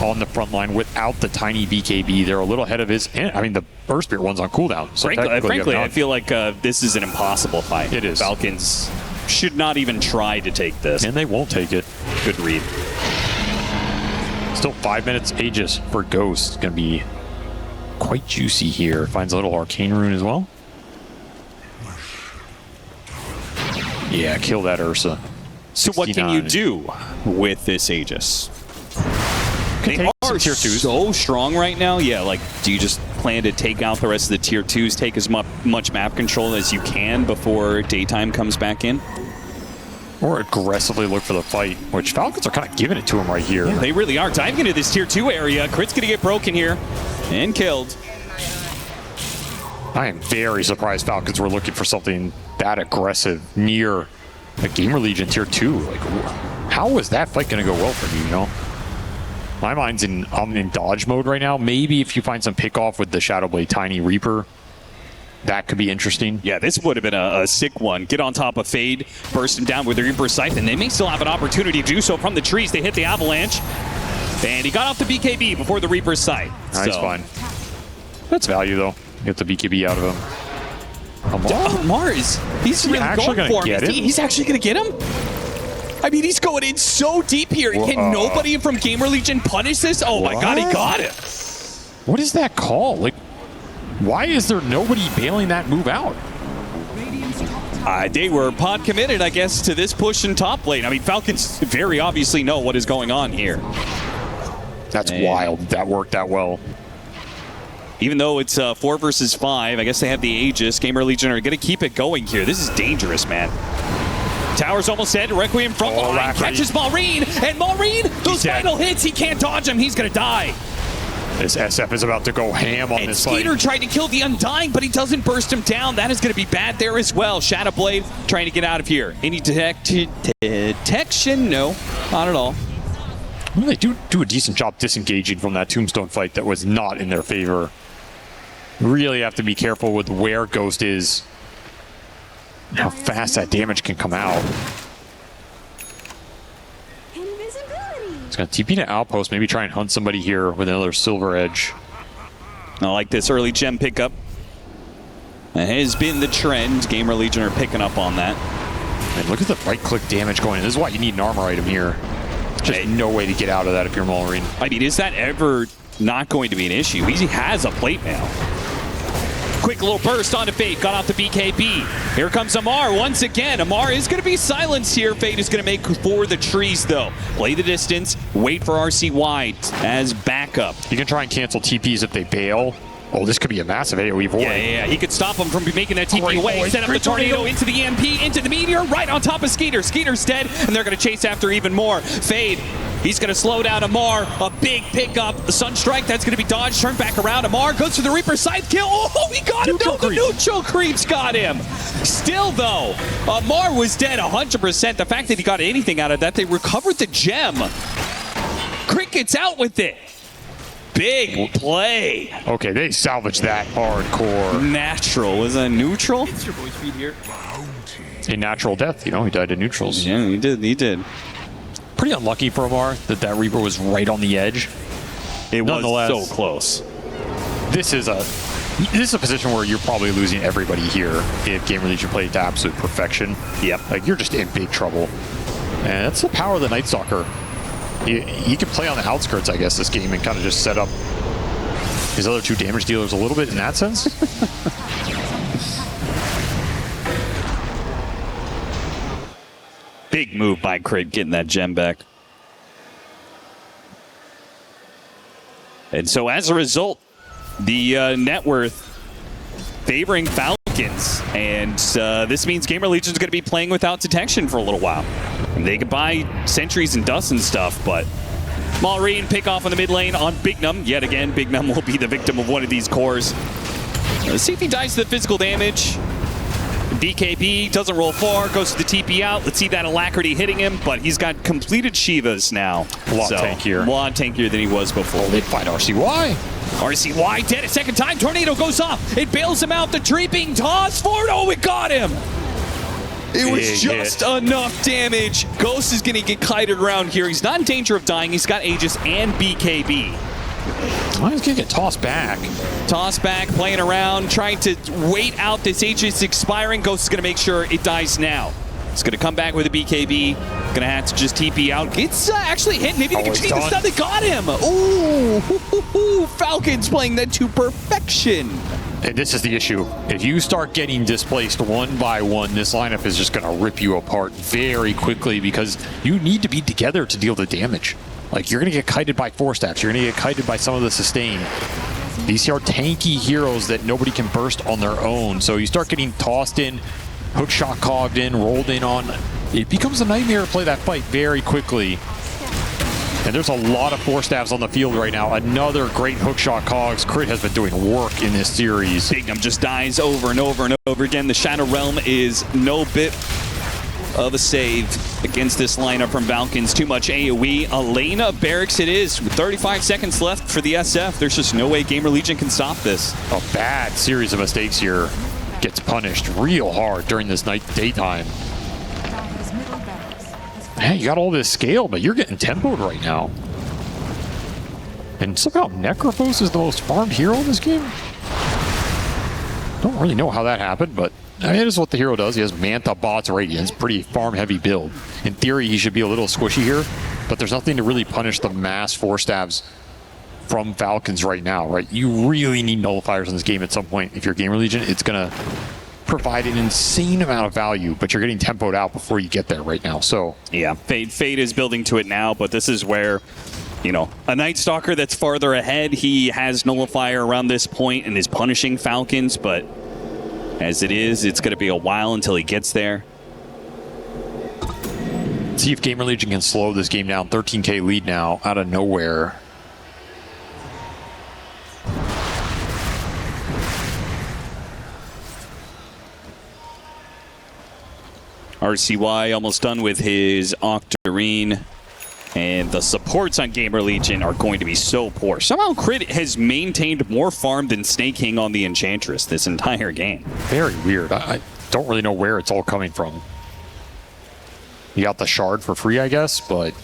on the front line without the tiny BKB. They're a little ahead of his. I mean, the Burst Spirit one's on cooldown. So frankly I feel like this is an impossible fight. It is. Falcons should not even try to take this. And they won't take it. Good read. Still 5 minutes Aegis for Ghost. Going to be quite juicy here. Finds a little Arcane Rune as well. Yeah, kill that Ursa. So 69. What can you do with this Aegis? They are tier 2s. So strong right now. Yeah, like, do you just plan to take out the rest of the tier 2s, take as much map control as you can before daytime comes back in? Or aggressively look for the fight, which Falcons are kind of giving it to him right here. Yeah, they really are. Diving into this tier 2 area. Crit's going to get broken here and killed. I am very surprised Falcons were looking for something that aggressive near a GamerLegion tier 2. Like, how was that fight going to go well for you, you know? My mind's I'm in dodge mode right now. Maybe if you find some pickoff with the Shadowblade Tiny Reaper, that could be interesting. Yeah, this would have been a sick one. Get on top of Fade, burst him down with the Reaper Scythe, and they may still have an opportunity to do so from the trees. They hit the Avalanche, and he got off the BKB before the Reaper Scythe. Nice, fine. That's value, though. Get the BKB out of him. Mars, he's really going for him. He's actually going to get him? I mean, he's going in so deep here. Can nobody from GamerLegion punish this? Oh my god, he got it. What is that call? Like, why is there nobody bailing that move out? They were pod committed, I guess, to this push in top lane. I mean, Falcons very obviously know what is going on here. That's wild. That worked out well. Even though it's 4 versus 5, I guess they have the Aegis. GamerLegion are going to keep it going here. This is dangerous, man. Tower's almost dead. Requiem from behind catches Maureen, and Maureen, those final hits, he can't dodge him. He's going to die. This SF is about to go ham on this fight. Skeeter tried to kill the Undying, but he doesn't burst him down. That is going to be bad there as well. Shadowblade trying to get out of here. Any detection? No, not at all. Well, they do a decent job disengaging from that Tombstone fight that was not in their favor. Really have to be careful with where Ghost is. How fast that damage can come out. It's going to TP to Outpost, maybe try and hunt somebody here with another Silver Edge. I like this early gem pickup. It has been the trend. GamerLegion are picking up on that. And look at the right-click damage going in. This is why you need an armor item here. Just no way to get out of that if you're Maureen. I mean, is that ever not going to be an issue? He has a plate mail. Quick little burst onto Fade, got off the BKB. Here comes Amar once again. Amar is going to be silenced here. Fade is going to make for the trees, though. Play the distance, wait for RCY as backup. You can try and cancel TPs if they bail. Oh, this could be a massive AoE void. Yeah, he could stop him from making that TP away. Set up the tornado into the EMP, into the meteor, right on top of Skeeter. Skeeter's dead, and they're going to chase after even more. Fade, he's going to slow down Amar. A big pickup. The Sunstrike, that's going to be dodged. Turn back around. Amar goes for the Reaper Scythe kill. Oh, he got him. No, the neutral creeps got him. Still, though, Amar was dead 100%. The fact that he got anything out of that, they recovered the gem. Cricket's out with it. Big play. Okay, they salvaged that hardcore. Natural. Was that neutral? It's your voice feed here. A natural death, you know, he died in neutrals. Yeah, he did. Pretty unlucky for Amar that Reaper was right on the edge. It was so close. This is a position where you're probably losing everybody here if GamerLegion played to absolute perfection. Yep. Like, you're just in big trouble. And that's the power of the Night Stalker. he could play on the outskirts, I guess, this game and kind of just set up his other two damage dealers a little bit in that sense. Big move by Crit getting that gem back. And so as a result, the net worth favoring Falcons. And this means GamerLegion is going to be playing without detection for a little while. And they could buy sentries and dust and stuff, but Maureen pick off on the mid lane on Bignum. Yet again, Bignum will be the victim of one of these cores. Let's see if he dies to the physical damage. BKB doesn't roll far, goes to the TP out. Let's see that Alacrity hitting him, but he's got completed Shivas now. A lot tankier. A lot tankier than he was before. They fight RCY. RCY dead a second time. Tornado goes off. It bails him out. The tree being tossed forward. Oh, it got him. It was just enough damage. Ghost is going to get kited around here. He's not in danger of dying. He's got Aegis and BKB. Oh, he's going to get tossed back. Tossed back, playing around, trying to wait out this Aegis expiring. Ghost is going to make sure it dies now. He's going to come back with a BKB. Going to have to just TP out. It's actually hit. Maybe they can change the stuff that got him. Ooh, Falcons playing that to perfection. And this is the issue. If you start getting displaced one by one, this lineup is just going to rip you apart very quickly because you need to be together to deal the damage. Like, you're going to get kited by 4-staffs. You're going to get kited by some of the sustain. These are tanky heroes that nobody can burst on their own. So you start getting tossed in, hookshot cogged in, rolled in on. It becomes a nightmare to play that fight very quickly. And there's a lot of 4-staffs on the field right now. Another great hookshot cogs. Crit has been doing work in this series. Bignum just dies over and over and over again. The Shadow Realm is no bit of a save against this lineup from Falcons. Too much AoE. Elena Barracks it is with 35 seconds left for the SF. There's just no way GamerLegion can stop this. A bad series of mistakes here gets punished real hard during this daytime. Man, you got all this scale, but you're getting tempoed right now. And somehow Necrophos is the most farmed hero in this game? Don't really know how that happened, but it is what the hero does. He has Manta, Bots, Radiance, pretty farm-heavy build. In theory, he should be a little squishy here, but there's nothing to really punish the mass 4-stabs from Falcons right now, right? You really need nullifiers in this game at some point. If you're GamerLegion, it's going to provide an insane amount of value, but you're getting tempoed out before you get there right now. So yeah, Fade is building to it now, but this is where, you know, a Night Stalker that's farther ahead, he has nullifier around this point and is punishing Falcons, but as it is, it's going to be a while until he gets there. See if GamerLegion can slow this game down. 13k lead now out of nowhere. RCY almost done with his Octarine, and the supports on GamerLegion are going to be so poor. Somehow Crit has maintained more farm than Snake King on the Enchantress this entire game. Very weird. I don't really know where it's all coming from. You got the shard for free, I guess, but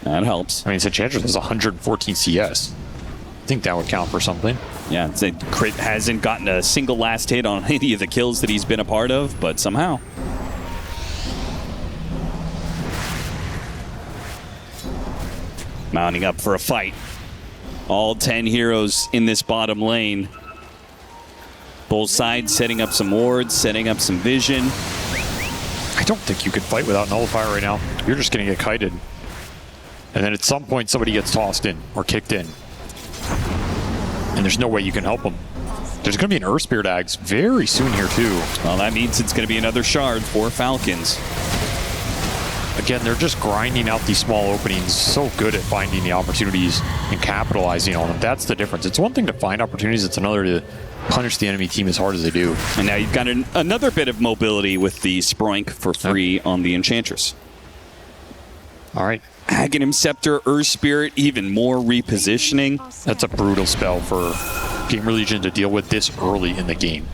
that helps. I mean, Enchantress has 114 CS. I think that would count for something. Yeah, Crit hasn't gotten a single last hit on any of the kills that he's been a part of, but somehow. Mounting up for a fight. All 10 heroes in this bottom lane. Both sides setting up some wards, setting up some vision. I don't think you could fight without Nullifier right now. You're just going to get kited. And then at some point, somebody gets tossed in or kicked in. And there's no way you can help them. There's going to be an Earth Spirit Axe very soon here, too. Well, that means it's going to be another shard for Falcons. Again, they're just grinding out these small openings, so good at finding the opportunities and capitalizing on them. That's the difference. It's one thing to find opportunities, it's another to punish the enemy team as hard as they do. And now you've got another bit of mobility with the Sproink for free on the Enchantress. All right. Aghanim Scepter, Earth Spirit, even more repositioning. That's a brutal spell for GamerLegion to deal with this early in the game.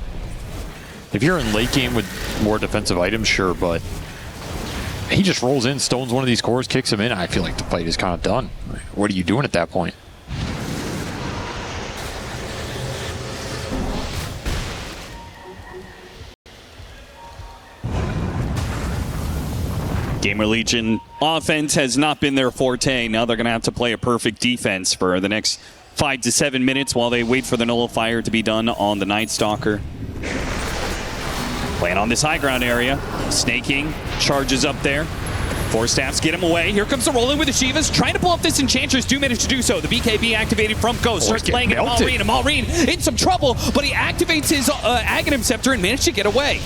If you're in late game with more defensive items, sure, but he just rolls in, stones one of these cores, kicks him in. I feel like the fight is kind of done. What are you doing at that point? GamerLegion offense has not been their forte. Now they're going to have to play a perfect defense for the next 5 to 7 minutes while they wait for the nullifier to be done on the Night Stalker. Playing on this high ground area. Snaking, charges up there. Four staffs get him away. Here comes the rolling with the Shivas, trying to pull up this Enchantress. Do manage to do so. The BKB activated from Ghost. Starts playing into Malrine. And Malrine in some trouble, but he activates his Aghanim Scepter and managed to get away.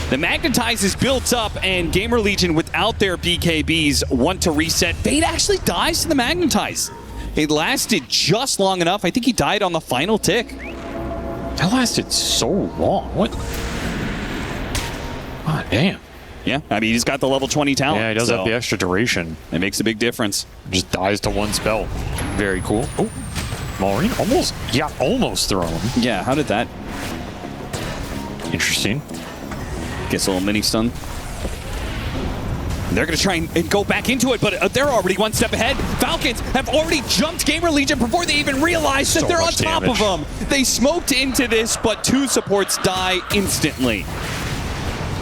The Magnetize is built up, and GamerLegion, without their BKBs, want to reset. Fade actually dies to the Magnetize. It lasted just long enough. I think he died on the final tick. That lasted so long. What? Ah, damn. Yeah, I mean, he's got the level 20 talent. Yeah, he does have the extra duration. It makes a big difference. Just dies to one spell. Very cool. Oh, Malrine almost, almost thrown. Yeah, how did that? Interesting. Gets a little mini stun. They're going to try and go back into it, but they're already one step ahead. Falcons have already jumped GamerLegion before they even realized that they're on top of them. They smoked into this, but 2 supports die instantly.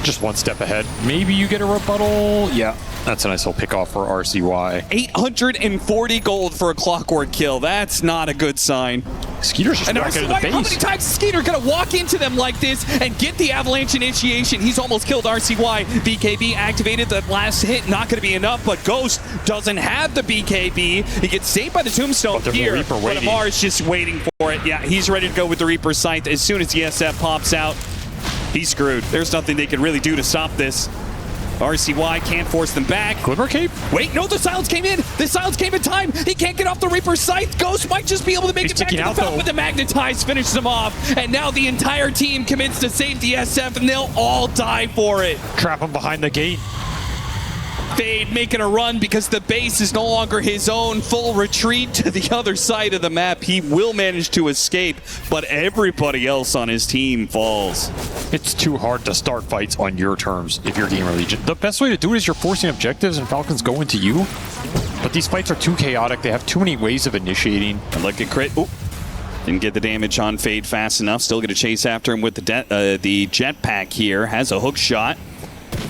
Just one step ahead. Maybe you get a rebuttal. Yeah, that's a nice little pick off for RCY. 840 gold for a clockwork kill. That's not a good sign. Skeeter's just back into the base. How many times is Skeeter going to walk into them like this and get the avalanche initiation? He's almost killed RCY. BKB activated the last hit. Not going to be enough, but Ghost doesn't have the BKB. He gets saved by the Tombstone here, but Amar is just waiting for it. Yeah, he's ready to go with the Reaper Scythe. As soon as the SF pops out, he's screwed. There's nothing they can really do to stop this. RCY can't force them back. Glimmer Cape? Wait, no, the silence came in. The silence came in time. He can't get off the Reaper Scythe. Ghost might just be able to make it back to the Falcon, but the Magnetize finishes him off. And now the entire team commits to save the SF, and they'll all die for it. Trap him behind the gate. Fade making a run because the base is no longer his own. Full retreat to the other side of the map. He will manage to escape, but everybody else on his team falls. It's too hard to start fights on your terms if you're GamerLegion. The best way to do it is you're forcing objectives and Falcons go into you. But these fights are too chaotic. They have too many ways of initiating. And look at crit. Ooh. Didn't get the damage on Fade fast enough. Still going to chase after him with the jetpack here. Has a hook shot.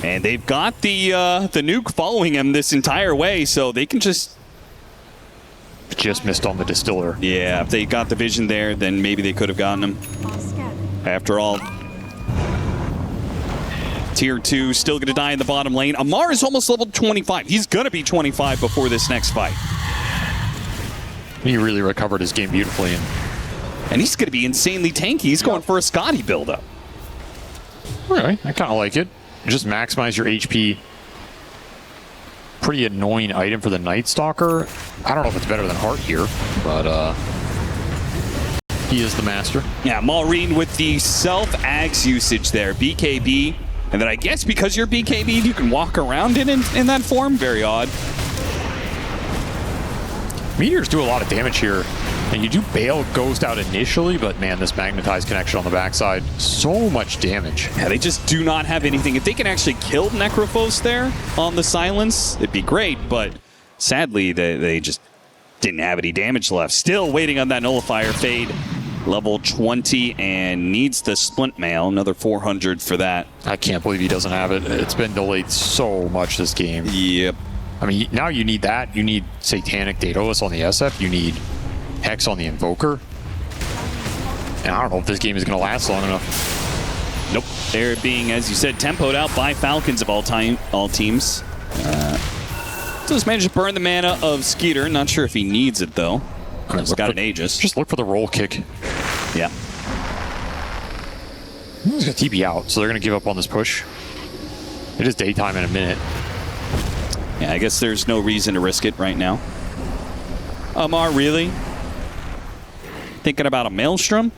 And they've got the nuke following him this entire way, so they can just missed on the distiller. Yeah, if they got the vision there, then maybe they could have gotten him. After all, Tier 2 still going to die in the bottom lane. Amar is almost level 25. He's going to be 25 before this next fight. He really recovered his game beautifully. And he's going to be insanely tanky. He's going for a Scotty buildup. Really? I kind of like it. Just maximize your HP. Pretty annoying item for the Night Stalker. I don't know if it's better than Heart here, but he is the master. Yeah, Malrine with the self-ags usage there. BKB. And then I guess because you're BKB, you can walk around in that form. Very odd. Meteors do a lot of damage here. And you do bail Ghost out initially, but man, this Magnetized connection on the backside, so much damage. Yeah, they just do not have anything. If they can actually kill Necrophos there on the silence, it'd be great, but sadly, they just didn't have any damage left. Still waiting on that nullifier. Fade, level 20, and needs the Splint Mail, another 400 for that. I can't believe he doesn't have it. It's been delayed so much this game. Yep. I mean, now you need that. You need Satanic Daedalus on the SF. You need Hex on the Invoker. And I don't know if this game is going to last long enough. Nope. They're being, as you said, tempoed out by Falcons of all teams. So just managed to burn the mana of Skeeter. Not sure if he needs it, though. He's got an Aegis. Just look for the roll kick. Yeah. He's going to TP out, so they're going to give up on this push. It is daytime in a minute. Yeah, I guess there's no reason to risk it right now. Amar, really? Thinking about a Maelstrom?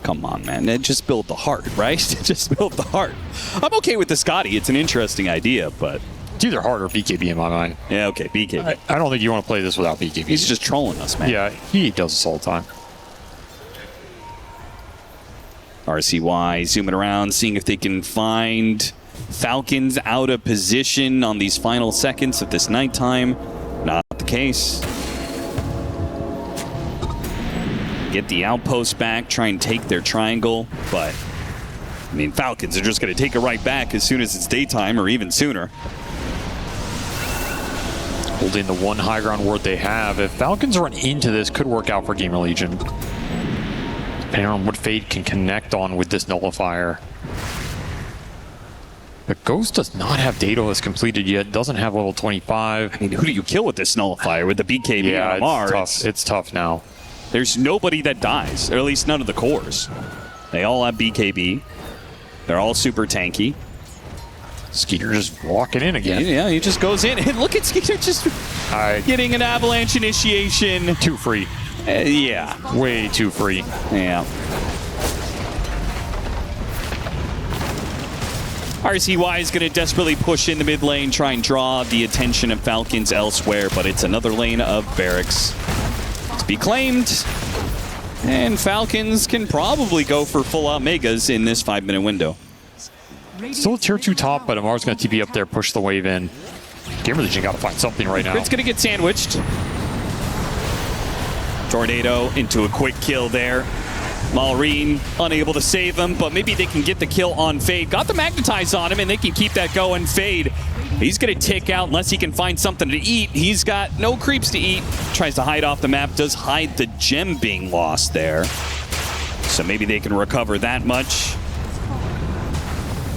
Come on, man. Just build the heart, right? Just build the heart. I'm okay with the Scotty. It's an interesting idea, but... It's either heart or BKB in my mind. Yeah, okay, BKB. I don't think you want to play this without BKB. He's just trolling us, man. Yeah, he does this all the time. RCY zooming around, seeing if they can find Falcons out of position on these final seconds of this nighttime. Not the case. Get the outpost back, try and take their triangle, but I mean, Falcons are just going to take it right back as soon as it's daytime or even sooner. holding the one high ground ward they have. If Falcons run into this, could work out for GamerLegion. Depending on what Fade can connect on with this nullifier. But Ghost does not have Daedalus completed yet, doesn't have level 25. I mean, who do you kill with this nullifier? With the BKB Yeah, on Amar? it's tough. It's tough now. There's nobody that dies, or at least none of the cores. They all have BKB. They're all super tanky. Skeeter just walking in again. Yeah, he just goes in. And look at Skeeter just getting an avalanche initiation. Too free. Yeah. Way too free. Yeah. RCY is going to desperately push in the mid lane, try and draw the attention of Falcons elsewhere, but it's another lane of barracks to be claimed. And Falcons can probably go for full-out megas in this 5-minute window. Still a tier 2 top, but Amar's going to TP up there, push the wave in. GamerLegion got to find something right now. It's going to get sandwiched. Tornado into a quick kill there. Maureen unable to save him, but maybe they can get the kill on Fade. Got the magnetize on him, and they can keep that going. Fade, he's going to tick out unless he can find something to eat. He's got no creeps to eat. Tries to hide off the map. Does hide the gem being lost there. So maybe they can recover that much.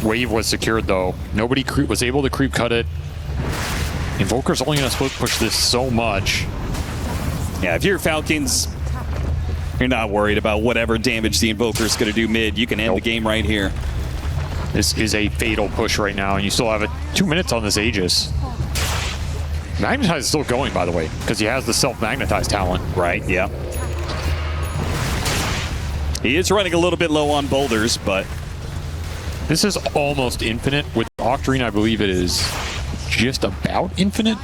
Wave was secured, though. Nobody was able to creep cut it. Invoker's only going to push this so much. Yeah, if you're Falcons, you're not worried about whatever damage the Invoker's going to do mid. You can end the game right here. This is a fatal push right now, and you still have 2 minutes on this Aegis. Magnetize is still going, by the way, because he has the self-magnetize talent. Right, yeah. He is running a little bit low on boulders, but this is almost infinite. With Octarine, I believe it is just about infinite.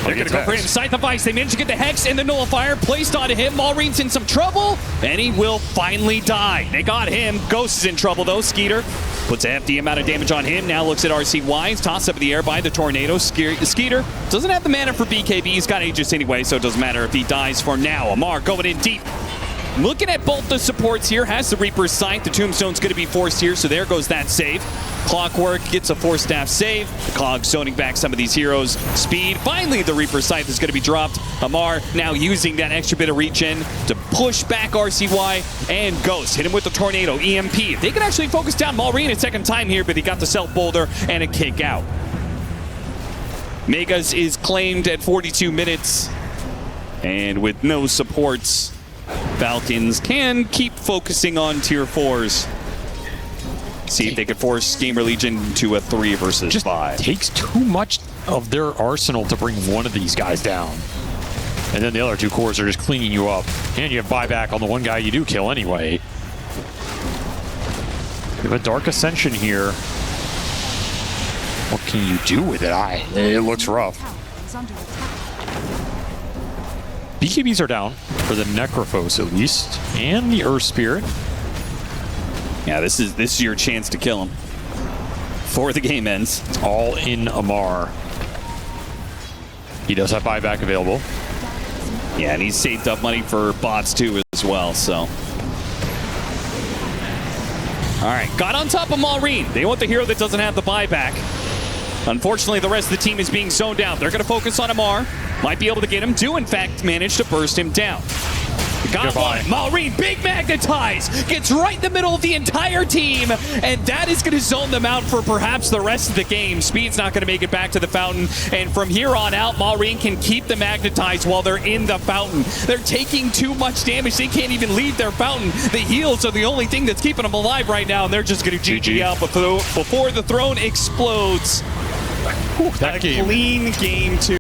They're going to go for him. Scythe of Ice. They managed to get the Hex and the Nullifier placed onto him. Maureen's in some trouble, and he will finally die. They got him. Ghost is in trouble, though. Skeeter puts a hefty amount of damage on him. Now looks at RCY. Tossed up in the air by the Tornado. Skeeter doesn't have the mana for BKB. He's got Aegis anyway, so it doesn't matter if he dies for now. Amar going in deep. Looking at both the supports here, has the Reaper's Sight. The Tombstone's going to be forced here, so there goes that save. Clockwork gets a 4-staff save. The Cog zoning back some of these heroes. Speed. Finally, the Reaper's Sight is going to be dropped. Amar now using that extra bit of reach-in to push back RCY and Ghost. Hit him with the Tornado. EMP. They can actually focus down Maureen a second time here, but he got the self-boulder and a kick out. Megas is claimed at 42 minutes. And with no supports, Falcons can keep focusing on tier 4s. See if they could force GamerLegion to a 3 versus 5. Takes too much of their arsenal to bring one of these guys down. And then the other 2 cores are just cleaning you up. And you have buyback on the one guy you do kill anyway. You have a Dark Ascension here. What can you do with it? It looks rough. BKBs are down for the Necrophos at least, and the Earth Spirit. Yeah, this is your chance to kill him before the game ends. It's all in Amar. He does have buyback available. Yeah, and he's saved up money for bots too as well, so. All right, got on top of Maureen. They want the hero that doesn't have the buyback. Unfortunately, the rest of the team is being zoned out. They're going to focus on Amar. Might be able to get him. Do, in fact, manage to burst him down. Got one. Maureen, big magnetize. Gets right in the middle of the entire team. And that is going to zone them out for perhaps the rest of the game. Speed's not going to make it back to the fountain. And from here on out, Maureen can keep the magnetize while they're in the fountain. They're taking too much damage. They can't even leave their fountain. The heals are the only thing that's keeping them alive right now. And they're just going to GG out before the throne explodes. That game. Clean game 2.